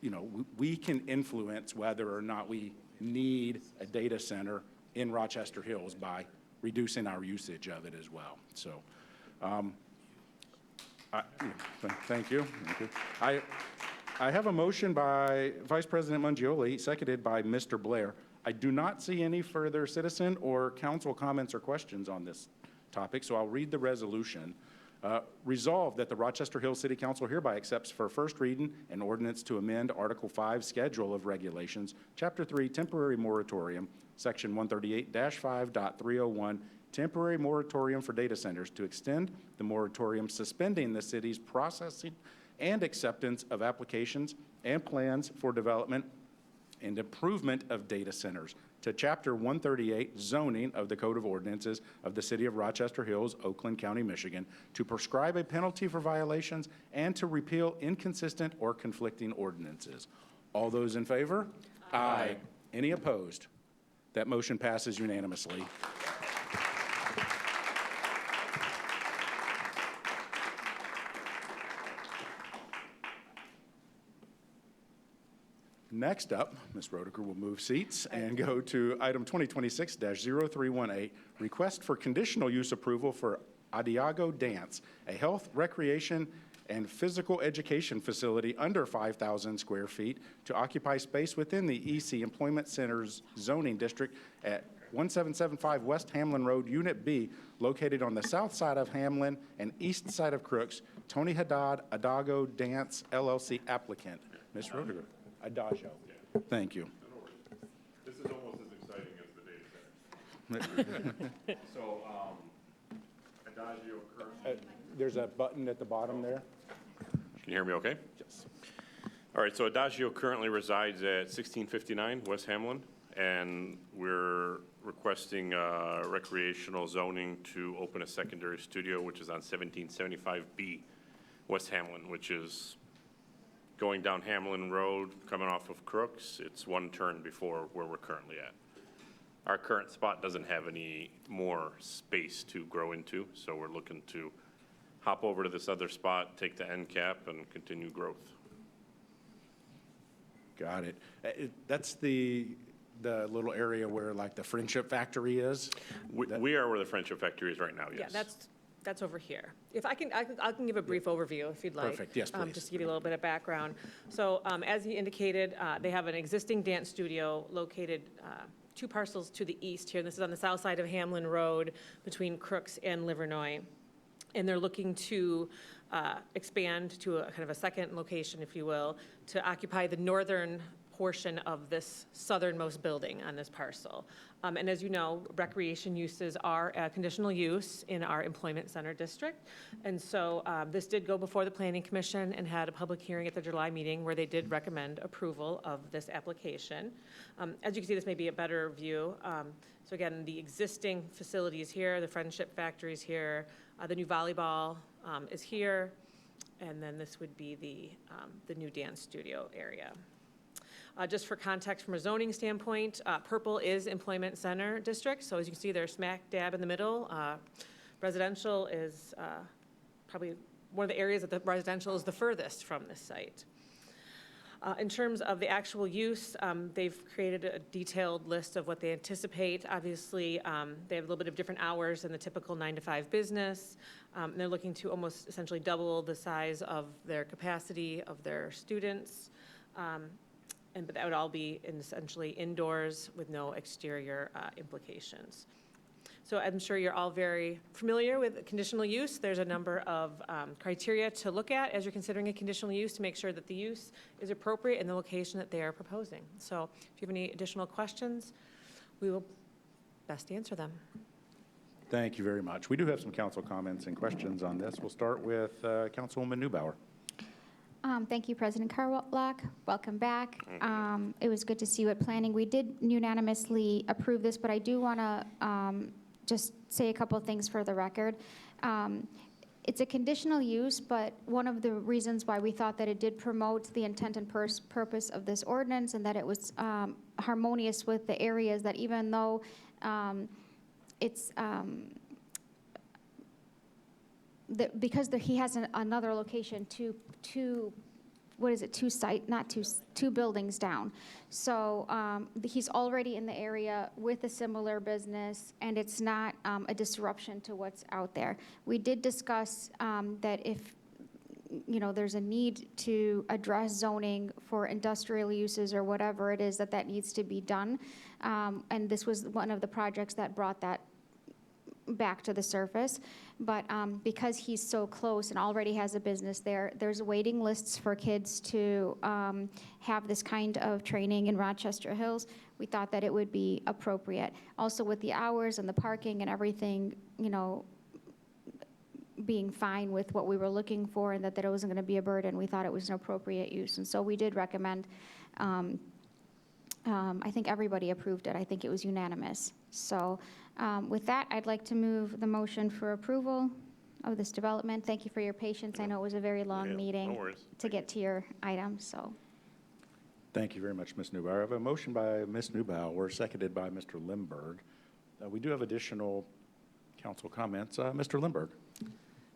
You know, we can influence whether or not we need a data center in Rochester Hills by reducing our usage of it as well. So, thank you. I have a motion by Vice President Mangioli, seconded by Mr. Blair. I do not see any further citizen or council comments or questions on this topic, so I'll read the resolution. Resolved that the Rochester Hills City Council hereby accepts for first reading an ordinance to amend Article 5 Schedule of Regulations, Chapter 3 Temporary Moratorium, Section 138-5.301, Temporary Moratorium for Data Centers, to extend the moratorium suspending the city's processing and acceptance of applications and plans for development and improvement of data centers to Chapter 138, Zoning of the Code of Ordinances of the City of Rochester Hills, Oakland County, Michigan, to prescribe a penalty for violations and to repeal inconsistent or conflicting ordinances. All those in favor? Aye. Any opposed? That motion passes unanimously. Next up, Ms. Roediger will move seats and go to item 2026-0318, request for conditional use approval for Adiago Dance, a health, recreation, and physical education facility under 5,000 square feet to occupy space within the EC Employment Center's zoning district at 1775 West Hamlin Road, Unit B, located on the south side of Hamlin and east side of Crooks. Tony Haddad, Adiago Dance LLC applicant. Ms. Roediger. Adagio. Thank you. This is almost as exciting as the data center. So, Adagio currently. There's a button at the bottom there. Can you hear me okay? Yes. All right, so Adagio currently resides at 1659 West Hamlin, and we're requesting recreational zoning to open a secondary studio, which is on 1775B West Hamlin, which is going down Hamlin Road, coming off of Crooks. It's one turn before where we're currently at. Our current spot doesn't have any more space to grow into, so we're looking to hop over to this other spot, take the end cap, and continue growth. Got it. That's the the little area where like the Friendship Factory is? We are where the Friendship Factory is right now, yes. Yeah, that's over here. If I can give a brief overview if you'd like. Perfect. Yes, please. Just to give you a little bit of background. So as he indicated, they have an existing dance studio located 2 parcels to the east here. This is on the south side of Hamlin Road between Crooks and Livernois. And they're looking to expand to a kind of a second location, if you will, to occupy the northern portion of this southernmost building on this parcel. And as you know, recreation uses are a conditional use in our employment center district. And so this did go before the Planning Commission and had a public hearing at the July meeting where they did recommend approval of this application. As you can see, this may be a better view. So again, the existing facilities here, the Friendship Factory is here, the new volleyball is here, and then this would be the new dance studio area. Just for context from a zoning standpoint, purple is employment center district. So as you can see, they're smack dab in the middle. Residential is probably one of the areas that the residential is the furthest from this site. In terms of the actual use, they've created a detailed list of what they anticipate. Obviously, they have a little bit of different hours than the typical 9-to-5 business. They're looking to almost essentially double the size of their capacity of their students. But that would all be essentially indoors with no exterior implications. So I'm sure you're all very familiar with conditional use. There's a number of criteria to look at as you're considering a conditional use to make sure that the use is appropriate in the location that they are proposing. So if you have any additional questions, we will best answer them. Thank you very much. We do have some council comments and questions on this. We'll start with Councilwoman Neubauer. Thank you, President Carlock. Welcome back. It was good to see you at planning. We did unanimously approve this, but I do want to just say a couple of things for the record. It's a conditional use, but one of the reasons why we thought that it did promote the intent and purpose of this ordinance and that it was harmonious with the areas that even though it's because he has another location, two buildings down. So he's already in the area with a similar business, and it's not a disruption to what's out there. We did discuss that if there's a need to address zoning for industrial uses or whatever it is, that needs to be done. And this was one of the projects that brought that back to the surface. But because he's so close and already has a business there, there's waiting lists for kids to have this kind of training in Rochester Hills. We thought that it would be appropriate. Also with the hours and the parking and everything, being fine with what we were looking for and that it wasn't going to be a burden, we thought it was an appropriate use. And so we did recommend, I think everybody approved it. I think it was unanimous. So with that, I'd like to move the motion for approval of this development. Thank you for your patience. I know it was a very long meeting to get to your item, so. Thank you very much, Ms. Neubauer. I have a motion by Ms. Neubauer, seconded by Mr. Limburg. We do have additional council comments. Mr. Limburg.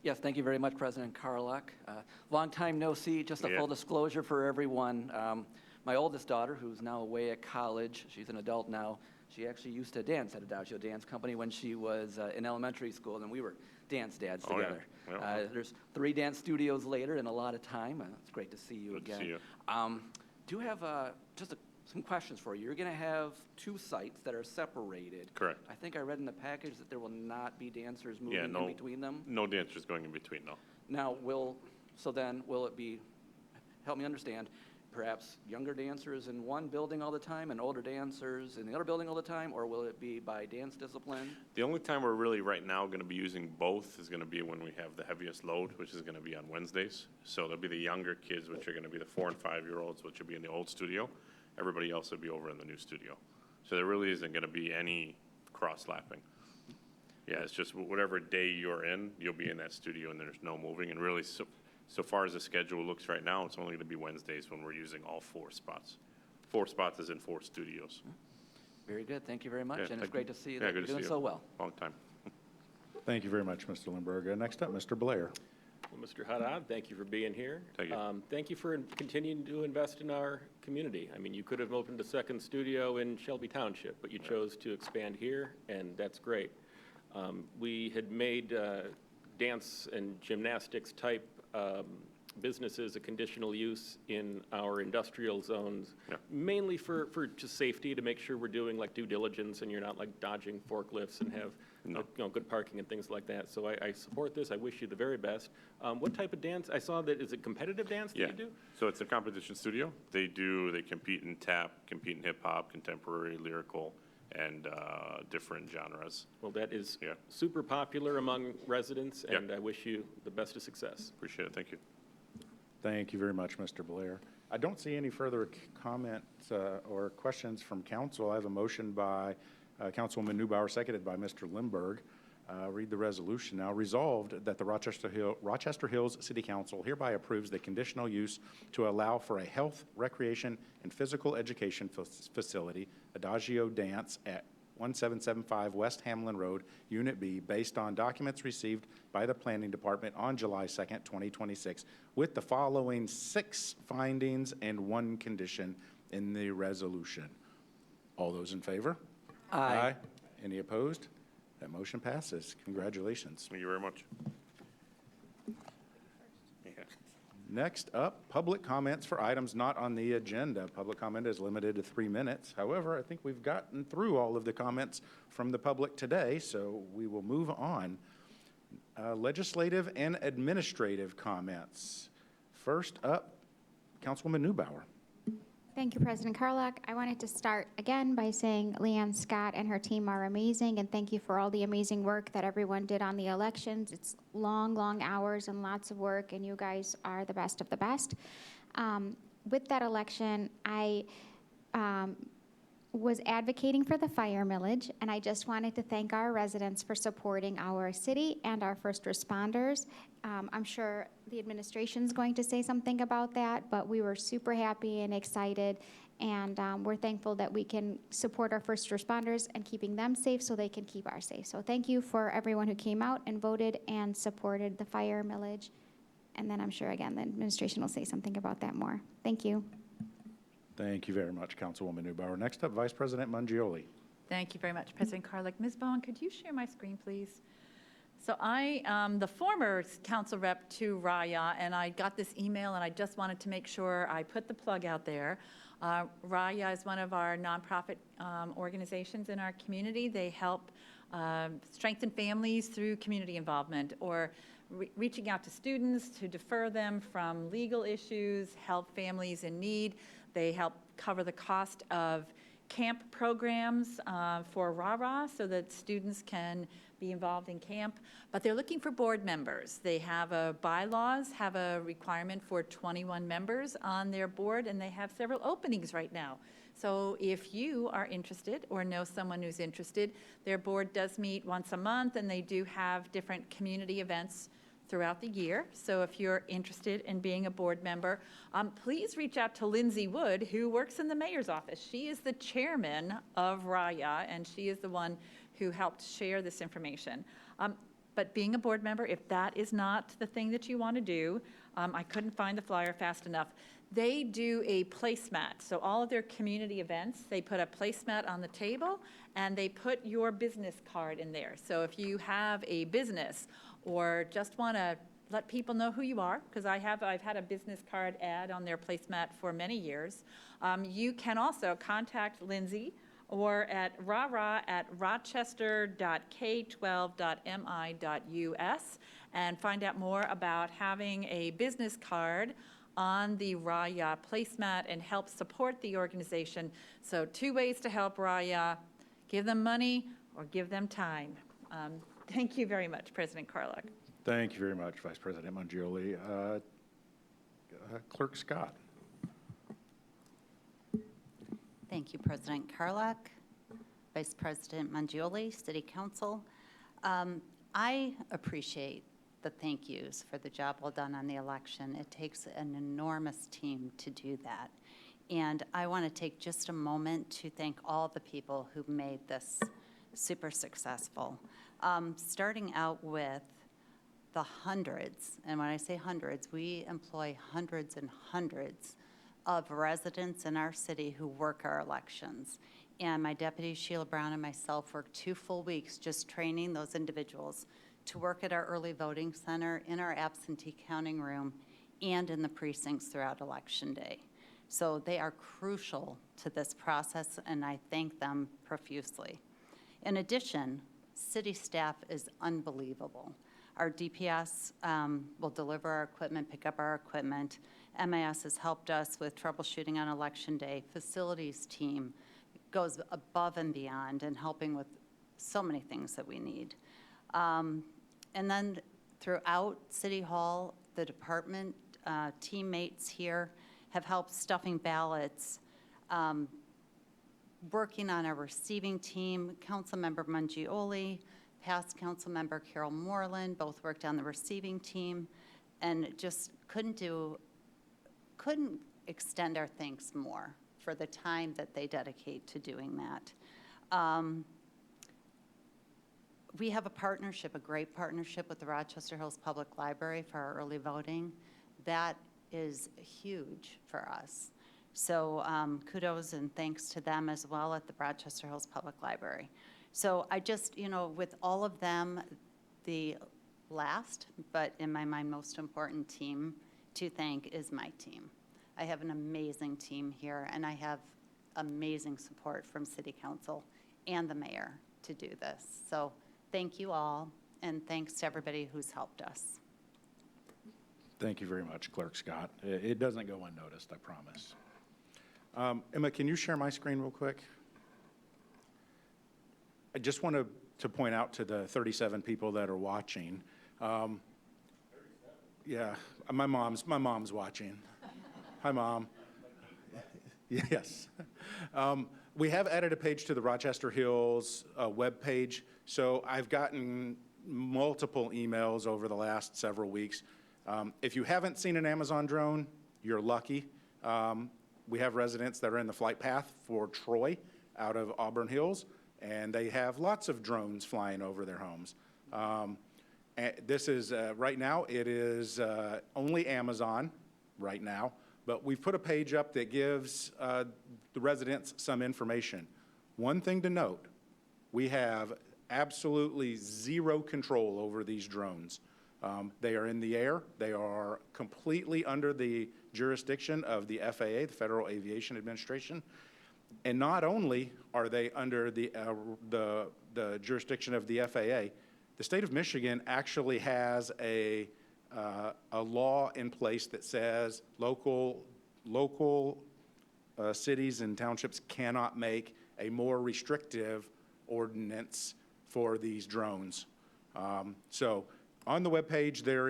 Yes, thank you very much, President Carlock. Long time no see. Just a full disclosure for everyone. My oldest daughter, who's now away at college, she's an adult now, she actually used to dance at Adagio Dance Company when she was in elementary school, and we were dance dads together. Yeah. There's 3 dance studios later and a lot of time. It's great to see you again. Good to see you. Do have some questions for you. You're going to have 2 sites that are separated. Correct. I think I read in the package that there will not be dancers moving in between them. No dancers going in between, no. Now, will it be, help me understand, perhaps younger dancers in one building all the time and older dancers in the other building all the time, or will it be by dance discipline? The only time we're really right now going to be using both is going to be when we have the heaviest load, which is going to be on Wednesdays. So there'll be the younger kids, which are going to be the 4- and 5-year-olds, which will be in the old studio. Everybody else will be over in the new studio. So there really isn't going to be any cross-lapping. Yeah, it's just whatever day you're in, you'll be in that studio and there's no moving. And really, so far as the schedule looks right now, it's only going to be Wednesdays when we're using all 4 spots. 4 spots is in 4 studios. Very good. Thank you very much. Yeah, and it's great to see you that you're doing you. so well. Long time. Thank you very much, Mr. Limburg. Next up, Mr. Blair. Well, Mr. Haddad, thank you for being here. Thank you. Thank you for continuing to invest in our community. I mean, you could have opened a second studio in Shelby Township, but you chose to expand here, and that's great. We had made dance and gymnastics type businesses a conditional use in our industrial zones, mainly for just safety, to make sure we're doing like due diligence and you're not like dodging forklifts and have good parking and things like that. So I support this. I wish you the very best. What type of dance? I saw that, is it competitive dance that you do? So it's a competition studio. They compete in tap, compete in hip hop, contemporary, lyrical, and different genres. Well, that is super popular among residents, and I wish you the best of success. Appreciate it. Thank you. Thank you very much, Mr. Blair. I don't see any further comments or questions from council. I have a motion by Councilwoman Neubauer, seconded by Mr. Lindberg. Read the resolution now. Resolved that the Rochester Hills City Council hereby approves the conditional use to allow for a health, recreation, and physical education facility, Adagio Dance, at 1775 West Hamlin Road, Unit B, based on documents received by the Planning Department on July 2nd, 2026, with the following 6 findings and 1 condition in the resolution. All those in favor? Aye. Any opposed? That motion passes. Congratulations. Thank you very much. Next up, public comments for items not on the agenda. Public comment is limited to 3 minutes. However, I think we've gotten through all of the comments from the public today, so we will move on. Legislative and administrative comments. First up, Councilwoman Neubauer. Thank you, President Carlock. I wanted to start again by saying Leanne Scott and her team are amazing, and thank you for all the amazing work that everyone did on the elections. It's long, long hours and lots of work, and you guys are the best of the best. With that election, I was advocating for the fire millage, and I just wanted to thank our residents for supporting our city and our first responders. I'm sure the administration's going to say something about that, but we were super happy and excited, and we're thankful that we can support our first responders and keeping them safe so they can keep ours safe. So thank you for everyone who came out and voted and supported the fire millage. And then I'm sure, again, the administration will say something about that more. Thank you. Thank you very much, Councilwoman Neubauer. Next up, Vice President Mangioli. Thank you very much, President Carlock. Ms. Bowen, could you share my screen, please? So I am the former council rep to Raya, and I got this email, and I just wanted to make sure I put the plug out there. Raya is one of our nonprofit organizations in our community. They help strengthen families through community involvement, or reaching out to students to defer them from legal issues, help families in need. They help cover the cost of camp programs for RARA so that students can be involved in camp. But they're looking for board members. They have bylaws, have a requirement for 21 members on their board, and they have several openings right now. So if you are interested or know someone who's interested, their board does meet once a month, and they do have different community events throughout the year. So if you're interested in being a board member, please reach out to Lindsay Wood, who works in the mayor's office. She is the chairman of Raya, and she is the one who helped share this information. But being a board member, if that is not the thing that you want to do, I couldn't find the flyer fast enough. They do a placemat. So all of their community events, they put a placemat on the table, and they put your business card in there. So if you have a business or just want to let people know who you are, because I've had a business card ad on their placemat for many years, you can also contact Lindsay or at rara@rochester.k12.mi.us and find out more about having a business card on the Raya placemat and help support the organization. So 2 ways to help Raya: give them money or give them time. Thank you very much, President Carlock. Thank you very much, Vice President Mangioli. Clerk Scott. Thank you, President Carlock, Vice President Mangioli, City Council. I appreciate the thank yous for the job well done on the election. It takes an enormous team to do that. And I want to take just a moment to thank all the people who made this super successful. Starting out with the hundreds, and when I say hundreds, we employ hundreds and hundreds of residents in our city who work our elections. And my deputy Sheila Brown and myself worked 2 full weeks just training those individuals to work at our early voting center, in our absentee counting room, and in the precincts throughout Election Day. So they are crucial to this process, and I thank them profusely. In addition, city staff is unbelievable. Our DPS will deliver our equipment, pick up our equipment. MAS has helped us with troubleshooting on Election Day. Facilities team goes above and beyond in helping with so many things that we need. And then throughout City Hall, the department teammates here have helped stuffing ballots, working on our receiving team. Councilmember Mangioli, past Councilmember Carol Moreland, both worked on the receiving team, and just couldn't extend our thanks more for the time that they dedicate to doing that. We have a partnership, a great partnership with the Rochester Hills Public Library for our early voting. That is huge for us. So kudos and thanks to them as well at the Rochester Hills Public Library. So I just, with all of them, the last, but in my mind most important team to thank is my team. I have an amazing team here, and I have amazing support from City Council and the mayor to do this. So thank you all, and thanks to everybody who's helped us. Thank you very much, Clerk Scott. It doesn't go unnoticed, I promise. Emma, can you share my screen real quick? I just want to point out to the 37 people that are watching. Yeah, my mom's watching. Hi, Mom. Yes. We have added a page to the Rochester Hills webpage, so I've gotten multiple emails over the last several weeks. If you haven't seen an Amazon drone, you're lucky. We have residents that are in the flight path for Troy out of Auburn Hills, and they have lots of drones flying over their homes. And this is, right now, it is only Amazon right now, but we've put a page up that gives the residents some information. One thing to note, we have absolutely zero control over these drones. They are in the air. They are completely under the jurisdiction of the FAA, the Federal Aviation Administration. And not only are they under the jurisdiction of the FAA, the state of Michigan actually has a law in place that says local cities and townships cannot make a more restrictive ordinance for these drones. So on the webpage, there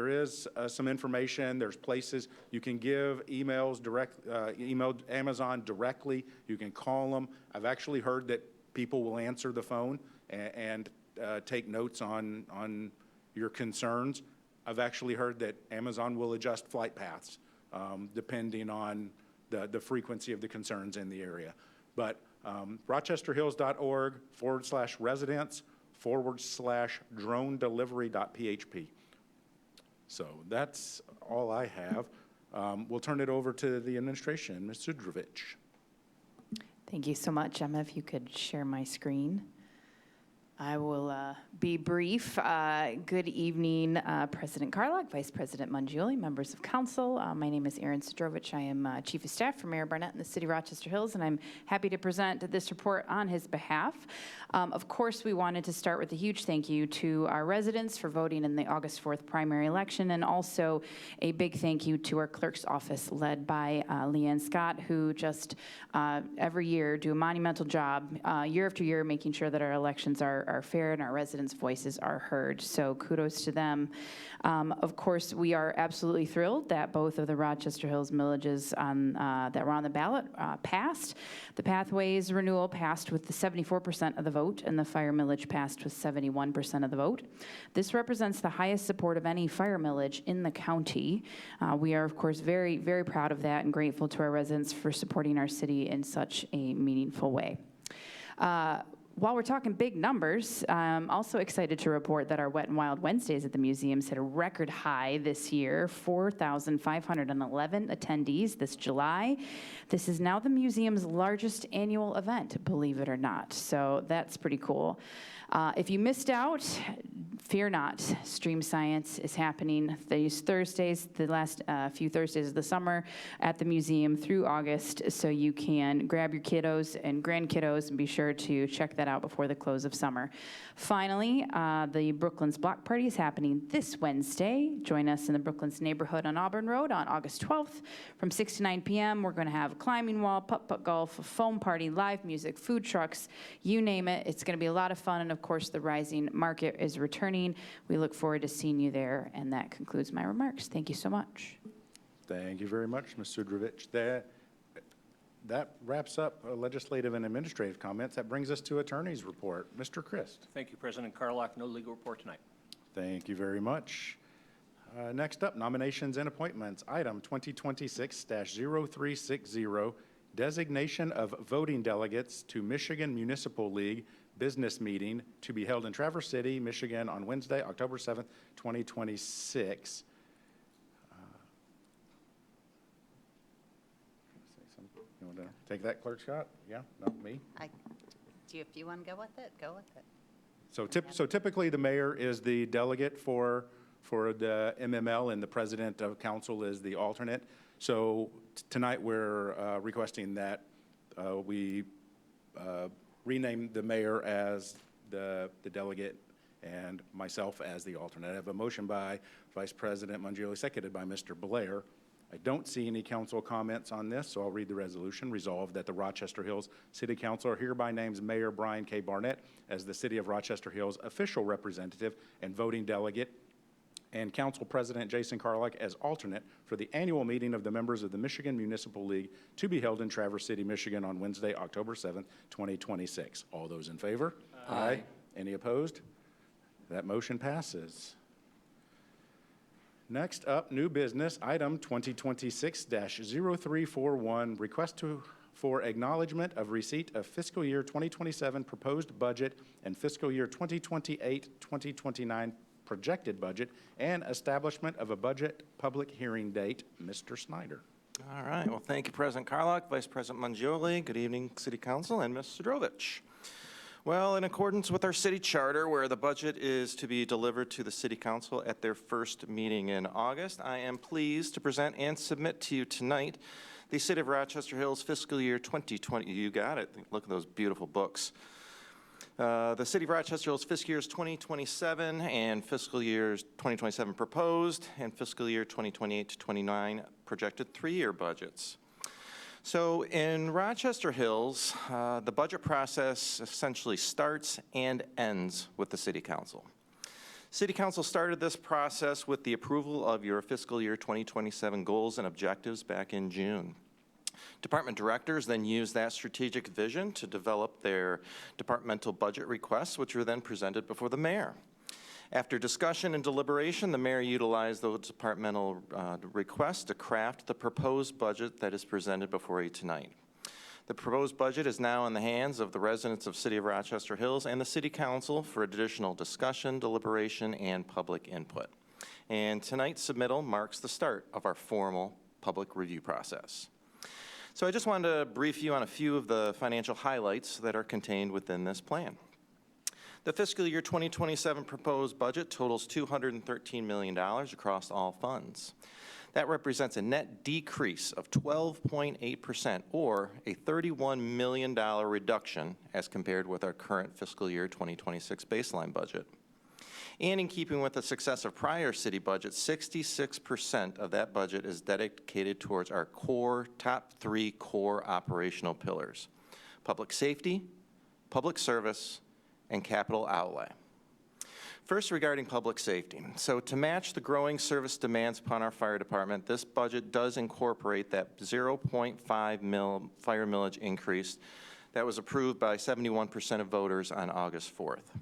is some information. There's places you can give email Amazon directly. You can call them. I've actually heard that people will answer the phone and take notes on your concerns. I've actually heard that Amazon will adjust flight paths depending on the frequency of the concerns in the area. But rochesterhills.org/residents/dronedelivery.php. So that's all I have. We'll turn it over to the administration. Ms. Sudrovich. Thank you so much. Emma, if you could share my screen. I will be brief. Good evening, President Carlock, Vice President Mangioli, members of council. My name is Erin Sidrovich. I am Chief of Staff for Mayor Barnett in the City of Rochester Hills, and I'm happy to present this report on his behalf. Of course, we wanted to start with a huge thank you to our residents for voting in the August 4th primary election, and also a big thank you to our clerk's office led by Leanne Scott, who just every year do a monumental job year after year making sure that our elections are fair and our residents' voices are heard. So kudos to them. Of course, we are absolutely thrilled that both of the Rochester Hills millages that were on the ballot passed. The Pathways renewal passed with the 74% of the vote, and the fire millage passed with 71% of the vote. This represents the highest support of any fire millage in the county. We are, of course, very, very proud of that and grateful to our residents for supporting our city in such a meaningful way. While we're talking big numbers, I'm also excited to report that our Wet and Wild Wednesdays at the museums hit a record high this year, 4,511 attendees this July. This is now the museum's largest annual event, believe it or not. So that's pretty cool. If you missed out, fear not. Stream Science is happening these Thursdays, the last few Thursdays of the summer at the museum through August, so you can grab your kiddos and grandkiddos and be sure to check that out before the close of summer. Finally, the Brooklands Block Party is happening this Wednesday. Join us in the Brooklands neighborhood on Auburn Road on August 12th from 6 to 9 p.m. We're going to have a climbing wall, putt-putt golf, a foam party, live music, food trucks, you name it. It's going to be a lot of fun, and of course, the rising market is returning. We look forward to seeing you there, and that concludes my remarks. Thank you so much. Thank you very much, Ms. Sudrovich. That wraps up legislative and administrative comments. That brings us to attorney's report. Mr. Christ. Thank you, President Carlock. No legal report tonight. Thank you very much. Next up, nominations and appointments. Item 2026-0360, designation of voting delegates to Michigan Municipal League business meeting to be held in Traverse City, Michigan on Wednesday, October 7th, 2026. You want to take that, Clerk Scott? Yeah, no, me? If you want to go with it, go with it. So typically, the mayor is the delegate for the MML, and the president of council is the alternate. So tonight, we're requesting that we rename the mayor as the delegate and myself as the alternate. I have a motion by Vice President Mangioli, seconded by Mr. Blair. I don't see any council comments on this, so I'll read the resolution. Resolved that the Rochester Hills City Council hereby names Mayor Brian K. Barnett as the City of Rochester Hills official representative and voting delegate, and Council President Jason Carlock as alternate for the annual meeting of the members of the Michigan Municipal League to be held in Traverse City, Michigan on Wednesday, October 7th, 2026. All those in favor? Aye. Any opposed? That motion passes. Next up, new business, item 2026-0341, request for acknowledgement of receipt of fiscal year 2027 proposed budget and fiscal year 2028-2029 projected budget and establishment of a budget public hearing date. Mr. Snyder. All right. Well, thank you, President Carlock, Vice President Mangioli. Good evening, City Council, and Ms. Sudrovich. Well, in accordance with our city charter, where the budget is to be delivered to the City Council at their first meeting in August, I am pleased to present and submit to you tonight the City of Rochester Hills fiscal year 2020. You got it. Look at those beautiful books. The City of Rochester Hills fiscal years 2027 and fiscal years 2027 proposed and fiscal year 2028 to 29 projected 3-year budgets. So in Rochester Hills, the budget process essentially starts and ends with the City Council. City Council started this process with the approval of your fiscal year 2027 goals and objectives back in June. Department directors then used that strategic vision to develop their departmental budget requests, which were then presented before the mayor. After discussion and deliberation, the mayor utilized those departmental requests to craft the proposed budget that is presented before you tonight. The proposed budget is now in the hands of the residents of City of Rochester Hills and the City Council for additional discussion, deliberation, and public input. And tonight's submittal marks the start of our formal public review process. So I just wanted to brief you on a few of the financial highlights that are contained within this plan. The fiscal year 2027 proposed budget totals $213 million across all funds. That represents a net decrease of 12.8%, or a $31 million reduction as compared with our current fiscal year 2026 baseline budget. And in keeping with the success of prior city budgets, 66% of that budget is dedicated towards our top 3 core operational pillars: public safety, public service, and capital outlay. First, regarding public safety. So to match the growing service demands upon our fire department, this budget does incorporate that 0.5 mil fire millage increase that was approved by 71% of voters on August 4th.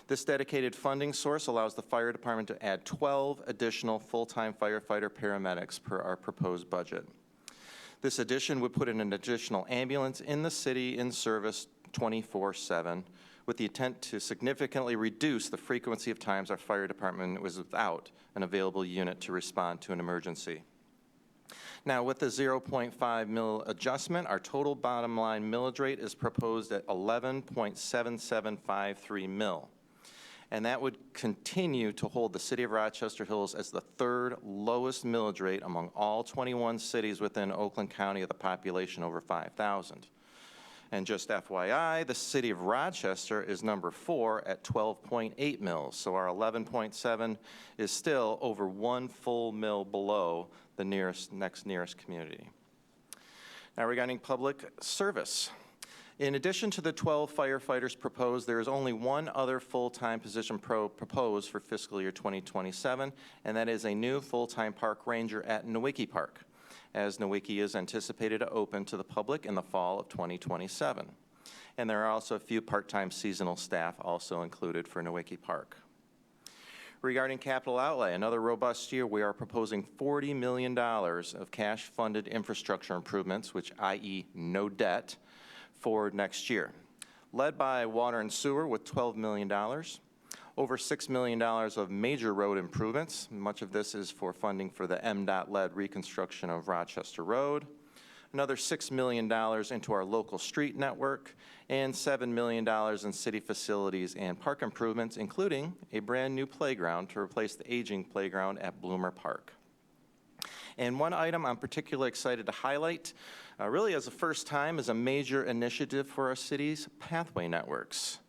This dedicated funding source allows the fire department to add 12 additional full-time firefighter paramedics per our proposed budget. This addition would put in an additional ambulance in the city in service 24/7, with the intent to significantly reduce the frequency of times our fire department was without an available unit to respond to an emergency. Now, with the 0.5 mil adjustment, our total bottom line millage rate is proposed at 11.7753 mil. And that would continue to hold the city of Rochester Hills as the third lowest millage rate among all 21 cities within Oakland County of the population over 5,000. And just FYI, the city of Rochester is number 4 at 12.8 mils. So our 11.7 is still over 1 full mil below the next nearest community. Now, regarding public service. In addition to the 12 firefighters proposed, there is only one other full-time position proposed for fiscal year 2027, and that is a new full-time park ranger at Nowicki Park, as Nowicki is anticipated to open to the public in the fall of 2027. And there are also a few part-time seasonal staff also included for Nowicki Park. Regarding capital outlay, another robust year, we are proposing $40 million of cash-funded infrastructure improvements, which i.e. no debt, for next year, led by water and sewer with $12 million, over $6 million of major road improvements. Much of this is for funding for the MDOT-led reconstruction of Rochester Road, another $6 million into our local street network, and $7 million in city facilities and park improvements, including a brand new playground to replace the aging playground at Bloomer Park. And one item I'm particularly excited to highlight, really as a first time, is a major initiative for our city's pathway networks.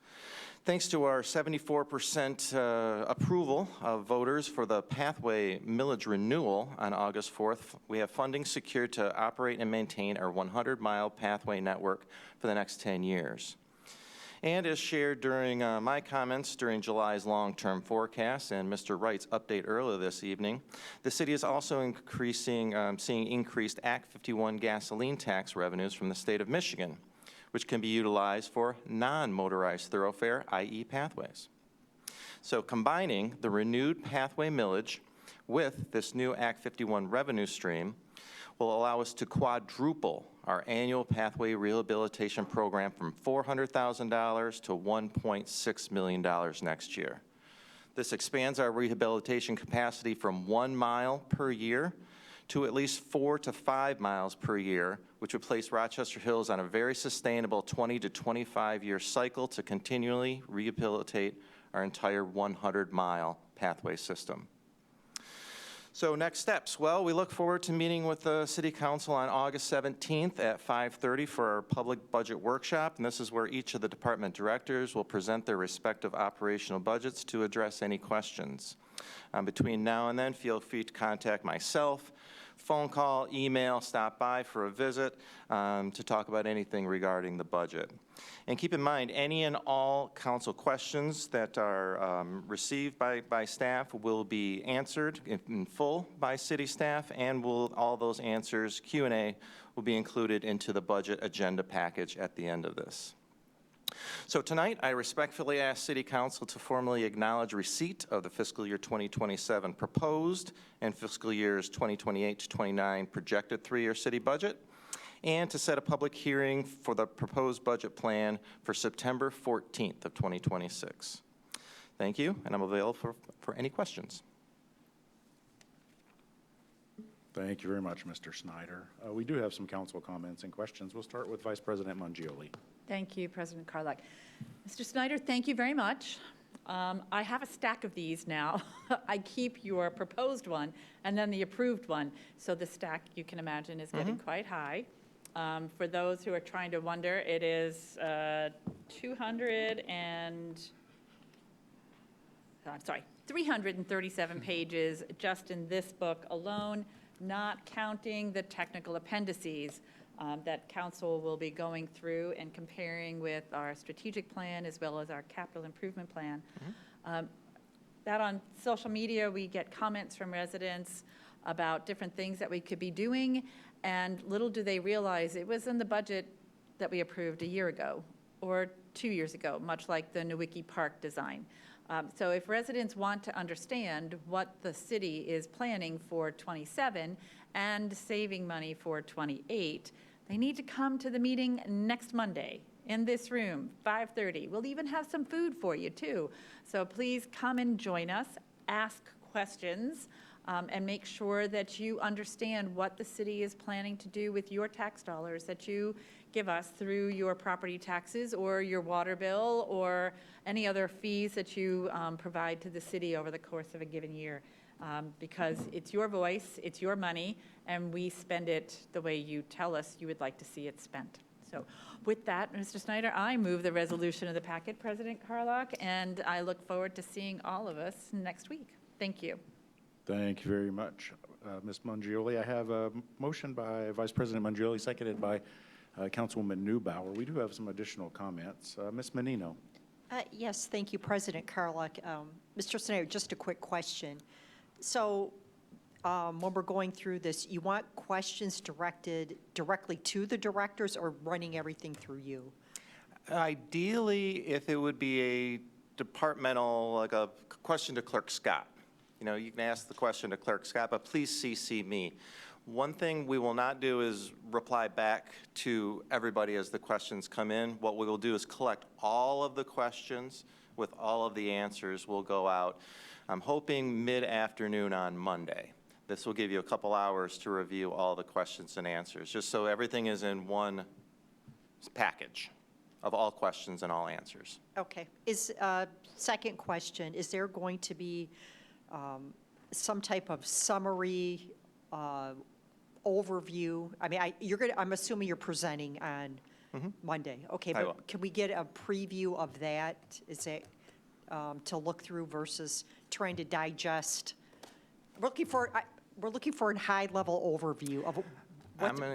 Thanks to our 74% approval of voters for the pathway millage renewal on August 4th, we have funding secured to operate and maintain our 100-mile pathway network for the next 10 years. And as shared during my comments during July's long-term forecast and Mr. Wright's update earlier this evening, the city is also seeing increased Act 51 gasoline tax revenues from the state of Michigan, which can be utilized for non-motorized thoroughfare, i.e. pathways. So combining the renewed pathway millage with this new Act 51 revenue stream will allow us to quadruple our annual pathway rehabilitation program from $400,000 to $1.6 million next year. This expands our rehabilitation capacity from 1 mile per year to at least 4 to 5 miles per year, which would place Rochester Hills on a very sustainable 20 to 25-year cycle to continually rehabilitate our entire 100-mile pathway system. So next steps, well, we look forward to meeting with the City Council on August 17th at 5:30 for our public budget workshop, and this is where each of the department directors will present their respective operational budgets to address any questions. Between now and then, feel free to contact myself, phone call, email, stop by for a visit to talk about anything regarding the budget. And keep in mind, any and all council questions that are received by staff will be answered in full by city staff, and all those answers, Q&A, will be included into the budget agenda package at the end of this. So tonight, I respectfully ask City Council to formally acknowledge receipt of the fiscal year 2027 proposed and fiscal years 2028 to 29 projected 3-year city budget, and to set a public hearing for the proposed budget plan for September 14th of 2026. Thank you, and I'm available for any questions. Thank you very much, Mr. Snyder. We do have some council comments and questions. We'll start with Vice President Mangioli. Thank you, President Carlock. Mr. Snyder, thank you very much. I have a stack of these now. I keep your proposed one and then the approved one. So the stack, you can imagine, is getting quite high. For those who are trying to wonder, it is 337 pages just in this book alone, not counting the technical appendices that council will be going through and comparing with our strategic plan as well as our capital improvement plan. That on social media, we get comments from residents about different things that we could be doing, and little do they realize it was in the budget that we approved a year ago or 2 years ago, much like the Nowicki Park design. So if residents want to understand what the city is planning for 27 and saving money for 28, they need to come to the meeting next Monday in this room, 5:30. We'll even have some food for you, too. So please come and join us, ask questions, and make sure that you understand what the city is planning to do with your tax dollars that you give us through your property taxes or your water bill or any other fees that you provide to the city over the course of a given year. Because it's your voice, it's your money, and we spend it the way you tell us you would like to see it spent. So with that, Mr. Snyder, I move the resolution of the packet, President Carlock, and I look forward to seeing all of us next week. Thank you. Thank you very much, Ms. Mangioli. I have a motion by Vice President Mangioli, seconded by Councilwoman Newbauer. We do have some additional comments. Ms. Menino. Yes, thank you, President Carlock. Mr. Snyder, just a quick question. So when we're going through this, you want questions directed directly to the directors or running everything through you? Ideally, if it would be a departmental, like a question to Clerk Scott. You know, you can ask the question to Clerk Scott, but please CC me. One thing we will not do is reply back to everybody as the questions come in. What we will do is collect all of the questions with all of the answers. Will go out, I'm hoping, mid-afternoon on Monday. This will give you a couple hours to review all the questions and answers, just so everything is in one package of all questions and all answers. Okay. Second question, is there going to be some type of summary overview? I mean, I'm assuming you're presenting on Monday. Okay, I will. but can we get a preview of that? Is it to look through versus trying to digest? We're looking for a high-level overview of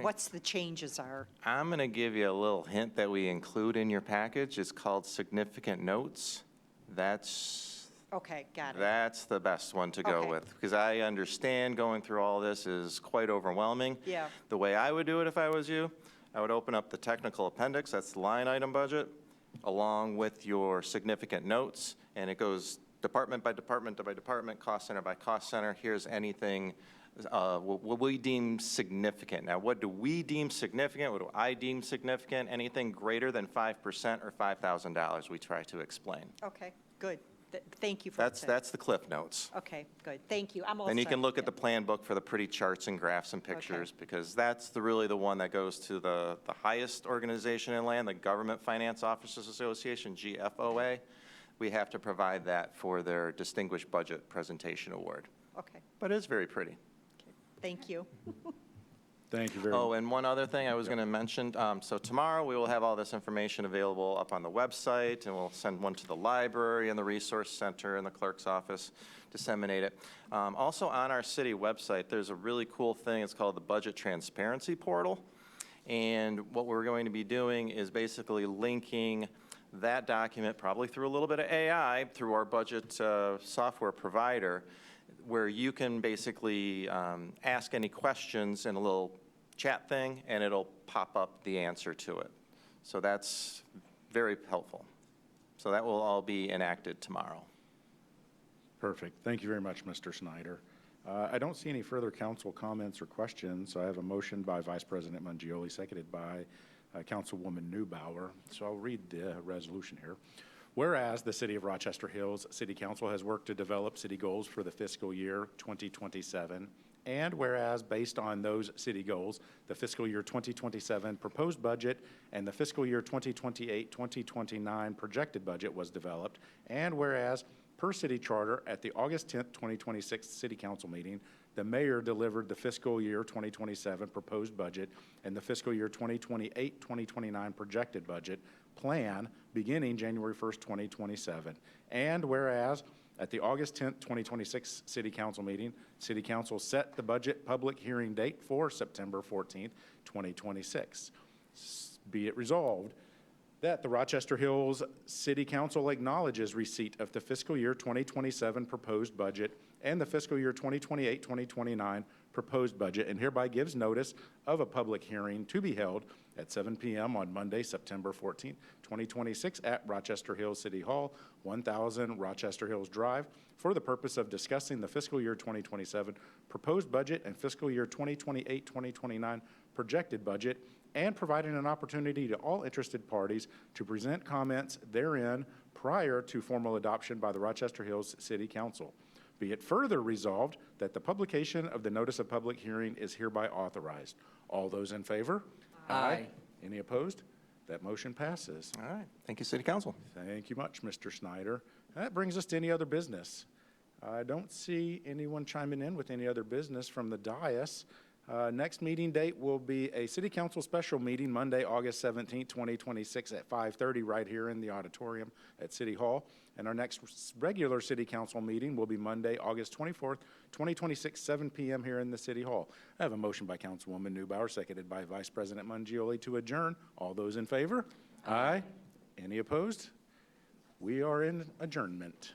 what's the changes are. I'm going to give you a little hint that we include in your package. It's called significant notes. Okay, got it. That's the best one to go with, because I understand going through all this is quite overwhelming. Yeah. The way I would do it if I was you, I would open up the technical appendix, that's the line item budget, along with your significant notes, and it goes department by department by department, cost center by cost center. Here's anything what we deem significant. Now, what do we deem significant? What do I deem significant? Anything greater than 5% or $5,000, we try to explain. Okay, good. Thank you for that. That's the Cliff Notes. Okay, good. Thank you. I'm all Then you set. can look at the plan book for the pretty charts and graphs and pictures, because that's really the one that goes to the highest organization in land, the Government Finance Officers Association, GFOA. We have to provide that for their Distinguished Budget Presentation Award. Okay, But it is very pretty. thank you. Thank you very much. Oh, and one other thing I was going to mention. So tomorrow, we will have all this information available up on the website, and we'll send one to the library and the resource center and the clerk's office, disseminate it. Also on our city website, there's a really cool thing. It's called the Budget Transparency Portal. And what we're going to be doing is basically linking that document, probably through a little bit of AI, through our budget software provider, where you can basically ask any questions in a little chat thing, and it'll pop up the answer to it. So that's very helpful. So that will all be enacted tomorrow. Perfect. Thank you very much, Mr. Snyder. I don't see any further council comments or questions. I have a motion by Vice President Mangioli, seconded by Councilwoman Newbauer. So I'll read the resolution here. Whereas the City of Rochester Hills City Council has worked to develop city goals for the fiscal year 2027, and whereas based on those city goals, the fiscal year 2027 proposed budget and the fiscal year 2028-2029 projected budget was developed, and whereas per city charter at the August 10th, 2026 City Council meeting, the mayor delivered the fiscal year 2027 proposed budget and the fiscal year 2028-2029 projected budget plan beginning January 1st, 2027. And whereas at the August 10th, 2026 City Council meeting, City Council set the budget public hearing date for September 14th, 2026. Be it resolved that the Rochester Hills City Council acknowledges receipt of the fiscal year 2027 proposed budget and the fiscal year 2028-2029 proposed budget, and hereby gives notice of a public hearing to be held at 7 p.m. on Monday, September 14th, 2026 at Rochester Hills City Hall, 1000 Rochester Hills Drive, for the purpose of discussing the fiscal year 2027 proposed budget and fiscal year 2028-2029 projected budget, and providing an opportunity to all interested parties to present comments therein prior to formal adoption by the Rochester Hills City Council. Be it further resolved that the publication of the notice of public hearing is hereby authorized. All those in favor? Aye. Any opposed? That motion passes. All right. Thank you, City Council. Thank you much, Mr. Snyder. That brings us to any other business. I don't see anyone chiming in with any other business from the dais. Next meeting date will be a City Council special meeting Monday, August 17th, 2026 at 5:30 right here in the auditorium at City Hall. And our next regular City Council meeting will be Monday, August 24th, 2026, 7 p.m. here in the City Hall. I have a motion by Councilwoman Newbauer, seconded by Vice President Mangioli to adjourn. All those in favor? Aye. Any opposed? We are in adjournment.